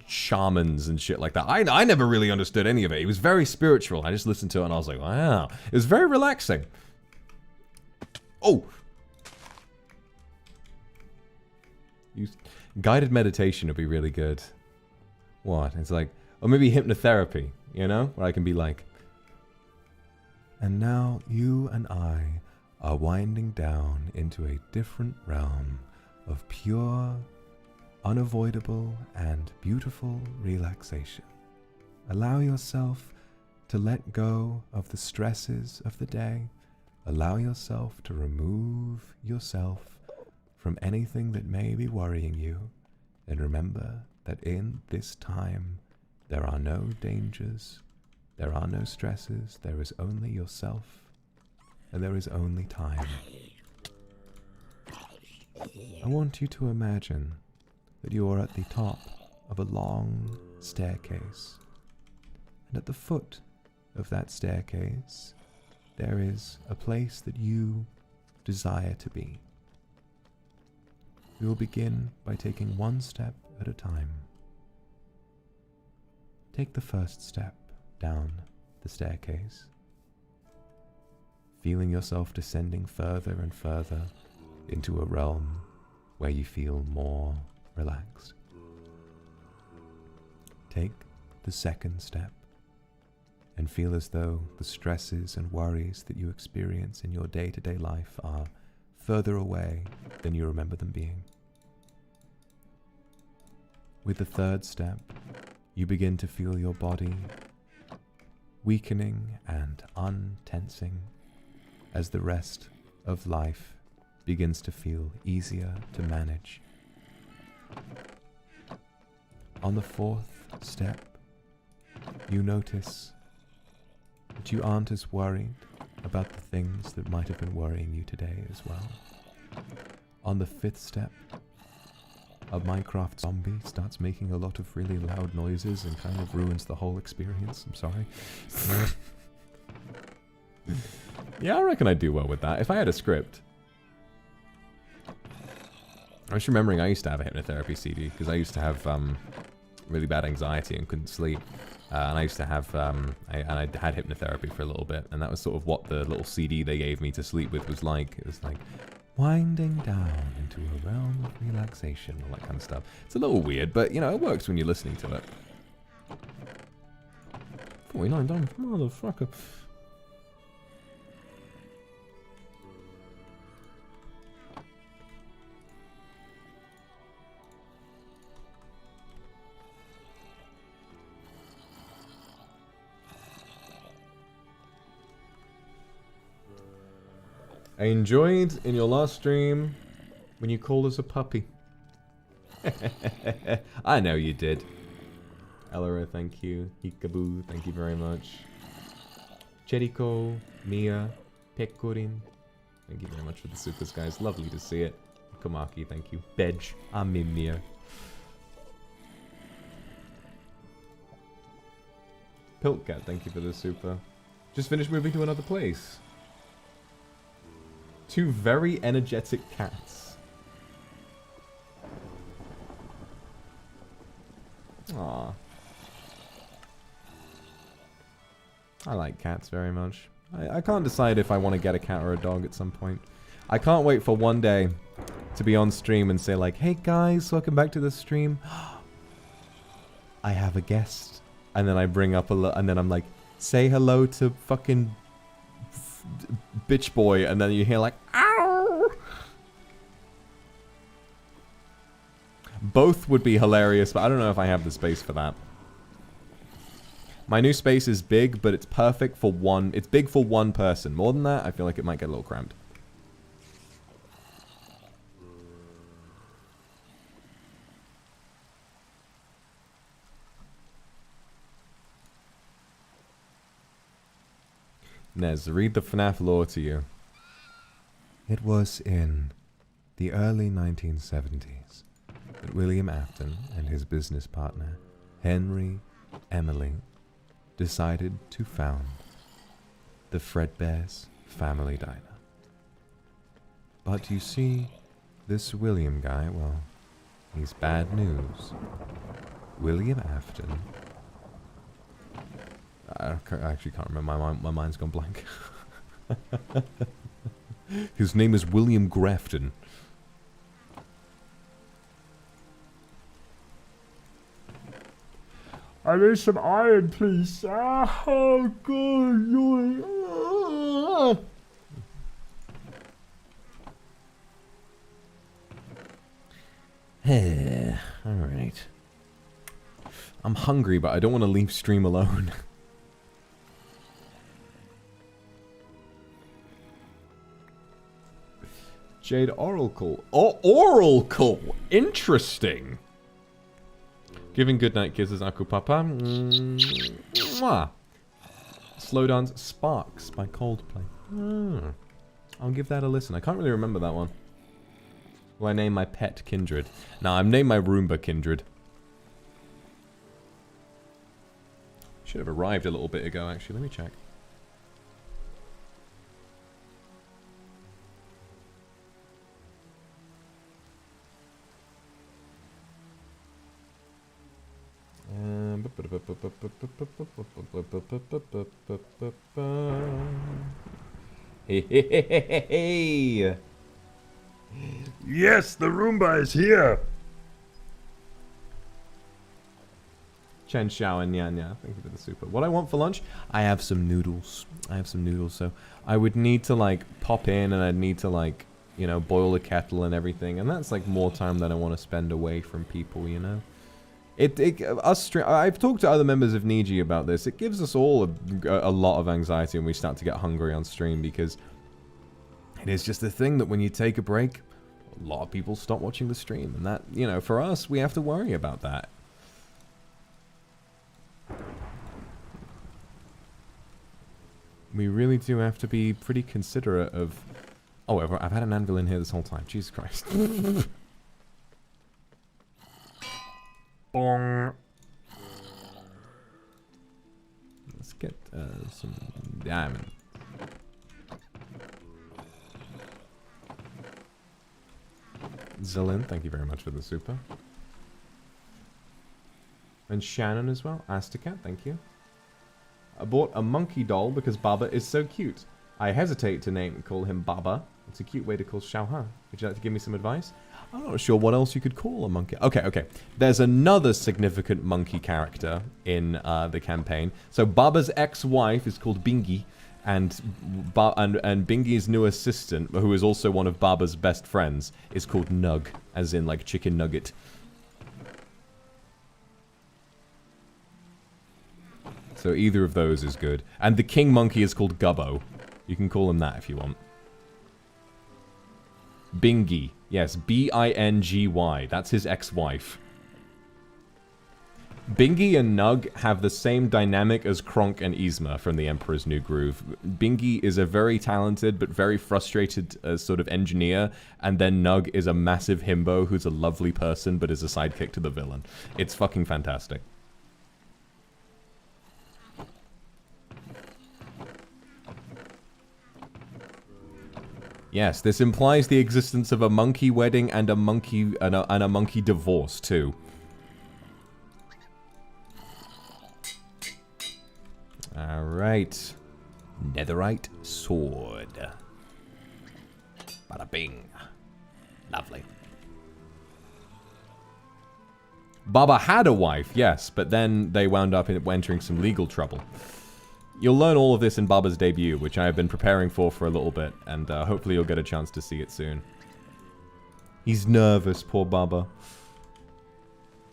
shamans and shit like that. I never really understood any of it. He was very spiritual. I just listened to it and I was like, wow. It was very relaxing. Oh! Guided meditation would be really good. What? It's like, or maybe hypnotherapy, you know? Where I can be like, and now you and I are winding down into a different realm of pure, unavoidable, and beautiful relaxation. Allow yourself to let go of the stresses of the day. Allow yourself to remove yourself from anything that may be worrying you, and remember that in this time there are no dangers, there are no stresses, there is only yourself, and there is only time. I want you to imagine that you are at the top of a long staircase, and at the foot of that staircase there is a place that you desire to be. We will begin by taking one step at a time. Take the first step down the staircase, feeling yourself descending further and further into a realm where you feel more relaxed. Take the second step and feel as though the stresses and worries that you experience in your day-to-day life are further away than you remember them being. With the third step, you begin to feel your body weakening and untensing as the rest of life begins to feel easier to manage. On the fourth step, you notice that you aren't as worried about the things that might have been worrying you today as well. On the fifth step, a Minecraft zombie starts making a lot of really loud noises and kind of ruins the whole experience. I'm sorry. Yeah, I reckon I'd do well with that if I had a script. I was remembering I used to have a hypnotherapy CD because I used to have really bad anxiety and couldn't sleep. And I used to have, I had hypnotherapy for a little bit, and that was sort of what the little CD they gave me to sleep with was like. It was like, winding down into a realm of relaxation, all that kind of stuff. It's a little weird, but, you know, it works when you're listening to it. 49 done, motherfucker. I enjoyed in your last stream when you called us a puppy. I know you did. Elora, thank you. Hikaboo, thank you very much. Cheriko, Mia, Pekorin, thank you very much for the supers, guys. Lovely to see it. Komaki, thank you. Bedge, Amimir. Piltcat, thank you for the super. Just finished moving to another place. Two very energetic cats. Aww. I like cats very much. I can't decide if I want to get a cat or a dog at some point. I can't wait for one day to be on stream and say like, hey guys, welcome back to the stream. I have a guest. And then I bring up and then I'm like, say hello to fucking bitch boy, and then you hear like, ow! Both would be hilarious, but I don't know if I have the space for that. My new space is big, but it's perfect for one. It's big for one person. More than that, I feel like it might get a little cramped. Nez, read the FNAF lore to you. It was in the early 1970s that William Afton and his business partner, Henry Emily, decided to found the Fredbear's Family Diner. But you see, this William guy, well, he's bad news. William Afton... I actually can't remember. My mind's gone blank. His name is William Grafton. I need some iron, please. Oh, God. Alright. I'm hungry, but I don't want to leave stream alone. Jade Oracle. Oh, Oracle! Interesting! Giving goodnight kisses, Aku Papa. Mwah. Slow Dance Sparks by Coldplay. I'll give that a listen. I can't really remember that one. Will I name my pet Kindred? Nah, I've named my Roomba Kindred. Should have arrived a little bit ago, actually. Let me check. Hey! Yes, the Roomba is here! Chen Xiao and Yan Ya, thank you for the super. What I want for lunch? I have some noodles. So I would need to, like, pop in and I'd need to, like, you know, boil a kettle and everything. And that's, like, more time than I want to spend away from people, you know? I've talked to other members of Niji about this. It gives us all a lot of anxiety when we start to get hungry on stream because it is just a thing that when you take a break, a lot of people stop watching the stream. And that, you know, for us, we have to worry about that. We really do have to be pretty considerate of... Oh, I've had an anvil in here this whole time. Jesus Christ. Bong. Let's get some diamond. Zilin, thank you very much for the super. And Shannon as well. Astacat, thank you. I bought a monkey doll because Baba is so cute. I hesitate to call him Baba. It's a cute way to call Xiaohan. Would you like to give me some advice? I'm not sure what else you could call a monkey. Okay. There's another significant monkey character in the campaign. So Baba's ex-wife is called Bingi, and Bingi's new assistant, who is also one of Baba's best friends, is called Nug, as in like chicken nugget. So either of those is good. And the king monkey is called Gubbo. You can call him that if you want. Bingi. Yes, B-I-N-G-Y. That's his ex-wife. Bingi and Nug have the same dynamic as Kronk and Yzma from The Emperor's New Groove. Bingi is a very talented but very frustrated sort of engineer, and then Nug is a massive himbo who's a lovely person but is a sidekick to the villain. It's fucking fantastic. Yes, this implies the existence of a monkey wedding and a monkey divorce too. All right, netherite sword. Bada bing, lovely. Baba had a wife, yes, but then they wound up entering some legal trouble. You'll learn all of this in Baba's debut, which I have been preparing for a little bit, and hopefully you'll get a chance to see it soon. He's nervous, poor Baba.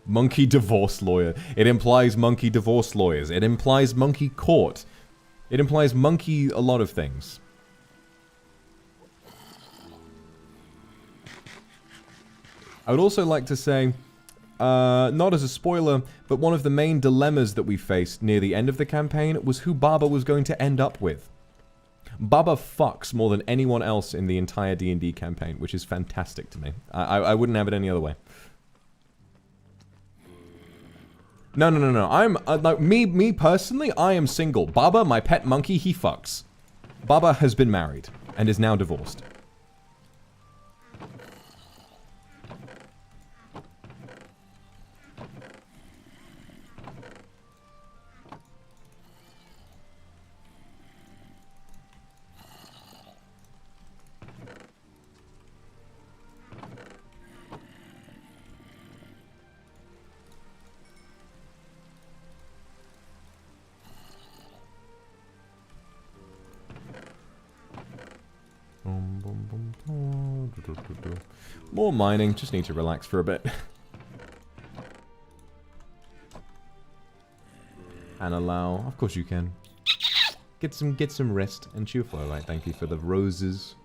Monkey divorce lawyer. It implies monkey divorce lawyers. It implies monkey court. It implies monkey a lot of things. I would also like to say... not as a spoiler, but one of the main dilemmas that we faced near the end of the campaign was who Baba was going to end up with. Baba fucks more than anyone else in the entire D&D campaign, which is fantastic to me. I wouldn't have it any other way. No. I'm, like, me personally, I am single. Baba, my pet monkey, he fucks. Baba has been married, and is now divorced. More mining, just need to relax for a bit. And allow, of course you can. Get some rest and chew flowlight. Thank you for the roses.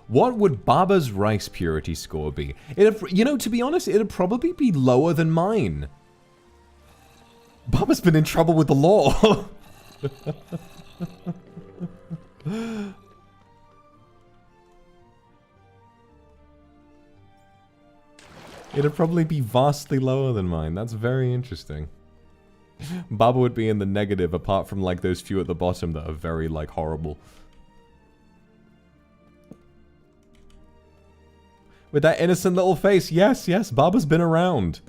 What would Baba's rice purity score be? You know, to be honest, it'd probably be lower than mine. Baba's been in trouble with the law. It'd probably be vastly lower than mine. That's very interesting. Baba would be in the negative, apart from, like, those few at the bottom that are very, like, horrible. With that innocent little face, yes, Baba's been around.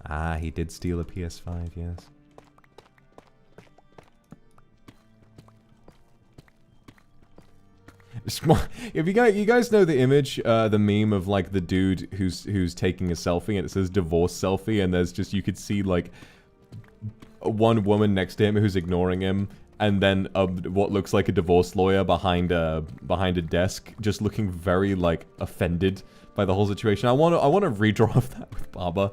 Ah, he did steal a PS5, yes. If you guys know the image, the meme of like the dude who's taking a selfie and it says divorce selfie, and there's just, you could see like one woman next to him who's ignoring him, and then what looks like a divorce lawyer behind a desk, just looking very like offended by the whole situation. I want to redraw of that with Baba.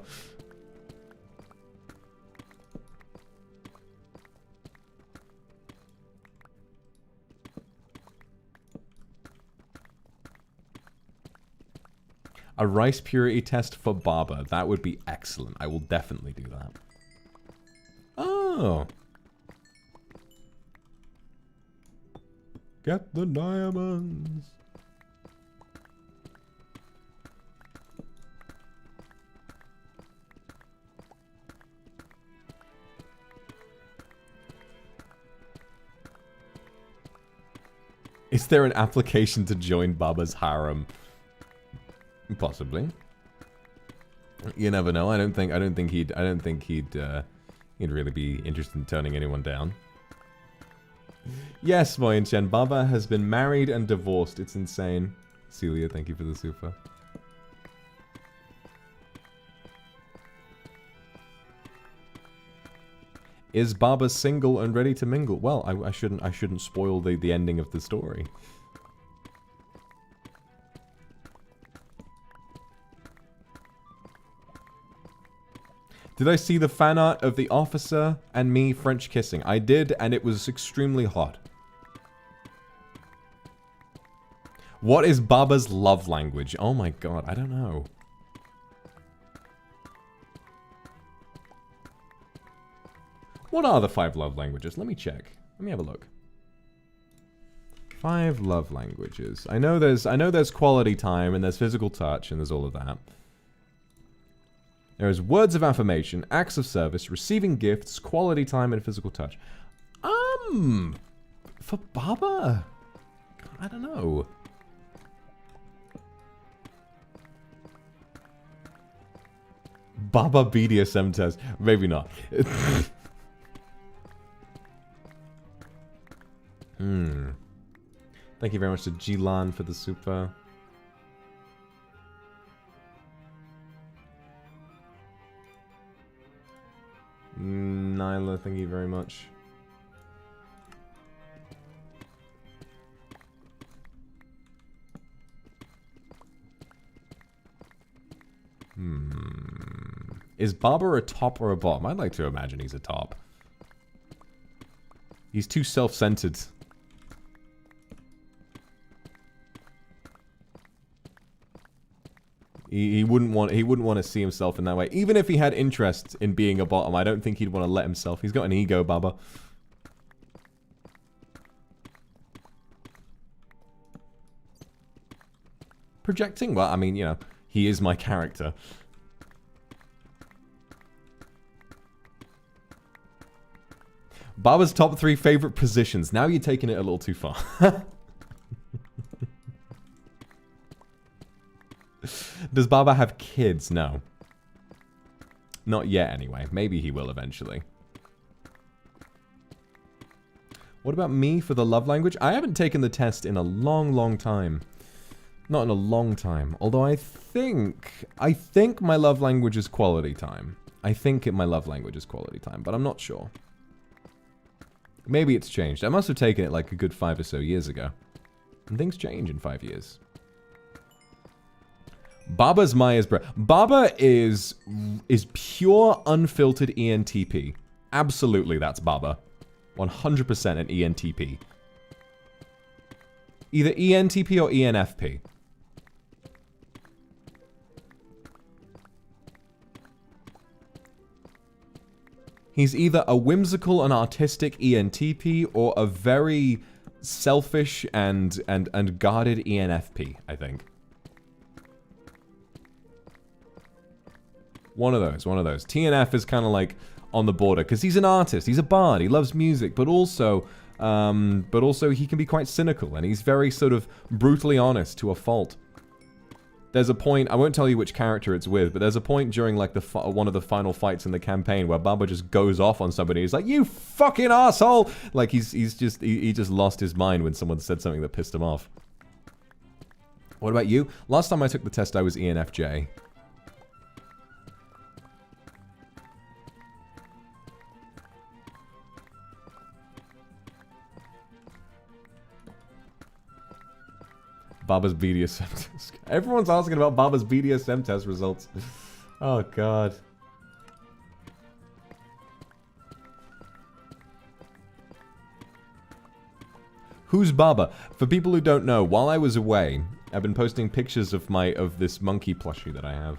A rice purity test for Baba. That would be excellent. I will definitely do that. Oh. Get the diamonds. Is there an application to join Baba's harem? Possibly. You never know. I don't think he'd really be interested in turning anyone down. Yes, Moyen Chen. Baba has been married and divorced. It's insane. Celia, thank you for the super. Is Baba single and ready to mingle? Well, I shouldn't spoil the ending of the story. Did I see the fan art of the officer and me French kissing? I did, and it was extremely hot. What is Baba's love language? Oh my god, I don't know. What are the 5 love languages? Let me check. Let me have a look. 5 love languages. I know there's quality time, and there's physical touch, and there's all of that. There is words of affirmation, acts of service, receiving gifts, quality time, and physical touch. For Baba? I don't know. Baba BDSM test. Maybe not. Thank you very much to Gilan for the super. Nyla, thank you very much. Is Baba a top or a bottom? I'd like to imagine he's a top. He's too self-centered. He wouldn't want to see himself in that way. Even if he had interest in being a bottom, I don't think he'd want to let himself. He's got an ego, Baba. Projecting? Well, I mean, you know, he is my character. Baba's top 3 favorite positions. Now you're taking it a little too far. Does Baba have kids? No. Not yet, anyway. Maybe he will eventually. What about me for the love language? I haven't taken the test in a long, long time. Not in a long time. Although I think my love language is quality time. I think my love language is quality time, but I'm not sure. Maybe it's changed. I must have taken it like a good 5 or so years ago. And things change in 5 years. Baba's Maya's bro. Baba is pure unfiltered ENTP. Absolutely, that's Baba. 100% an ENTP. Either ENTP or ENFP. He's either a whimsical and artistic ENTP or a very selfish and guarded ENFP, I think. One of those. TNF is kind of like on the border because he's an artist, he's a bard, he loves music, but also he can be quite cynical and he's very sort of brutally honest to a fault. There's a point, I won't tell you which character it's with, but there's a point during like one of the final fights in the campaign where Baba just goes off on somebody. He's like, "You fucking asshole!" Like he just lost his mind when someone said something that pissed him off. What about you? Last time I took the test, I was ENFJ. Baba's BDSM test. Everyone's asking about Baba's BDSM test results. Oh, God. Who's Baba? For people who don't know, while I was away, I've been posting pictures of this monkey plushie that I have.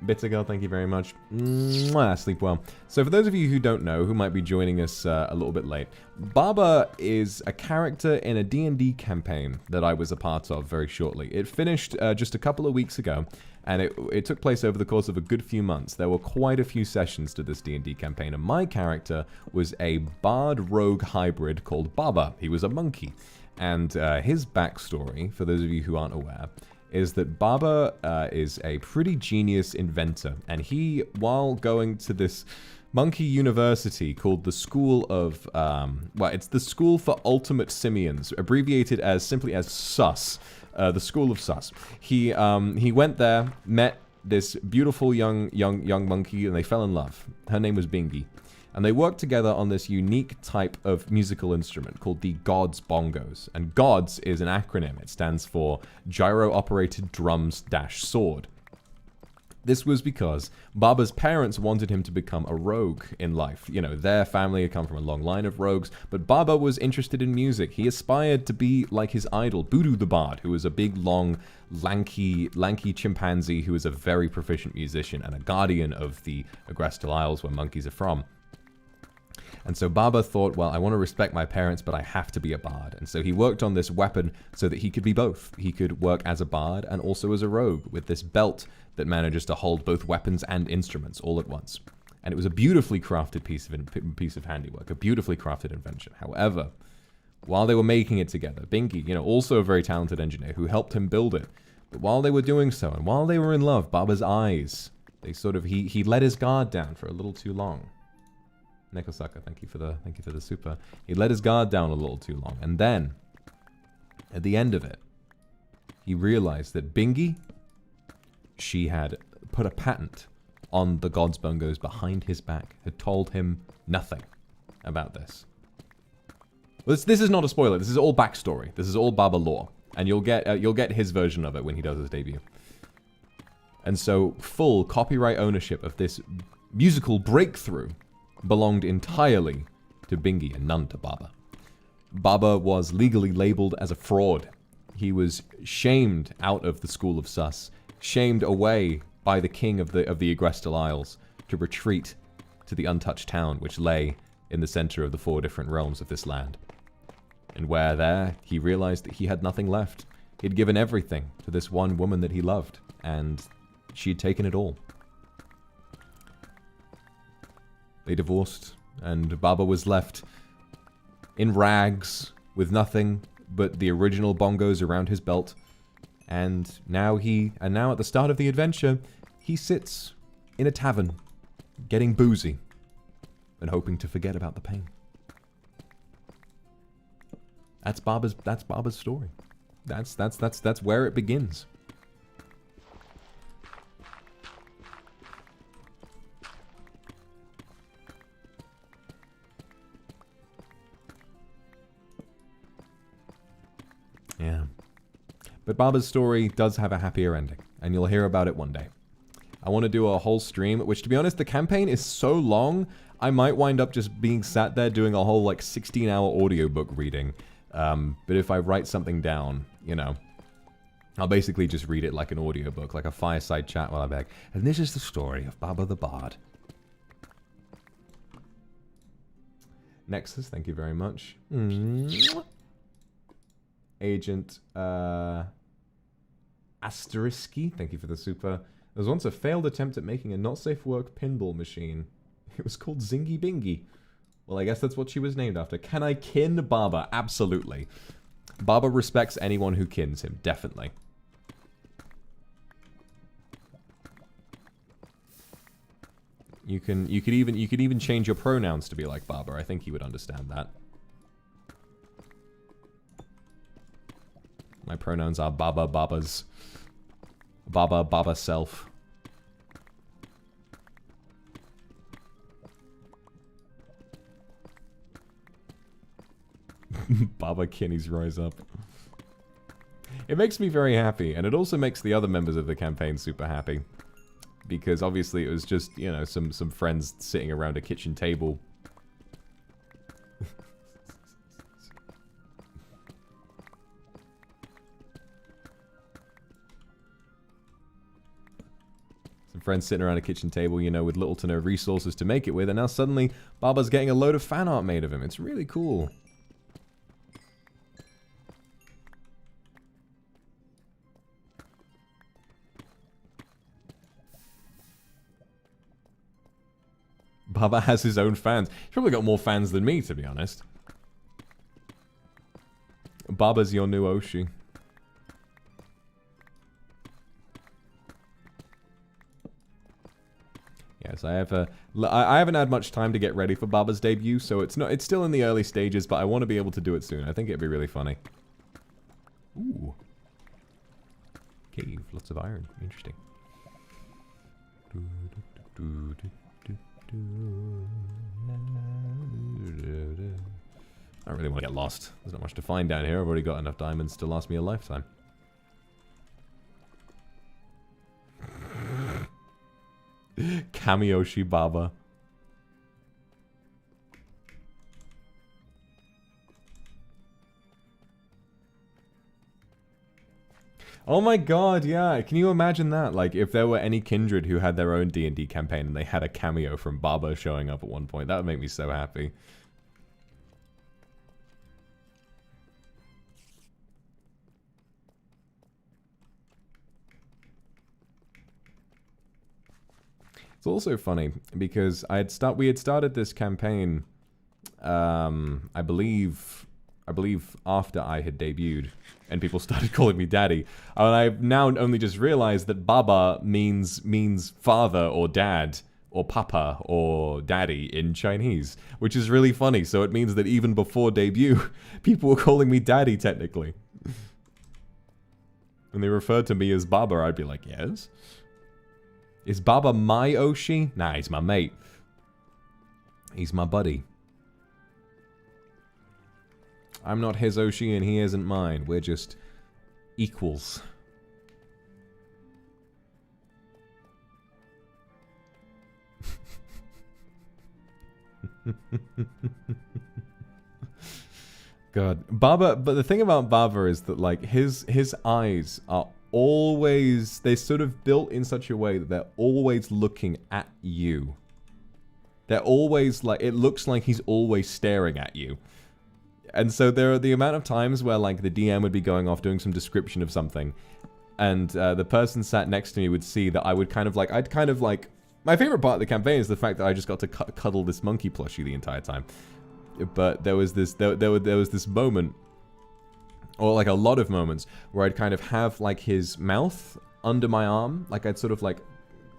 Bitter Girl, thank you very much. Mwah, sleep well. So for those of you who don't know, who might be joining us a little bit late, Baba is a character in a D&D campaign that I was a part of very shortly. It finished just a couple of weeks ago, and it took place over the course of a good few months. There were quite a few sessions to this D&D campaign, and my character was a bard rogue hybrid called Baba. He was a monkey. And his backstory, for those of you who aren't aware, is that Baba is a pretty genius inventor, and he, while going to this monkey university called the School of, well, it's the School for Ultimate Simians, abbreviated as simply as SUS, the School of SUS. He went there, met this beautiful young monkey, and they fell in love. Her name was Bingy. And they worked together on this unique type of musical instrument called the Gods Bongos. And Gods is an acronym. It stands for Gyro-Operated Drums-Sword. This was because Baba's parents wanted him to become a rogue in life. You know, their family had come from a long line of rogues, but Baba was interested in music. He aspired to be like his idol, Budu the Bard, who was a big, long, lanky chimpanzee who was a very proficient musician and a guardian of the Agrestal Isles where monkeys are from. And so Baba thought, well, I want to respect my parents, but I have to be a bard. And so he worked on this weapon so that he could be both. He could work as a bard and also as a rogue with this belt that manages to hold both weapons and instruments all at once. And it was a beautifully crafted piece of handiwork, a beautifully crafted invention. However, while they were making it together, Bingy, you know, also a very talented engineer who helped him build it. But while they were doing so, and while they were in love, Baba's eyes, they sort of, he let his guard down for a little too long. Nekosaka, thank you for the super. He let his guard down a little too long, and then, at the end of it, he realized that Bingy, she had put a patent on the Gods Bongos behind his back, had told him nothing about this. Well, this is not a spoiler. This is all backstory. This is all Baba lore, and you'll get his version of it when he does his debut. And so, full copyright ownership of this musical breakthrough belonged entirely to Bingy and none to Baba. Baba was legally labeled as a fraud. He was shamed out of the School of Sus, shamed away by the king of the Agrestal Isles to retreat to the untouched town which lay in the center of the 4 different realms of this land. And where there, he realized that he had nothing left. He'd given everything to this one woman that he loved, and she'd taken it all. They divorced, and Baba was left in rags with nothing but the original bongos around his belt. And now at the start of the adventure, he sits in a tavern, getting boozy and hoping to forget about the pain. That's Baba's story. That's where it begins. Yeah. But Baba's story does have a happier ending, and you'll hear about it one day. I want to do a whole stream, which, to be honest, the campaign is so long, I might wind up just being sat there doing a whole, like, 16-hour audiobook reading. But if I write something down, you know, I'll basically just read it like an audiobook, like a fireside chat while I beg. And this is the story of Baba the Bard. Nexus, thank you very much. Agent Asterisky, thank you for the super. There was once a failed attempt at making a not-safe-work pinball machine. It was called Zingy Bingy. Well, I guess that's what she was named after. Can I kin Baba? Absolutely. Baba respects anyone who kins him, definitely. You could even change your pronouns to be like Baba. I think he would understand that. My pronouns are Baba, Babas. Baba, Baba self. Baba Kinney's rise up. It makes me very happy, and it also makes the other members of the campaign super happy. Because obviously it was just, you know, some friends sitting around a kitchen table. Some friends sitting around a kitchen table, you know, with little to no resources to make it with, and now suddenly Baba's getting a load of fan art made of him. It's really cool. Baba has his own fans. He's probably got more fans than me, to be honest. Baba's your new Oshi. Yes, I haven't had much time to get ready for Baba's debut, so it's still in the early stages, but I want to be able to do it soon. I think it'd be really funny. Ooh. Cave, lots of iron. Interesting. I don't really want to get lost. There's not much to find down here. I've already got enough diamonds to last me a lifetime. Kamiyoshi Baba. Oh my god, yeah. Can you imagine that? Like, if there were any Kindred who had their own D&D campaign and they had a cameo from Baba showing up at one point, that would make me so happy. It's also funny because we had started this campaign, I believe after I had debuted, and people started calling me Daddy. And I've now only just realized that Baba means father or dad or papa or daddy in Chinese, which is really funny. So it means that even before debut, people were calling me Daddy technically. When they referred to me as Baba, I'd be like, yes. Is Baba my Oshi? Nah, he's my mate. He's my buddy. I'm not his Oshi and he isn't mine. We're just equals. God. Baba, but the thing about Baba is that, like, his eyes are always, they're sort of built in such a way that they're always looking at you. They're always like, it looks like he's always staring at you. And so there are the amount of times where, like, the DM would be going off doing some description of something, and the person sat next to me would see that I would kind of like, my favorite part of the campaign is the fact that I just got to cuddle this monkey plushie the entire time. But there was this, there was this moment, or like a lot of moments, where I'd kind of have like his mouth under my arm, like I'd sort of like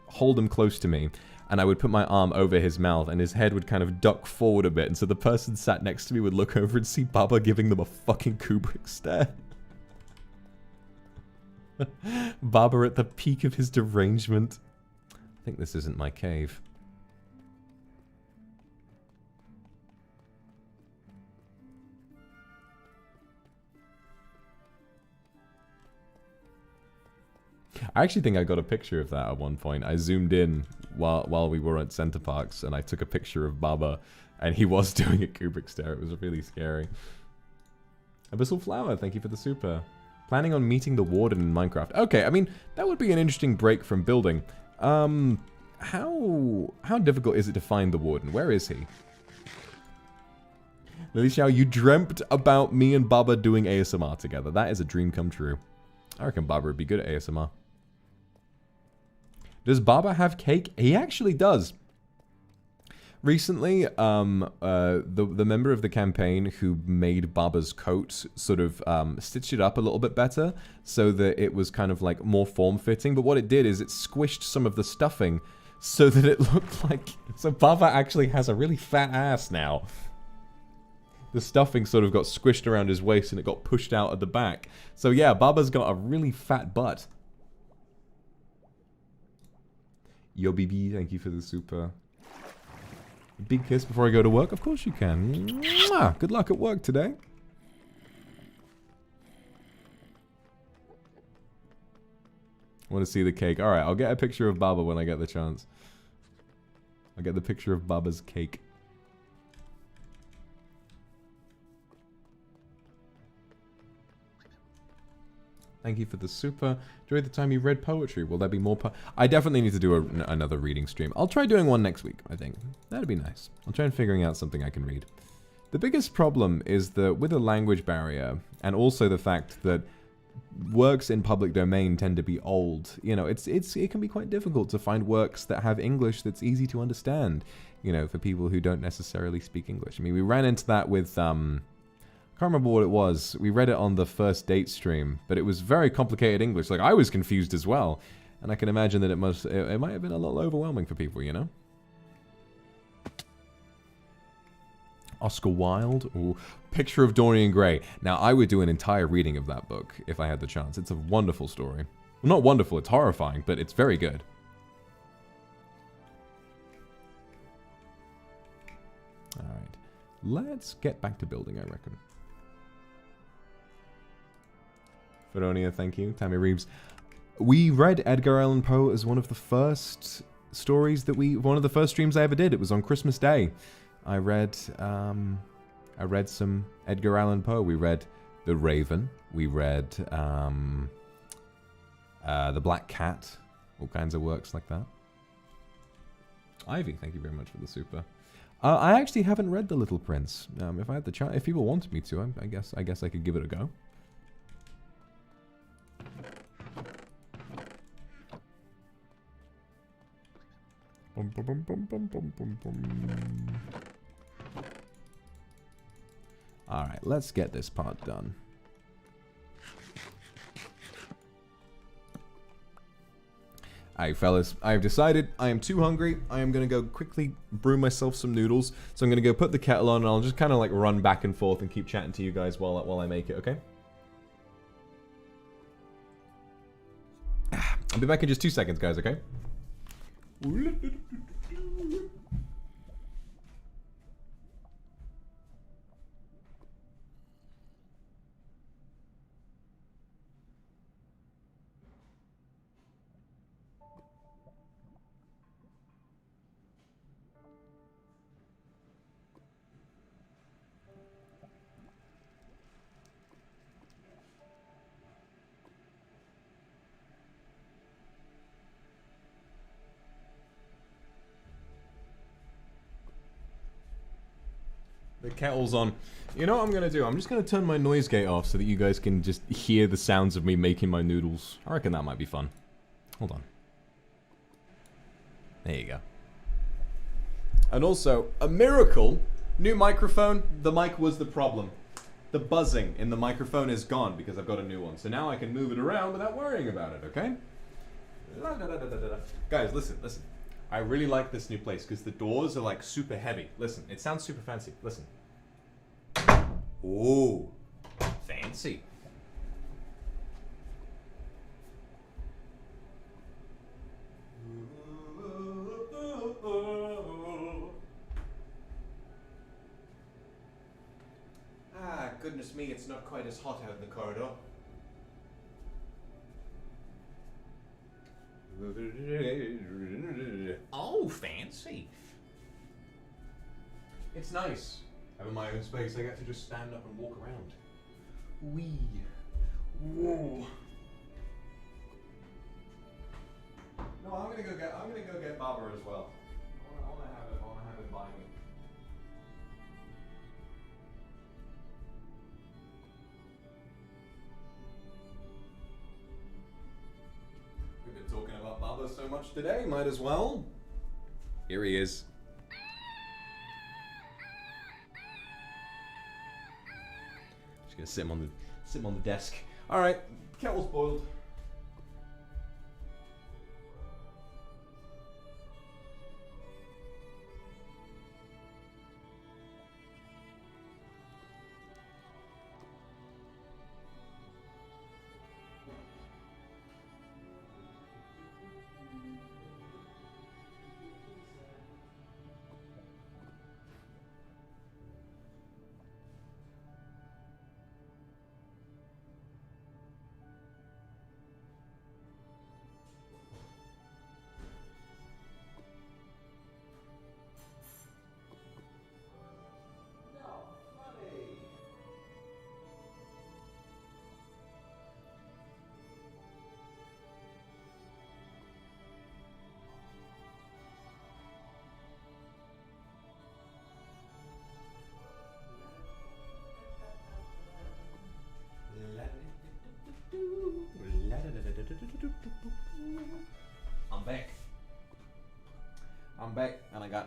hold him close to me, and I would put my arm over his mouth, and his head would kind of duck forward a bit, and so the person sat next to me would look over and see Baba giving them a fucking Kubrick stare. Baba at the peak of his derangement. I think this isn't my cave. I actually think I got a picture of that at one point. I zoomed in while we were at Center Parks, and I took a picture of Baba, and he was doing a Kubrick stare. It was really scary. Abyssal Flower, thank you for the super. Planning on meeting the Warden in Minecraft. Okay, I mean, that would be an interesting break from building. How difficult is it to find the Warden? Where is he? Lily Xiao, you dreamt about me and Baba doing ASMR together. That is a dream come true. I reckon Baba would be good at ASMR. Does Baba have cake? He actually does. Recently, the member of the campaign who made Baba's coat sort of stitched it up a little bit better so that it was kind of like more form-fitting. But what it did is it squished some of the stuffing so that it looked like... So Baba actually has a really fat ass now. the stuffing sort of got squished around his waist and it got pushed out at the back. So yeah, Baba's got a really fat butt. Yo, BB, thank you for the super. Big kiss before I go to work? Of course you can. Mwah! Good luck at work today. Want to see the cake? Alright, I'll get a picture of Baba when I get the chance. I'll get the picture of Baba's cake. Thank you for the super. Enjoyed the time you read poetry. Will there be more I definitely need to do another reading stream. I'll try doing one next week, I think. That'd be nice. I'll try and figuring out something I can read. The biggest problem is that with a language barrier, and also the fact that works in public domain tend to be old, you know, it can be quite difficult to find works that have English that's easy to understand, you know, for people who don't necessarily speak English. I mean, we ran into that with, I can't remember what it was. We read it on the first date stream, but it was very complicated English. Like, I was confused as well. And I can imagine that it might have been a little overwhelming for people, you know? Oscar Wilde. Ooh. Picture of Dorian Gray. Now, I would do an entire reading of that book if I had the chance. It's a wonderful story. Well, not wonderful, it's horrifying, but it's very good. Alright. Let's get back to building, I reckon. Feronia, thank you. Tammy Reeves. We read Edgar Allan Poe as one of the first stories that one of the first streams I ever did. It was on Christmas Day. I read some Edgar Allan Poe. We read The Raven. We read The Black Cat. All kinds of works like that. Ivy, thank you very much for the super. I actually haven't read The Little Prince. If I had the chance, if people wanted me to, I guess I could give it a go. Bum, bum, bum, bum, bum, bum, bum, bum. Alright, let's get this part done. Alright, fellas, I have decided I am too hungry. I am going to go quickly brew myself some noodles. So I'm going to go put the kettle on and I'll just kind of like run back and forth and keep chatting to you guys while I make it, okay? I'll be back in just 2 seconds, guys, okay? The kettle's on. You know what I'm gonna do? I'm just gonna turn my noise gate off so that you guys can just hear the sounds of me making my noodles. I reckon that might be fun. Hold on. There you go. And also, a miracle, new microphone, the mic was the problem. The buzzing in the microphone is gone because I've got a new one. So now I can move it around without worrying about it, okay? Guys, listen. I really like this new place because the doors are like super heavy. Listen, it sounds super fancy. Listen. Ooh, fancy. Ah, goodness me, it's not quite as hot out in the corridor. Oh, fancy. It's nice. Having my own space, I get to just stand up and walk around. Wee. Whoa. No, I'm gonna go get Barbara as well. I wanna have it by me. We've been talking about Baba so much today, might as well. Here he is. Just gonna sit him on the desk. All right, kettle's boiled.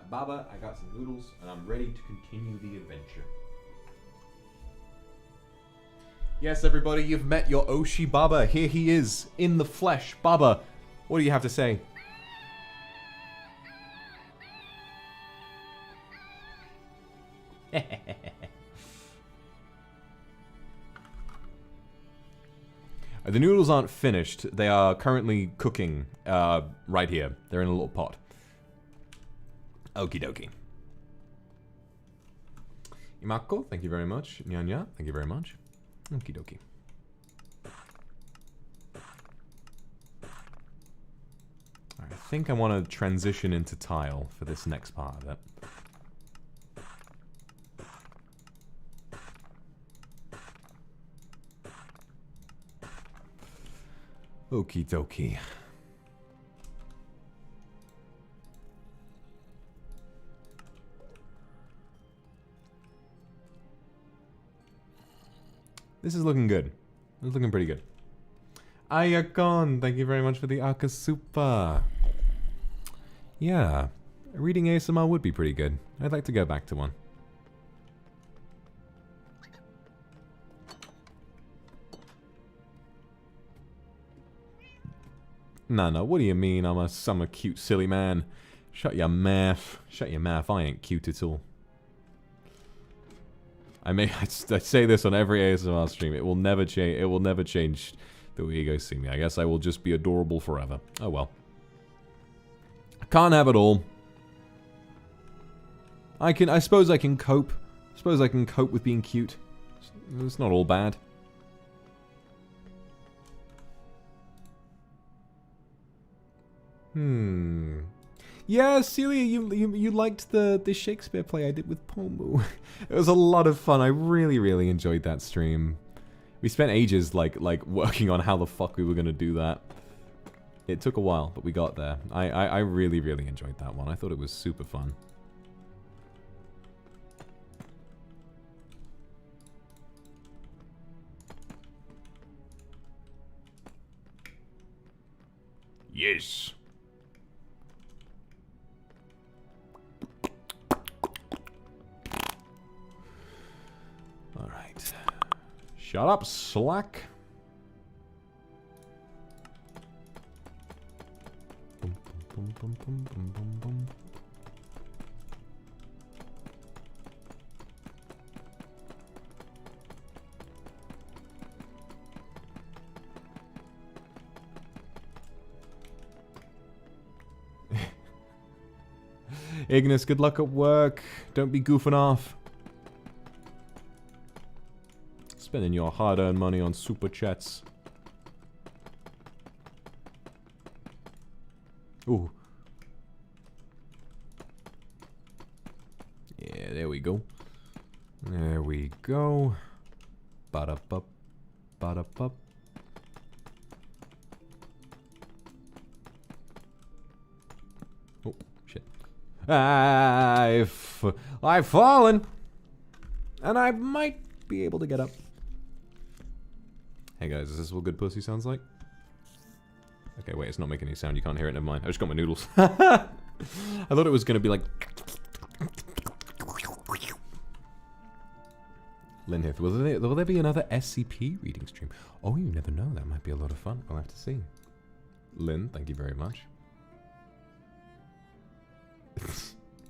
baba, I got some noodles, and I'm ready to continue the adventure. Yes, everybody, you've met your Oshi Baba. Here he is, in the flesh. Baba, what do you have to say? The noodles aren't finished. They are currently cooking right here. They're in a little pot. Okie dokie. Imako, thank you very much. Nyanya, thank you very much. Okie dokie. I think I want to transition into tile for this next part of it. Okie dokie. This is looking good. It's looking pretty good. Ayakon, thank you very much for the Akasupa. Yeah, reading ASMR would be pretty good. I'd like to go back to one. No, what do you mean? I'm a cute, silly man. Shut your mouth. Shut your mouth. I ain't cute at all. I say this on every ASMR stream. It will never change. It will never change the way you guys see me. I guess I will just be adorable forever. Oh well. I can't have it all. I suppose I can cope. I suppose I can cope with being cute. It's not all bad. Yeah, Celia, you liked the Shakespeare play I did with Pomu. It was a lot of fun. I really enjoyed that stream. We spent ages like working on how the fuck we were gonna do that. It took a while, but we got there. I really enjoyed that one. I thought it was super fun. Yes. Alright. Shut up, slack. Boom, boom, boom, boom, boom, boom, boom. Ignis, good luck at work. Don't be goofing off. Spending your hard-earned money on super chats. Ooh. Yeah, there we go. There we go. Ba-da-bup. Ba-da-bup. Oh, shit. I've fallen. And I might be able to get up. Hey guys, is this what good pussy sounds like? Okay, wait, it's not making any sound. You can't hear it. Never mind. I just got my noodles. I thought it was going to be like... Linhith, will there be another SCP reading stream? Oh, you never know. That might be a lot of fun. We'll have to see. Lynn, thank you very much.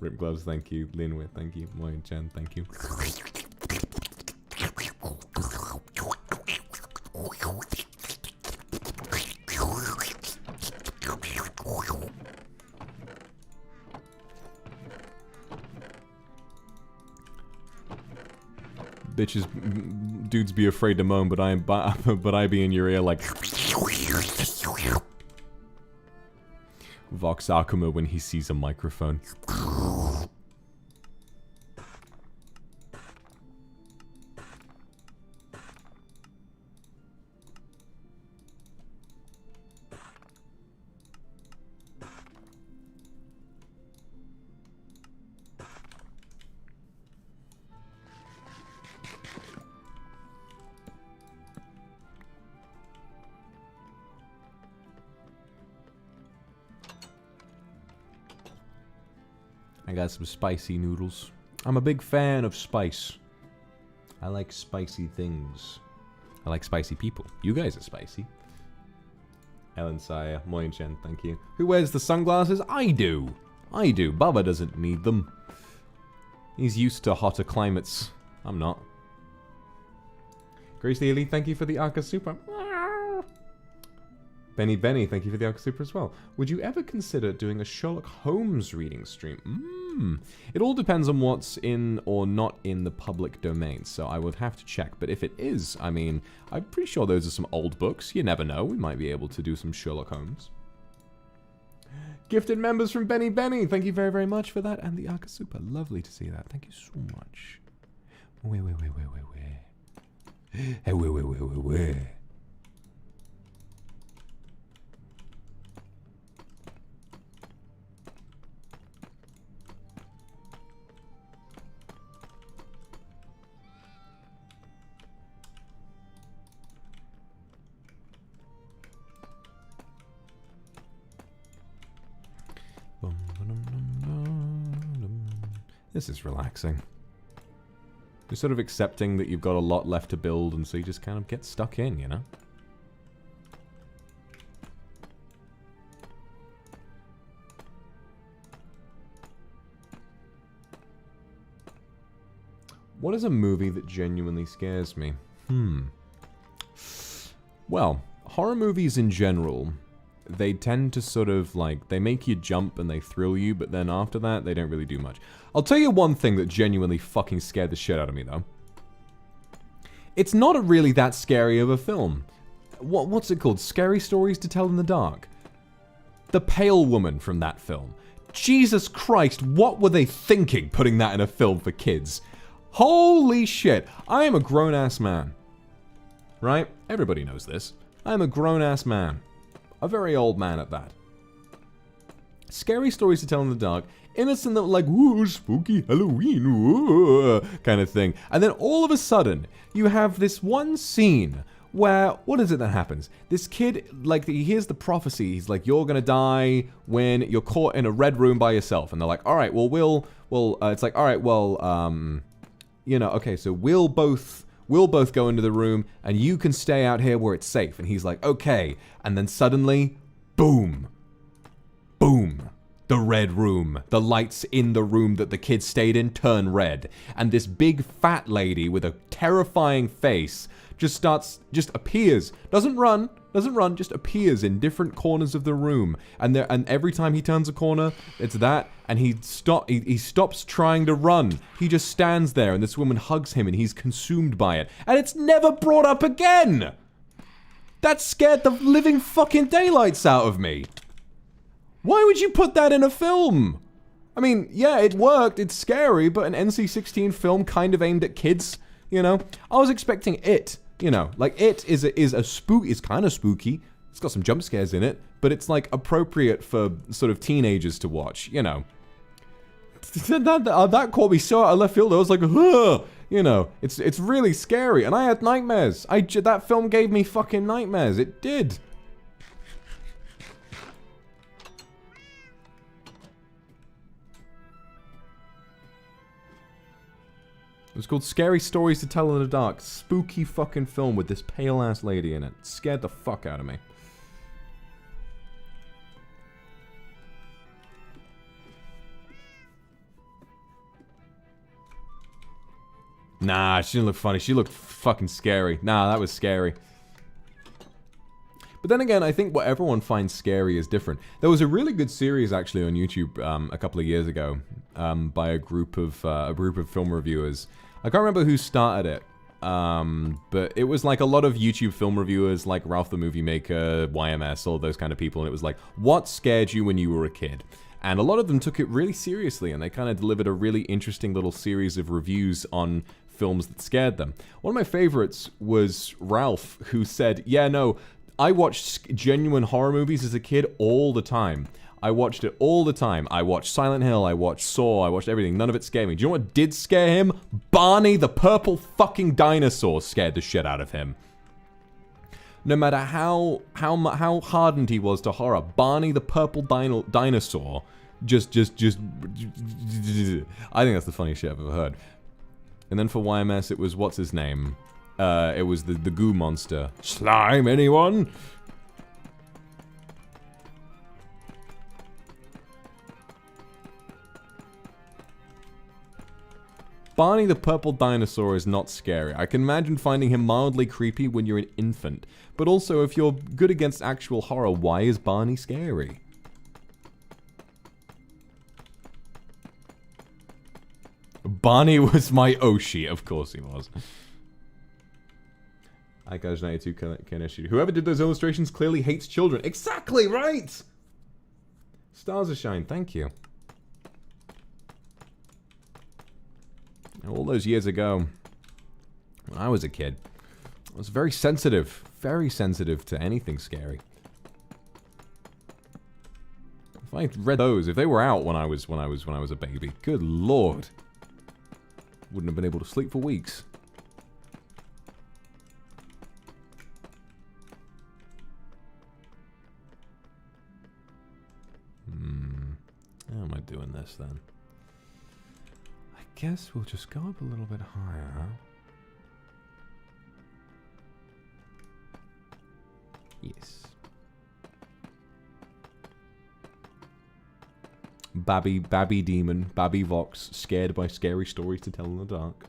Rip Gloves, thank you. Linwith, thank you. Moyen Chen, thank you. Bitches, dudes be afraid to moan, but I be in your ear like... Vox Akuma when he sees a microphone. I got some spicy noodles. I'm a big fan of spice. I like spicy things. I like spicy people. You guys are spicy. Ellen Sire, Moin Chen, thank you. Who wears the sunglasses? I do. I do. Baba doesn't need them. He's used to hotter climates. I'm not. Grace Lee, thank you for the Arca Super. Benny, thank you for the Arca Super as well. Would you ever consider doing a Sherlock Holmes reading stream? It all depends on what's in or not in the public domain, so I would have to check. But if it is, I mean, I'm pretty sure those are some old books. You never know. We might be able to do some Sherlock Holmes. Gifted members from Benny. Thank you very, very much for that. And the Arca Super. Lovely to see that. Thank you so much. Where? Hey, where? This is relaxing. You're sort of accepting that you've got a lot left to build, and so you just kind of get stuck in, you know? What is a movie that genuinely scares me? Well, horror movies in general, they tend to sort of, like, they make you jump and they thrill you, but then after that, they don't really do much. I'll tell you one thing that genuinely fucking scared the shit out of me, though. It's not really that scary of a film. What's it called? Scary Stories to Tell in the Dark. The pale woman from that film. Jesus Christ, what were they thinking putting that in a film for kids? Holy shit. I am a grown-ass man. Right? Everybody knows this. I am a grown-ass man. A very old man at that. Scary Stories to Tell in the Dark. Innocent, like, ooh, spooky Halloween, ooh, kind of thing. And then all of a sudden, you have this one scene where, what is it that happens? This kid, like, he hears the prophecy. He's like, you're gonna die when you're caught in a red room by yourself. And they're like, all right, well, it's like, all right, well, you know, okay, so we'll both go into the room, and you can stay out here where it's safe. And he's like, okay. And then suddenly, boom. Boom. The red room. The lights in the room that the kid stayed in turn red. And this big fat lady with a terrifying face just appears. Doesn't run, just appears in different corners of the room. And every time he turns a corner, it's that, and he stops trying to run. He just stands there, and this woman hugs him, and he's consumed by it. And it's never brought up again! That scared the living fucking daylights out of me. Why would you put that in a film? I mean, yeah, it worked, it's scary, but an NC-16 film kind of aimed at kids, you know? I was expecting It. You know, like, It is kind of spooky. It's got some jump scares in it, but it's, like, appropriate for sort of teenagers to watch, you know. That caught me so out of left field. I was like, ugh! You know, it's really scary, and I had nightmares. That film gave me fucking nightmares. It did. It was called Scary Stories to Tell in the Dark. Spooky fucking film with this pale-ass lady in it. Scared the fuck out of me. Nah, she didn't look funny. She looked fucking scary. Nah, that was scary. But then again, I think what everyone finds scary is different. There was a really good series actually on YouTube a couple of years ago by a group of film reviewers. I can't remember who started it, but it was like a lot of YouTube film reviewers like Ralph the Movie Maker, YMS, all those kind of people, and it was like, what scared you when you were a kid? And a lot of them took it really seriously, and they kind of delivered a really interesting little series of reviews on films that scared them. One of my favorites was Ralph, who said, yeah, no, I watched genuine horror movies as a kid all the time. I watched it all the time. I watched Silent Hill, I watched Saw, I watched everything. None of it scared me. Do you know what did scare him? Barney the purple fucking dinosaur scared the shit out of him. No matter how hardened he was to horror, Barney the purple dinosaur Just. I think that's the funniest shit I've ever heard. And then for YMS, it was, what's his name? It was the goo monster. Slime, anyone? Barney the purple dinosaur is not scary. I can imagine finding him mildly creepy when you're an infant. But also, if you're good against actual horror, why is Barney scary? Barney was my Oshi. Of course he was. I guys 92 can issue. Whoever did those illustrations clearly hates children. Exactly right! Stars are shine. Thank you. All those years ago, when I was a kid, I was very sensitive to anything scary. If I read those, if they were out when I was a baby, good lord, wouldn't have been able to sleep for weeks. How am I doing this then? I guess we'll just go up a little bit higher. Yes. Babby Demon, Babby Vox, scared by scary stories to tell in the dark.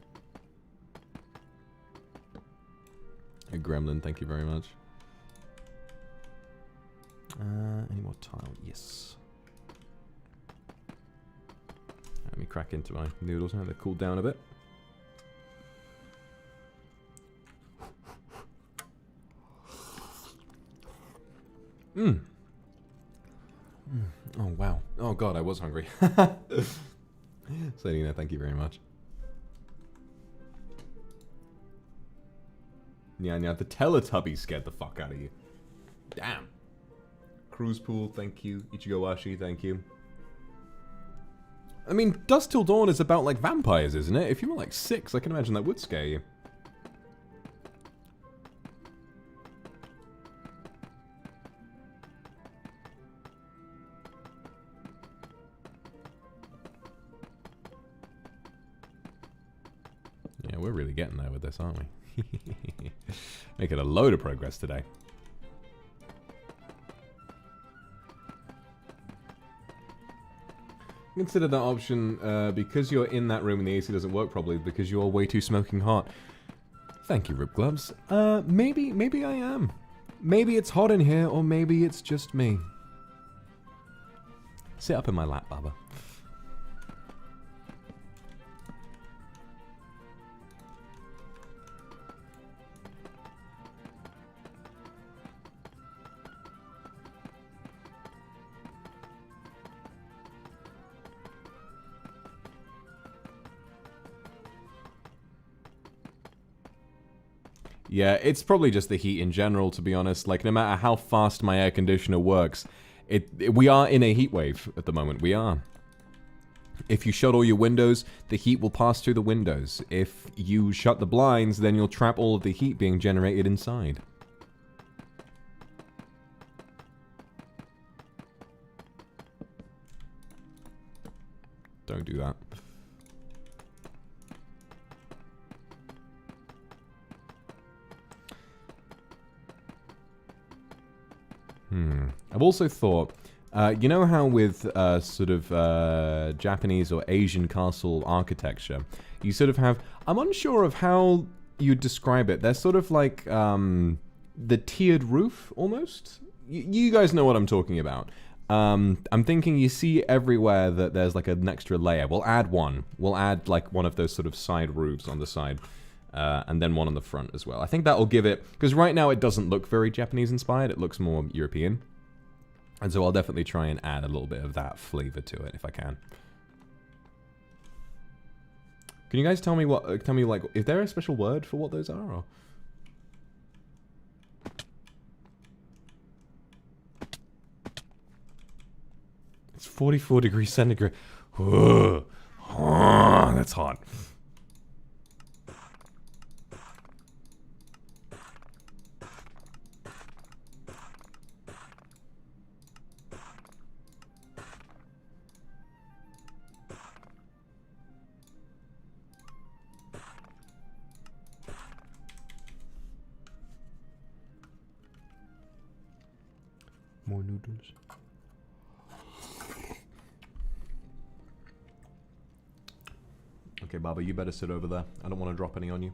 A Gremlin, thank you very much. Any more tile? Yes. Let me crack into my noodles now, they've cooled down a bit. Oh, wow. Oh, God, I was hungry. Selena, thank you very much. Yeah, the Teletubbies scared the fuck out of you. Damn. Cruise Pool, thank you. Ichigo Washi, thank you. I mean, Dusk Till Dawn is about, like, vampires, isn't it? If you were, like, 6, I can imagine that would scare you. Yeah, we're really getting there with this, aren't we? Making a load of progress today. Consider that option because you're in that room and the AC doesn't work properly because you're way too smoking hot. Thank you, Rip Gloves. Maybe I am. Maybe it's hot in here, or maybe it's just me. Sit up in my lap, Baba. Yeah, it's probably just the heat in general, to be honest. Like, no matter how fast my air conditioner works, we are in a heat wave at the moment. We are. If you shut all your windows, the heat will pass through the windows. If you shut the blinds, then you'll trap all of the heat being generated inside. Don't do that. I've also thought, you know how with sort of Japanese or Asian castle architecture, you sort of have, I'm unsure of how you describe it. They're sort of like the tiered roof, almost? You guys know what I'm talking about. I'm thinking you see everywhere that there's like an extra layer. We'll add one. We'll add like one of those sort of side roofs on the side. And then one on the front as well. I think that'll give it... Because right now it doesn't look very Japanese-inspired. It looks more European. And so I'll definitely try and add a little bit of that flavor to it, if I can. Can you guys tell me what... Tell me, like, is there a special word for what those are? Or? It's 44 degrees centigrade. Ugh. Oh, that's hot. More noodles. Okay, Baba, you better sit over there. I don't want to drop any on you.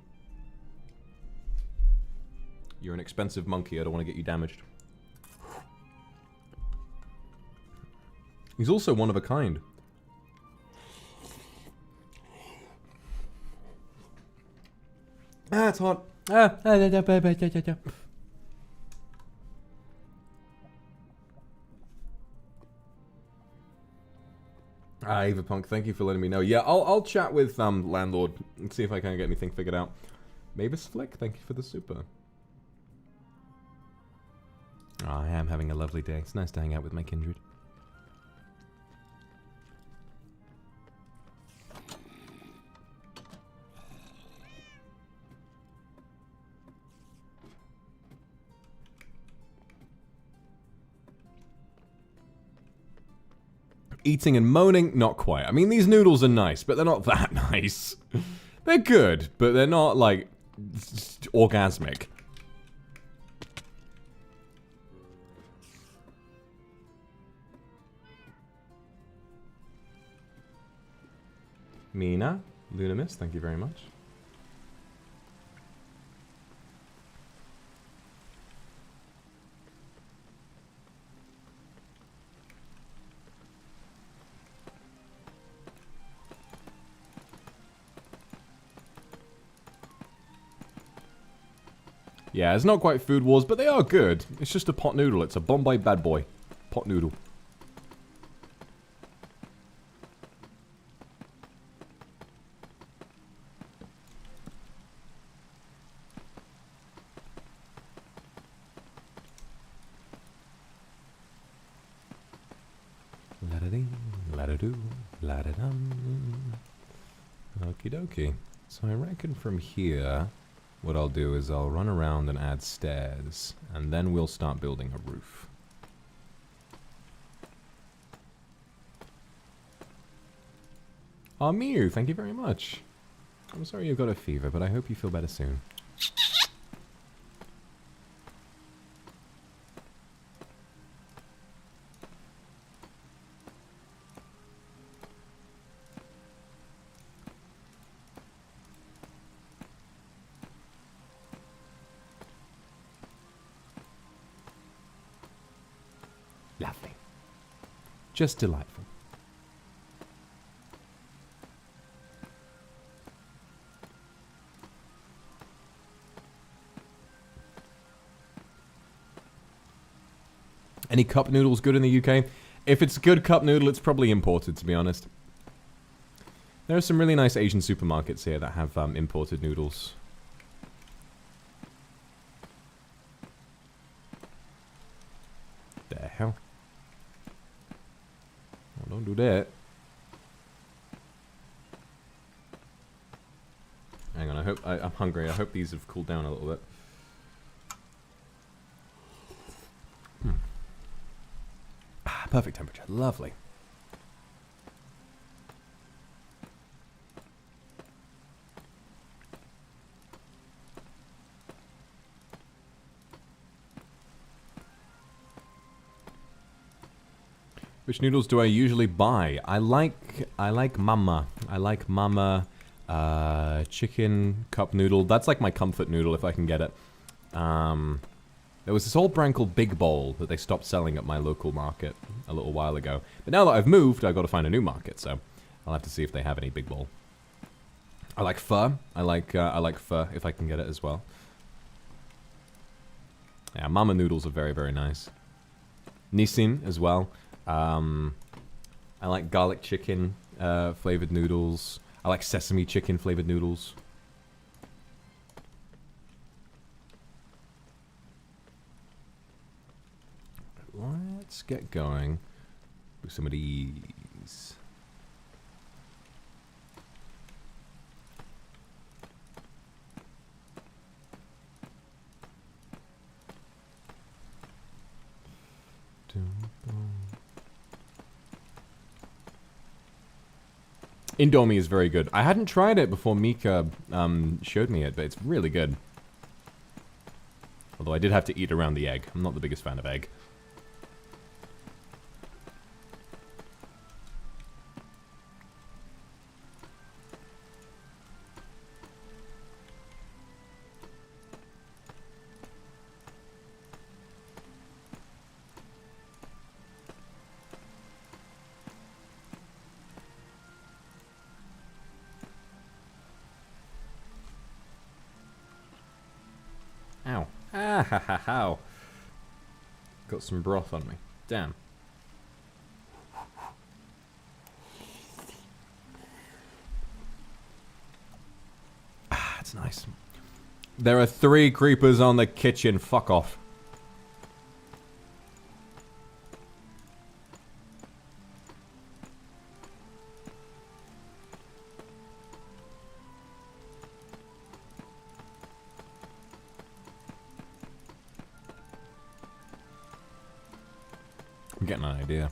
You're an expensive monkey. I don't want to get you damaged. He's also one of a kind. Ah, it's hot. Avapunk, thank you for letting me know. Yeah, I'll chat with landlord and see if I can get anything figured out. Mavis Flick, thank you for the super. Oh, I am having a lovely day. It's nice to hang out with my kindred. Eating and moaning, not quite. I mean, these noodles are nice, but they're not that nice. They're good, but they're not, like, orgasmic. Mina, Lunamis, thank you very much. Yeah, it's not quite Food Wars, but they are good. It's just a pot noodle. It's a Bombay bad boy. Pot noodle. La-da-dee, la-da-doo, la-da-dum. Okie dokie. So I reckon from here, what I'll do is I'll run around and add stairs, and then we'll start building a roof. Oh, Mew, thank you very much. I'm sorry you've got a fever, but I hope you feel better soon. Lovely. Just delightful. Any cup noodles good in the UK? If it's good cup noodle, it's probably imported, to be honest. There are some really nice Asian supermarkets here that have imported noodles. The hell? Oh, don't do that. Hang on, I'm hungry. I hope these have cooled down a little bit. Perfect temperature. Lovely. Which noodles do I usually buy? I like Mama. I like Mama chicken cup noodle. That's like my comfort noodle if I can get it. There was this old brand called Big Bowl that they stopped selling at my local market a little while ago. But now that I've moved, I've got to find a new market, so I'll have to see if they have any Big Bowl. I like pho. I like pho if I can get it as well. Yeah, Mama noodles are very, very nice. Nissin as well. I like garlic chicken flavored noodles. I like sesame chicken flavored noodles. Let's get going with some of these. Indomie is very good. I hadn't tried it before Mika showed me it, but it's really good. Although I did have to eat around the egg. I'm not the biggest fan of egg. Ah, ha, ha, how. Got some broth on me. Damn. Ah, it's nice. There are 3 creepers on the kitchen. Fuck off. I'm getting an idea.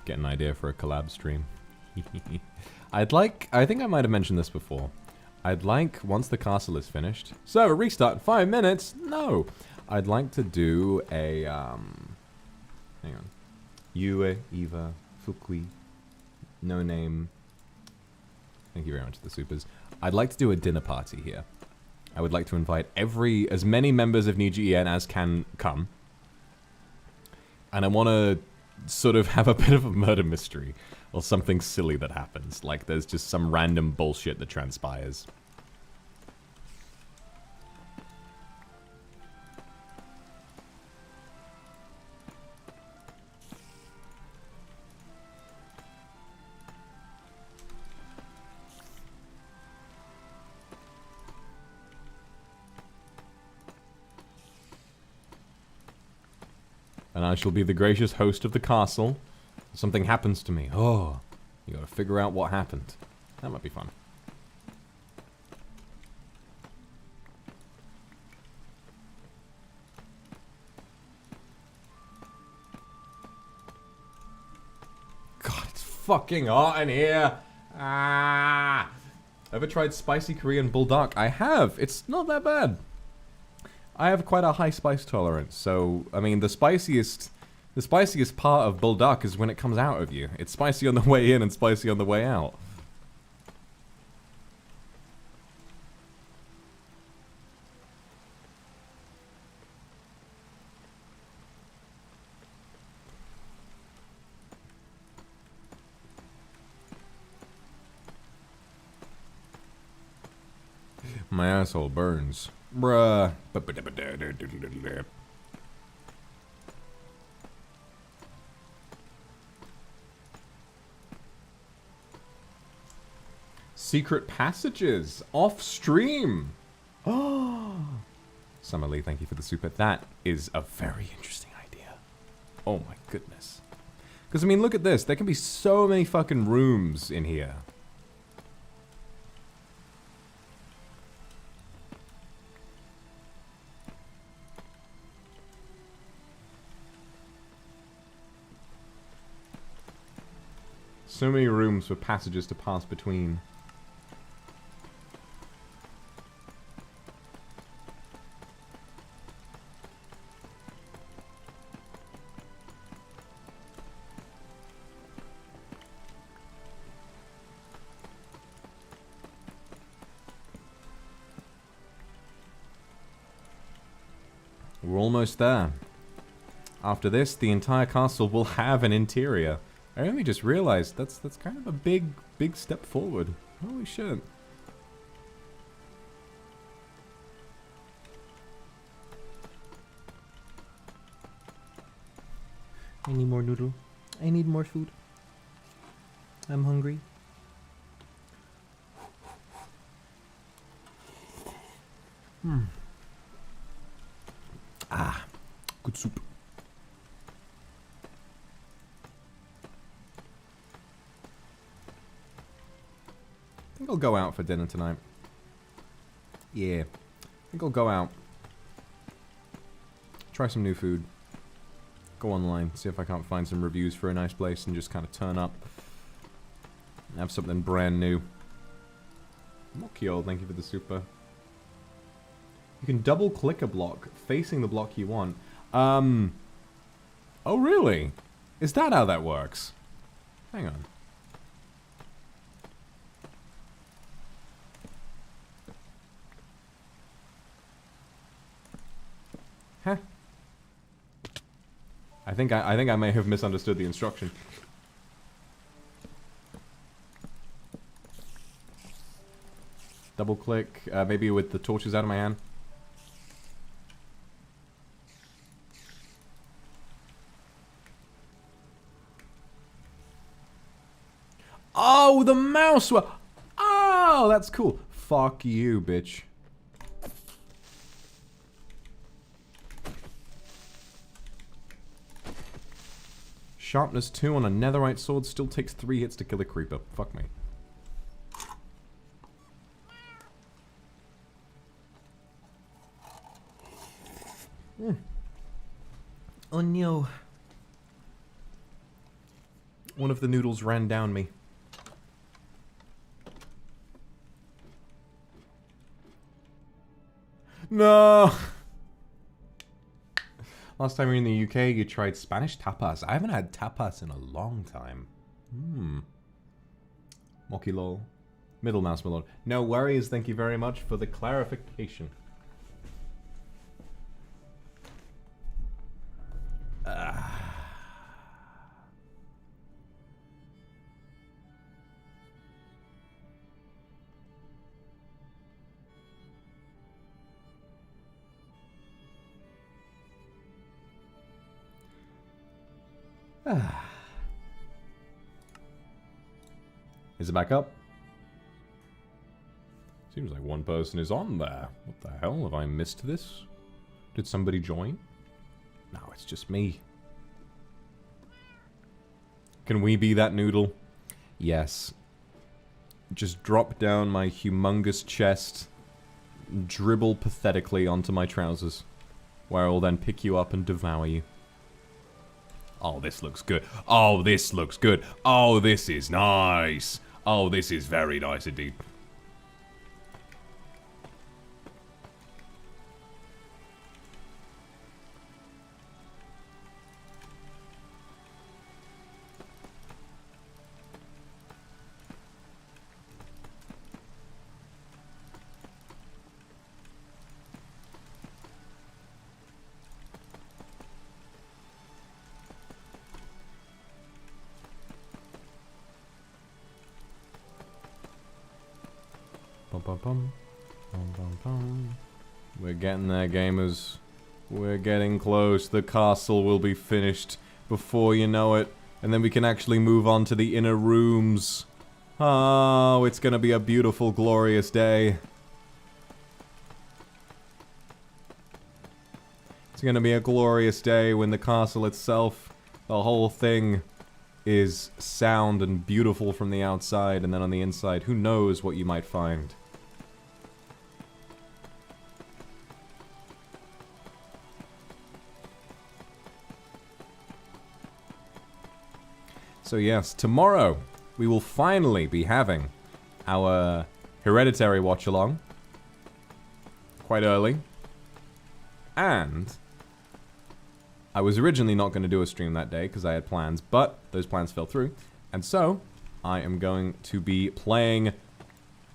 Getting an idea for a collab stream. I think I might have mentioned this before. I'd like, once the castle is finished... Server restart in 5 minutes? No! I'd like to do a, hang on. Yue, Eva, Fukui, No Name. Thank you very much for the supers. I'd like to do a dinner party here. I would like to invite as many members of NIJISANJI EN as can come. And I want to sort of have a bit of a murder mystery. Or something silly that happens. Like there's just some random bullshit that transpires. And I shall be the gracious host of the castle. Something happens to me. Oh, you gotta figure out what happened. That might be fun. God, it's fucking hot in here. Ah! Ever tried spicy Korean bulldog? I have. It's not that bad. I have quite a high spice tolerance, so I mean the spiciest part of bulldog is when it comes out of you. It's spicy on the way in and spicy on the way out. My asshole burns. Bruh. Secret passages off stream. Oh, Summer Lee, thank you for the super. That is a very interesting idea. Oh my goodness. Because I mean, look at this. There can be so many fucking rooms in here. So many rooms for passages to pass between. We're almost there. After this, the entire castle will have an interior. I only just realized that's kind of a big step forward. Holy shit. I need more noodle. I need more food. I'm hungry. Ah, good soup. I think I'll go out for dinner tonight. Yeah. I think I'll go out. Try some new food. Go online, see if I can't find some reviews for a nice place and just kind of turn up. Have something brand new. Mokyo, thank you for the super. You can double click a block facing the block you want. Oh really? Is that how that works? Hang on. Huh. I think I may have misunderstood the instruction. Double click, maybe with the torches out of my hand. Oh, the mouse! Oh, that's cool. Fuck you, bitch. Sharpness 2 on a netherite sword still takes 3 hits to kill a creeper. Fuck me. Oh no. One of the noodles ran down me. No! Last time you were in the UK, you tried Spanish tapas. I haven't had tapas in a long time. Mocky lol. Middle mouse, my lord. No worries, thank you very much for the clarification. Is it back up? Seems like one person is on there. What the hell? Have I missed this? Did somebody join? No, it's just me. Can we be that noodle? Yes. Just drop down my humongous chest, dribble pathetically onto my trousers, where I will then pick you up and devour you. Oh, this looks good. Oh, this looks good. Oh, this is nice. Oh, this is very nice indeed. We're getting there, gamers. We're getting close. The castle will be finished before you know it. And then we can actually move on to the inner rooms. Oh, it's gonna be a beautiful, glorious day. It's gonna be a glorious day when the castle itself, the whole thing, is sound and beautiful from the outside, and then on the inside, who knows what you might find. So yes, tomorrow we will finally be having our Hereditary watch-along. Quite early. And I was originally not going to do a stream that day because I had plans, but those plans fell through. And so, I am going to be playing...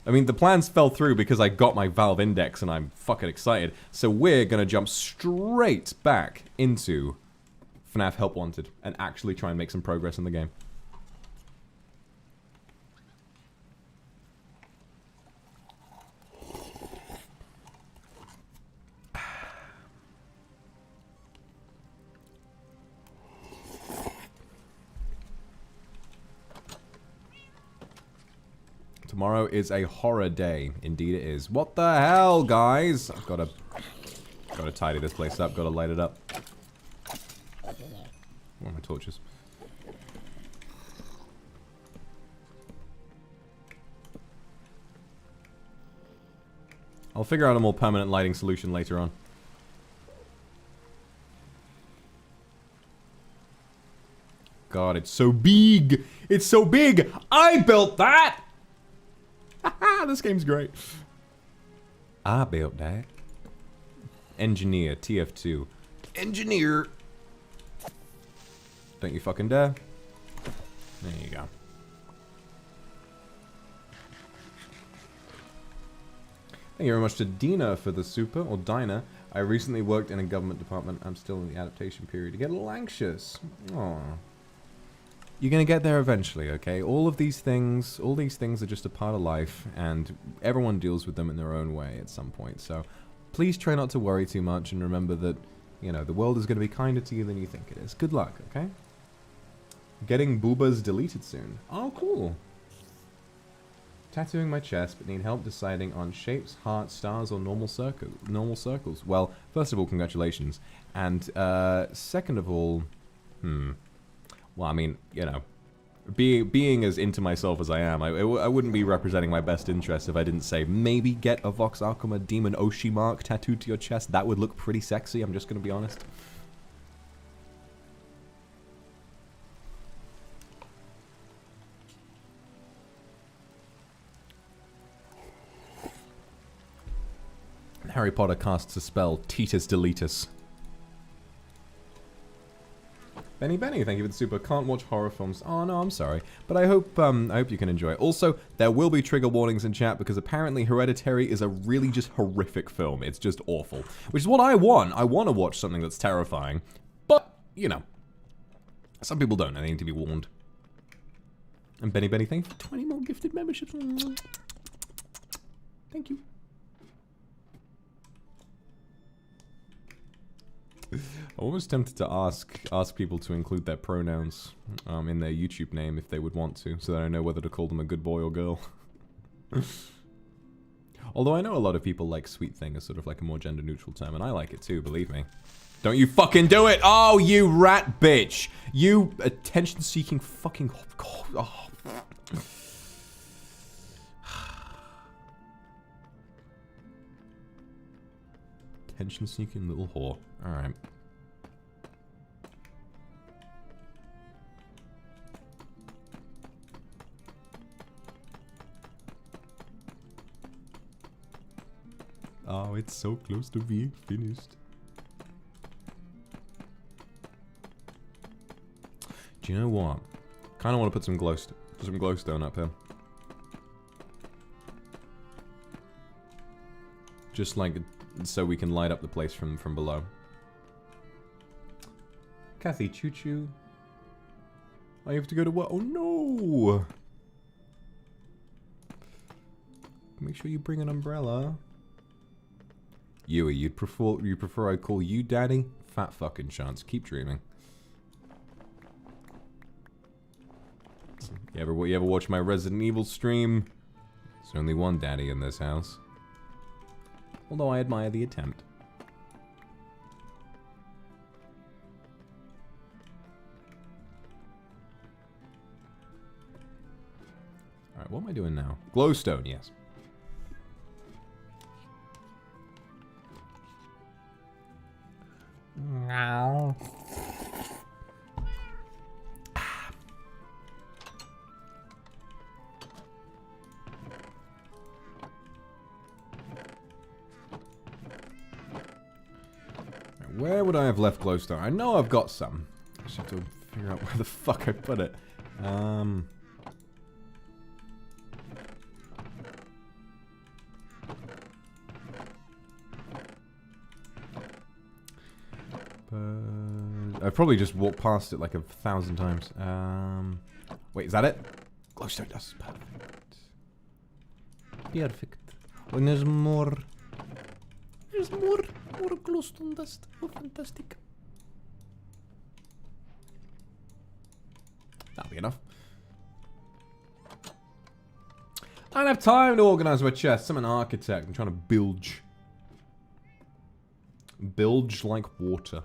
I mean, the plans fell through because I got my Valve Index and I'm fucking excited. So we're going to jump straight back into FNAF Help Wanted and actually try and make some progress in the game. Tomorrow is a horror day. Indeed it is. What the hell, guys? I've gotta tidy this place up. Gotta light it up. Where are my torches? I'll figure out a more permanent lighting solution later on. God, it's so big! It's so big! I built that! Haha, this game's great. I built that. Engineer, TF2. Engineer! Don't you fucking dare. There you go. Thank you very much to Dina for the super, or Dinah. I recently worked in a government department. I'm still in the adaptation period. You get a little anxious. Aww. You're gonna get there eventually, okay? All these things are just a part of life, and everyone deals with them in their own way at some point. So, please try not to worry too much, and remember that, you know, the world is gonna be kinder to you than you think it is. Good luck, okay? Getting boobas deleted soon. Oh, cool. Tattooing my chest, but need help deciding on shapes, hearts, stars, or normal circles. Well, first of all, congratulations. And second of all, well, I mean, you know, being as into myself as I am, I wouldn't be representing my best interests if I didn't say maybe get a Vox Akuma Demon Oshi mark tattooed to your chest. That would look pretty sexy, I'm just gonna be honest. Harry Potter casts a spell, Titus Deletus. Benny, thank you for the super. Can't watch horror films. Oh no, I'm sorry, but I hope you can enjoy it. Also, there will be trigger warnings in chat because apparently Hereditary is a really just horrific film. It's just awful, which is what I want. I want to watch something that's terrifying, but you know, some people don't. And they need to be warned. And Benny, thank you for 20 more gifted memberships. Thank you. I'm almost tempted to ask people to include their pronouns in their YouTube name if they would want to, so that I know whether to call them a good boy or girl. Although I know a lot of people like sweet thing as sort of like a more gender neutral term, and I like it too, believe me. Don't you fucking do it! Oh, you rat bitch! You attention-seeking fucking... Oh. Attention-seeking little whore. Alright. Oh, it's so close to being finished. Do you know what? Kind of want to put some glowstone up here. Just like so we can light up the place from below. Kathy, choo-choo. I have to go to work. Oh no! Make sure you bring an umbrella. You'd prefer I call you daddy? Fat fucking chance. Keep dreaming. You ever watch my Resident Evil stream? There's only one daddy in this house. Although I admire the attempt. Alright, what am I doing now? Glowstone, yes. No. Where would I have left glowstone? I know I've got some. I just have to figure out where the fuck I put it. I've probably just walked past it like 1,000 times. Wait, is that it? Glowstone dust. Perfect. Perfect. And there's more. There's more glowstone dust. Oh, fantastic. That'll be enough. I don't have time to organize my chest. I'm an architect. I'm trying to bilge. Bilge like water.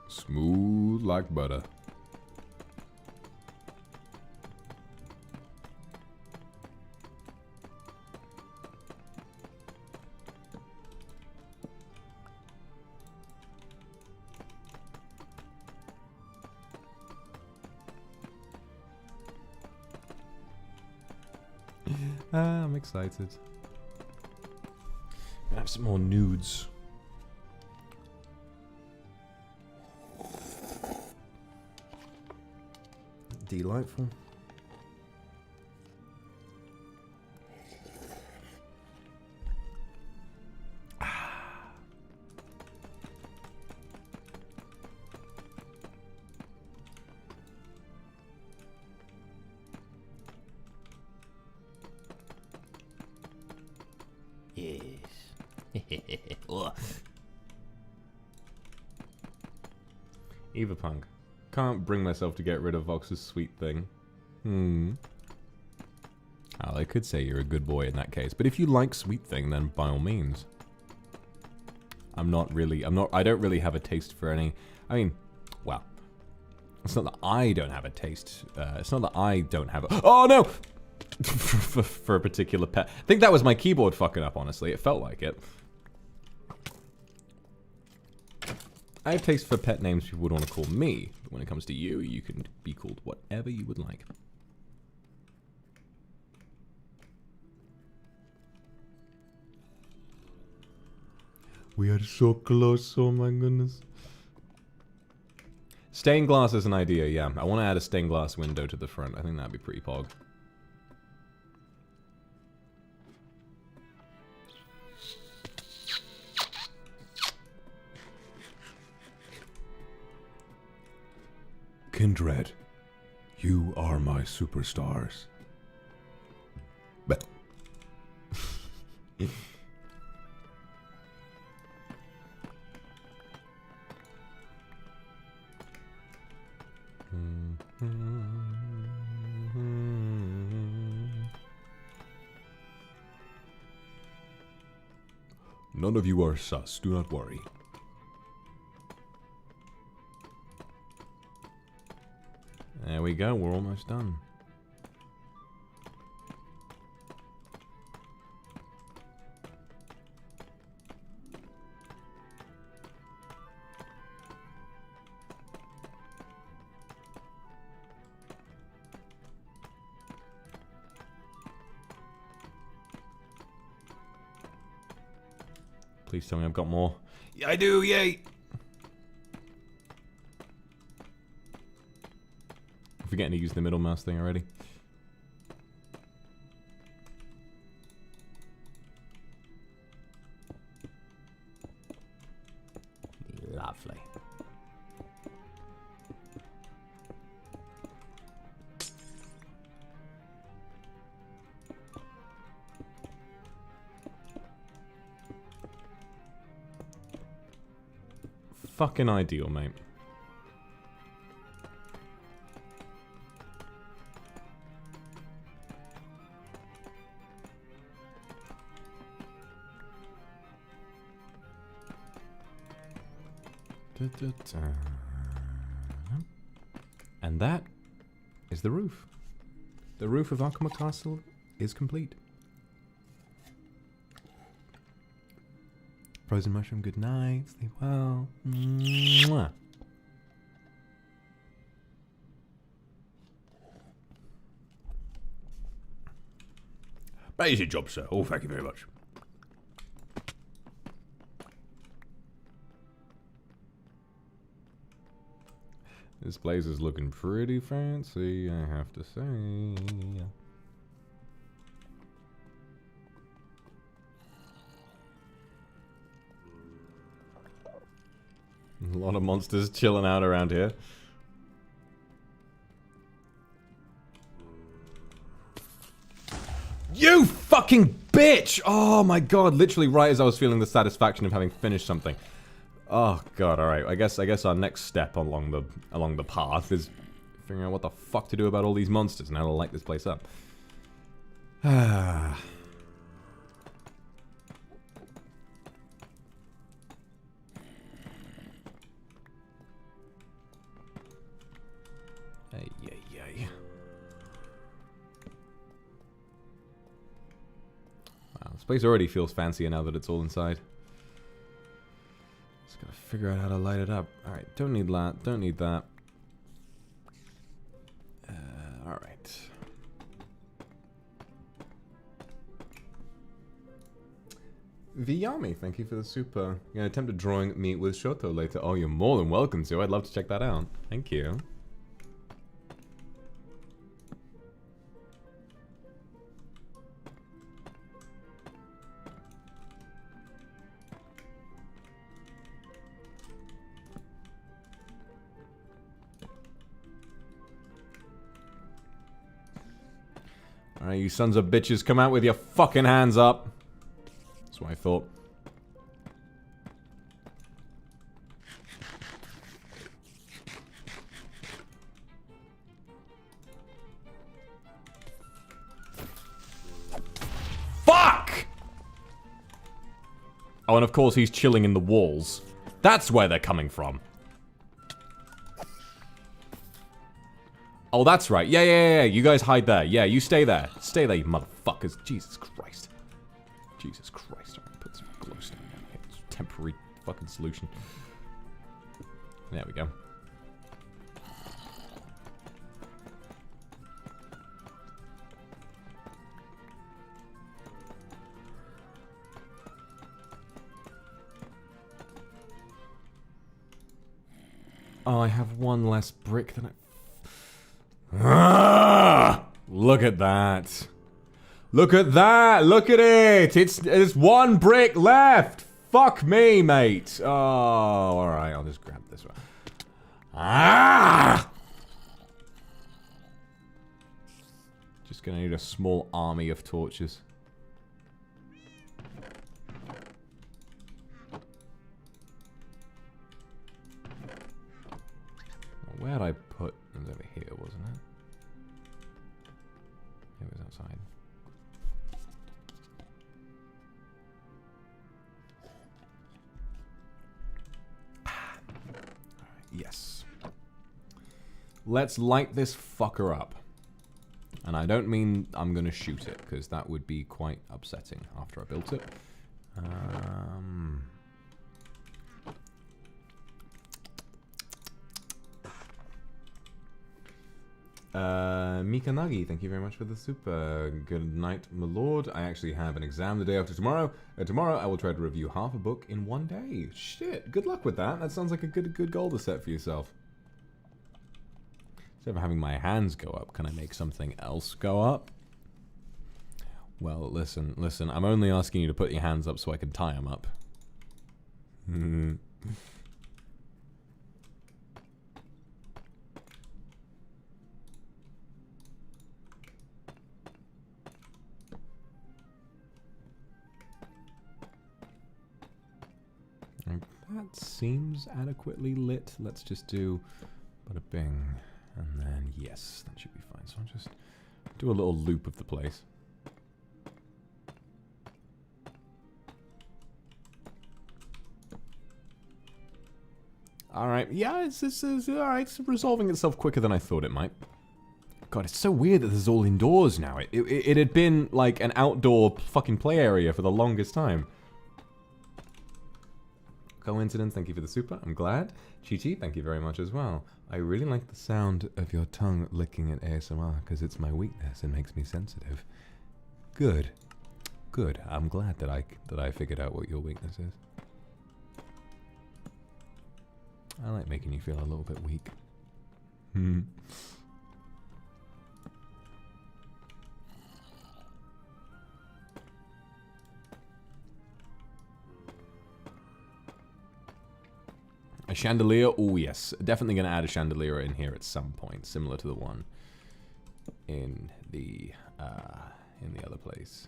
Smooth like butter. I'm excited. Gonna have some more nudes. Delightful. Evapunk. Can't bring myself to get rid of Vox's sweet thing. Oh, I could say you're a good boy in that case, but if you like sweet thing, then by all means. I don't really have a taste for any, I mean, well, it's not that I don't have a taste, it's not that I don't have a, oh no! for a particular pet. I think that was my keyboard fucking up, honestly, it felt like it. I have taste for pet names people would want to call me, but when it comes to you, you can be called whatever you would like. We are so close, oh my goodness. Stained glass is an idea, yeah. I want to add a stained glass window to the front. I think that'd be pretty pog. Kindred, you are my superstars. But None of you are sus, do not worry. There we go, we're almost done. Please tell me I've got more. Yeah, I do, yay! I'm forgetting to use the middle mouse thing already. Lovely. Fucking ideal, mate. And that is the roof. The roof of Akuma Castle is complete. Frozen mushroom, good night. Sleep well. Mwah. Amazing job, sir. Oh, thank you very much. This place is looking pretty fancy, I have to say. A lot of monsters chilling out around here. You fucking bitch! Oh my god, literally right as I was feeling the satisfaction of having finished something. Oh god, alright. I guess our next step along the path is figuring out what the fuck to do about all these monsters and how to light this place up. Ah. Ay, ay, ay. Wow, this place already feels fancier now that it's all inside. Just gotta figure out how to light it up. Alright, don't need that, don't need that. Alright. Viyami, thank you for the super. You're gonna attempt a drawing me with Shoto later. Oh, you're more than welcome to. I'd love to check that out. Thank you. Alright, you sons of bitches, come out with your fucking hands up. That's what I thought. Oh, and of course he's chilling in the walls. That's where they're coming from. Oh, that's right. Yeah. You guys hide there. Yeah, you stay there. Stay there, you motherfuckers. Jesus Christ. Jesus Christ. I'm gonna put some glow stone down here. It's a temporary fucking solution. There we go. Oh, I have one less brick than I... Ah! Look at that. Look at that. Look at it. It's one brick left. Fuck me, mate. Oh, alright. I'll just grab this one. Ah! Just gonna need a small army of torches. Where'd I put... It was over here, wasn't it? It was outside. Yes. Let's light this fucker up. And I don't mean I'm gonna shoot it, because that would be quite upsetting after I built it. Mikanagi, thank you very much for the super. Good night, my lord. I actually have an exam the day after tomorrow. Tomorrow I will try to review half a book in one day. Shit, good luck with that. That sounds like a good goal to set for yourself. Instead of having my hands go up, can I make something else go up? Well, listen. I'm only asking you to put your hands up so I can tie them up. That seems adequately lit. Let's just do bada bing. And then, yes, that should be fine. So I'll just do a little loop of the place. Alright, yeah, it's alright. It's resolving itself quicker than I thought it might. God, it's so weird that this is all indoors now. It had been like an outdoor fucking play area for the longest time. Coincidence, thank you for the super, I'm glad. Chi-Chi, thank you very much as well. I really like the sound of your tongue licking at ASMR, because it's my weakness and makes me sensitive. Good. Good, I'm glad that I figured out what your weakness is. I like making you feel a little bit weak. A chandelier? Oh, yes. Definitely going to add a chandelier in here at some point, similar to the one in the other place.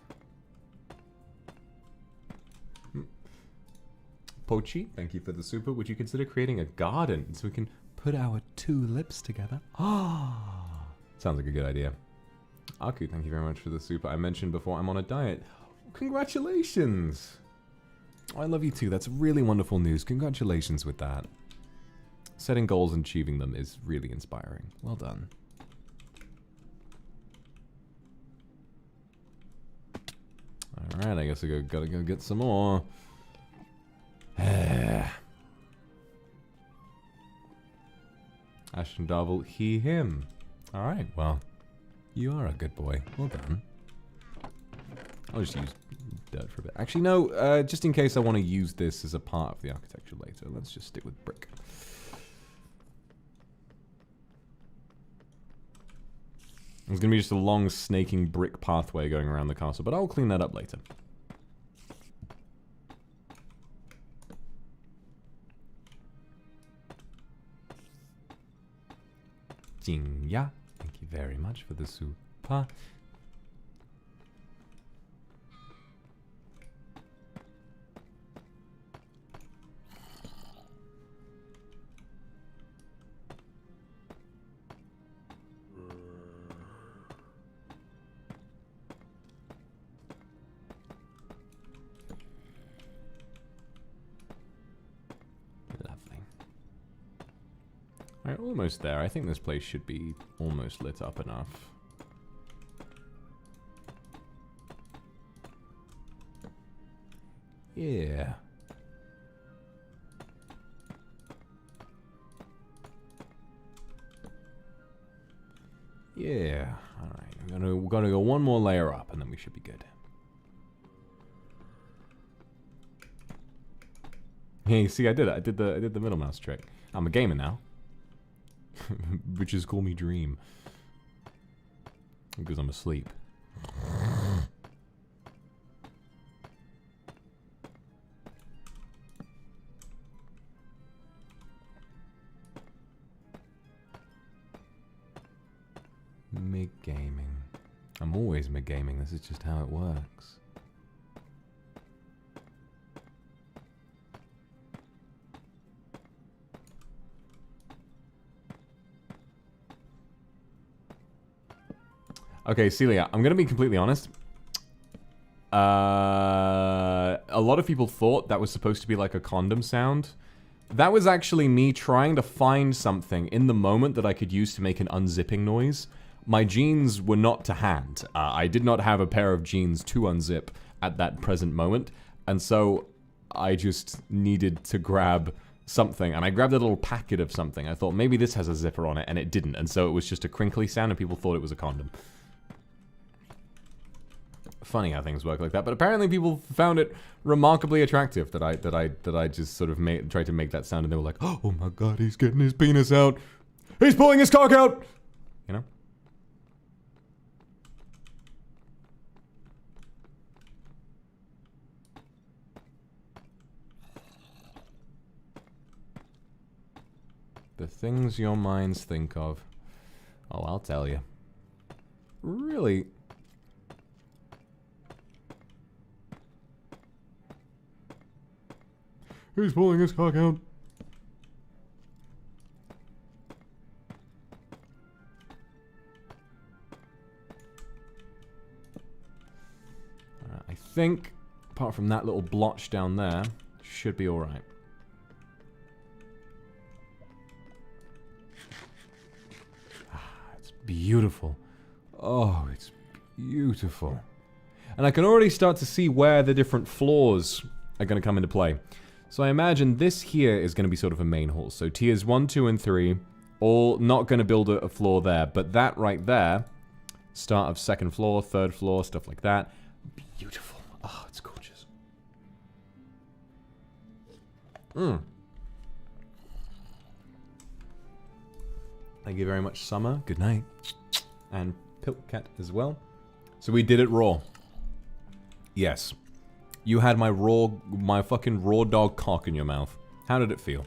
Pochi, thank you for the super. Would you consider creating a garden so we can put our two lips together? Ah, sounds like a good idea. Aku, thank you very much for the super. I mentioned before I'm on a diet. Congratulations! I love you too. That's really wonderful news. Congratulations with that. Setting goals and achieving them is really inspiring. Well done. Alright, I guess I gotta go get some more. Ashton Darvel, he, him. Alright, well. You are a good boy. Well done. I'll just use dirt for a bit. Actually, no, just in case I want to use this as a part of the architecture later, let's just stick with brick. There's going to be just a long snaking brick pathway going around the castle, but I'll clean that up later. Jingya, thank you very much for the super. almost there. I think this place should be almost lit up enough. Yeah. Yeah. All right. We're gonna go one more layer up, and then we should be good. Hey, see, I did it. I did the middle mouse trick. I'm a gamer now. Bitches call me Dream. Because I'm asleep. Mid-gaming. I'm always mid-gaming. This is just how it works. Okay, Celia, I'm gonna be completely honest. A lot of people thought that was supposed to be like a condom sound. That was actually me trying to find something in the moment that I could use to make an unzipping noise. My jeans were not to hand. I did not have a pair of jeans to unzip at that present moment. And so I just needed to grab something. And I grabbed a little packet of something. I thought maybe this has a zipper on it, and it didn't. And so it was just a crinkly sound, and people thought it was a condom. Funny how things work like that, but apparently people found it remarkably attractive that I just sort of tried to make that sound, and they were like, "Oh my god, he's getting his penis out, he's pulling his cock out," you know. The things your minds think of. Oh, I'll tell you. Really. He's pulling his cock out. I think, apart from that little blotch down there, should be alright. It's beautiful. Oh, it's beautiful. And I can already start to see where the different floors are going to come into play. So I imagine this here is going to be sort of a main hall. So tiers 1, 2, and 3, all not going to build a floor there. But that right there, start of second floor, third floor, stuff like that. Beautiful. Oh, it's gorgeous. Thank you very much, Summer. Good night. And Piltcat as well. So we did it raw. Yes. You had my fucking raw dog cock in your mouth. How did it feel?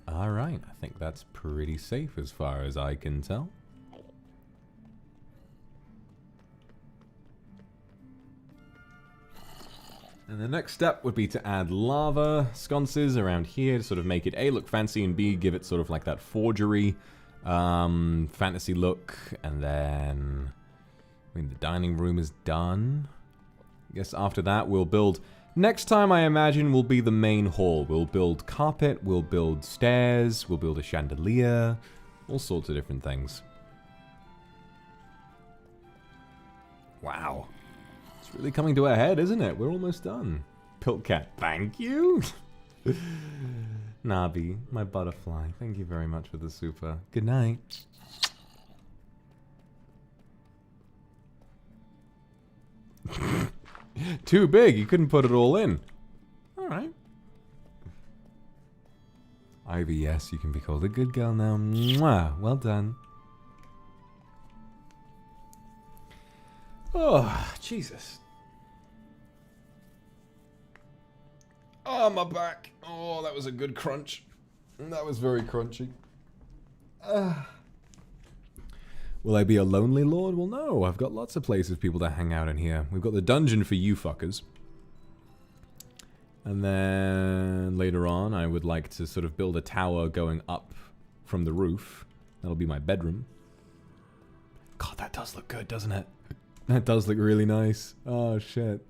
All right, I think that's pretty safe as far as I can tell. And the next step would be to add lava sconces around here to sort of make it A, look fancy, and B, give it sort of like that forgery, fantasy look. And then, I mean, the dining room is done. I guess after that we'll build, next time I imagine will be the main hall. We'll build carpet, we'll build stairs, we'll build a chandelier, all sorts of different things. Wow. It's really coming to a head, isn't it? We're almost done. Piltcat, thank you. Nabi, my butterfly, thank you very much for the super. Good night. Too big, you couldn't put it all in. Alright. Ivy, yes, you can be called a good girl now. Mwah, well done. Oh, Jesus. Oh, my back. Oh, that was a good crunch. That was very crunchy. Will I be a lonely lord? Well, no. I've got lots of places for people to hang out in here. We've got the dungeon for you fuckers. And then later on, I would like to sort of build a tower going up from the roof. That'll be my bedroom. God, that does look good, doesn't it? That does look really nice. Oh, shit.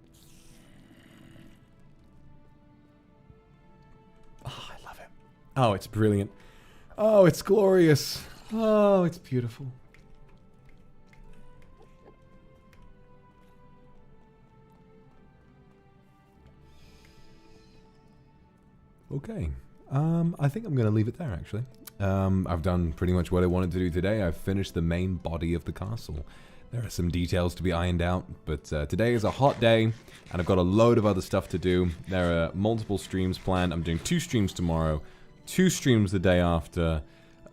Oh, I love it. Oh, it's brilliant. Oh, it's glorious. Oh, it's beautiful. Okay. I think I'm going to leave it there, actually. I've done pretty much what I wanted to do today. I've finished the main body of the castle. There are some details to be ironed out, but today is a hot day, and I've got a load of other stuff to do. There are multiple streams planned. I'm doing 2 streams tomorrow, 2 streams the day after,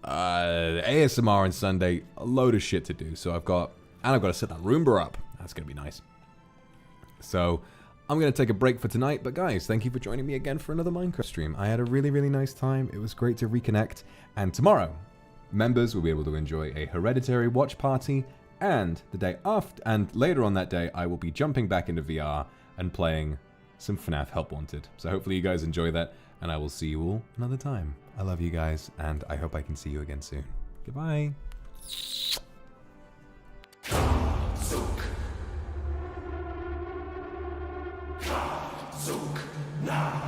ASMR on Sunday, a load of shit to do. So I've got to set that Roomba up. That's going to be nice. So I'm going to take a break for tonight, but guys, thank you for joining me again for another Minecraft stream. I had a really, really nice time. It was great to reconnect, and tomorrow, members will be able to enjoy a Hereditary watch party, and the day after, and later on that day, I will be jumping back into VR and playing some FNAF Help Wanted. So hopefully you guys enjoy that, and I will see you all another time. I love you guys, and I hope I can see you again soon. Goodbye. Zook now.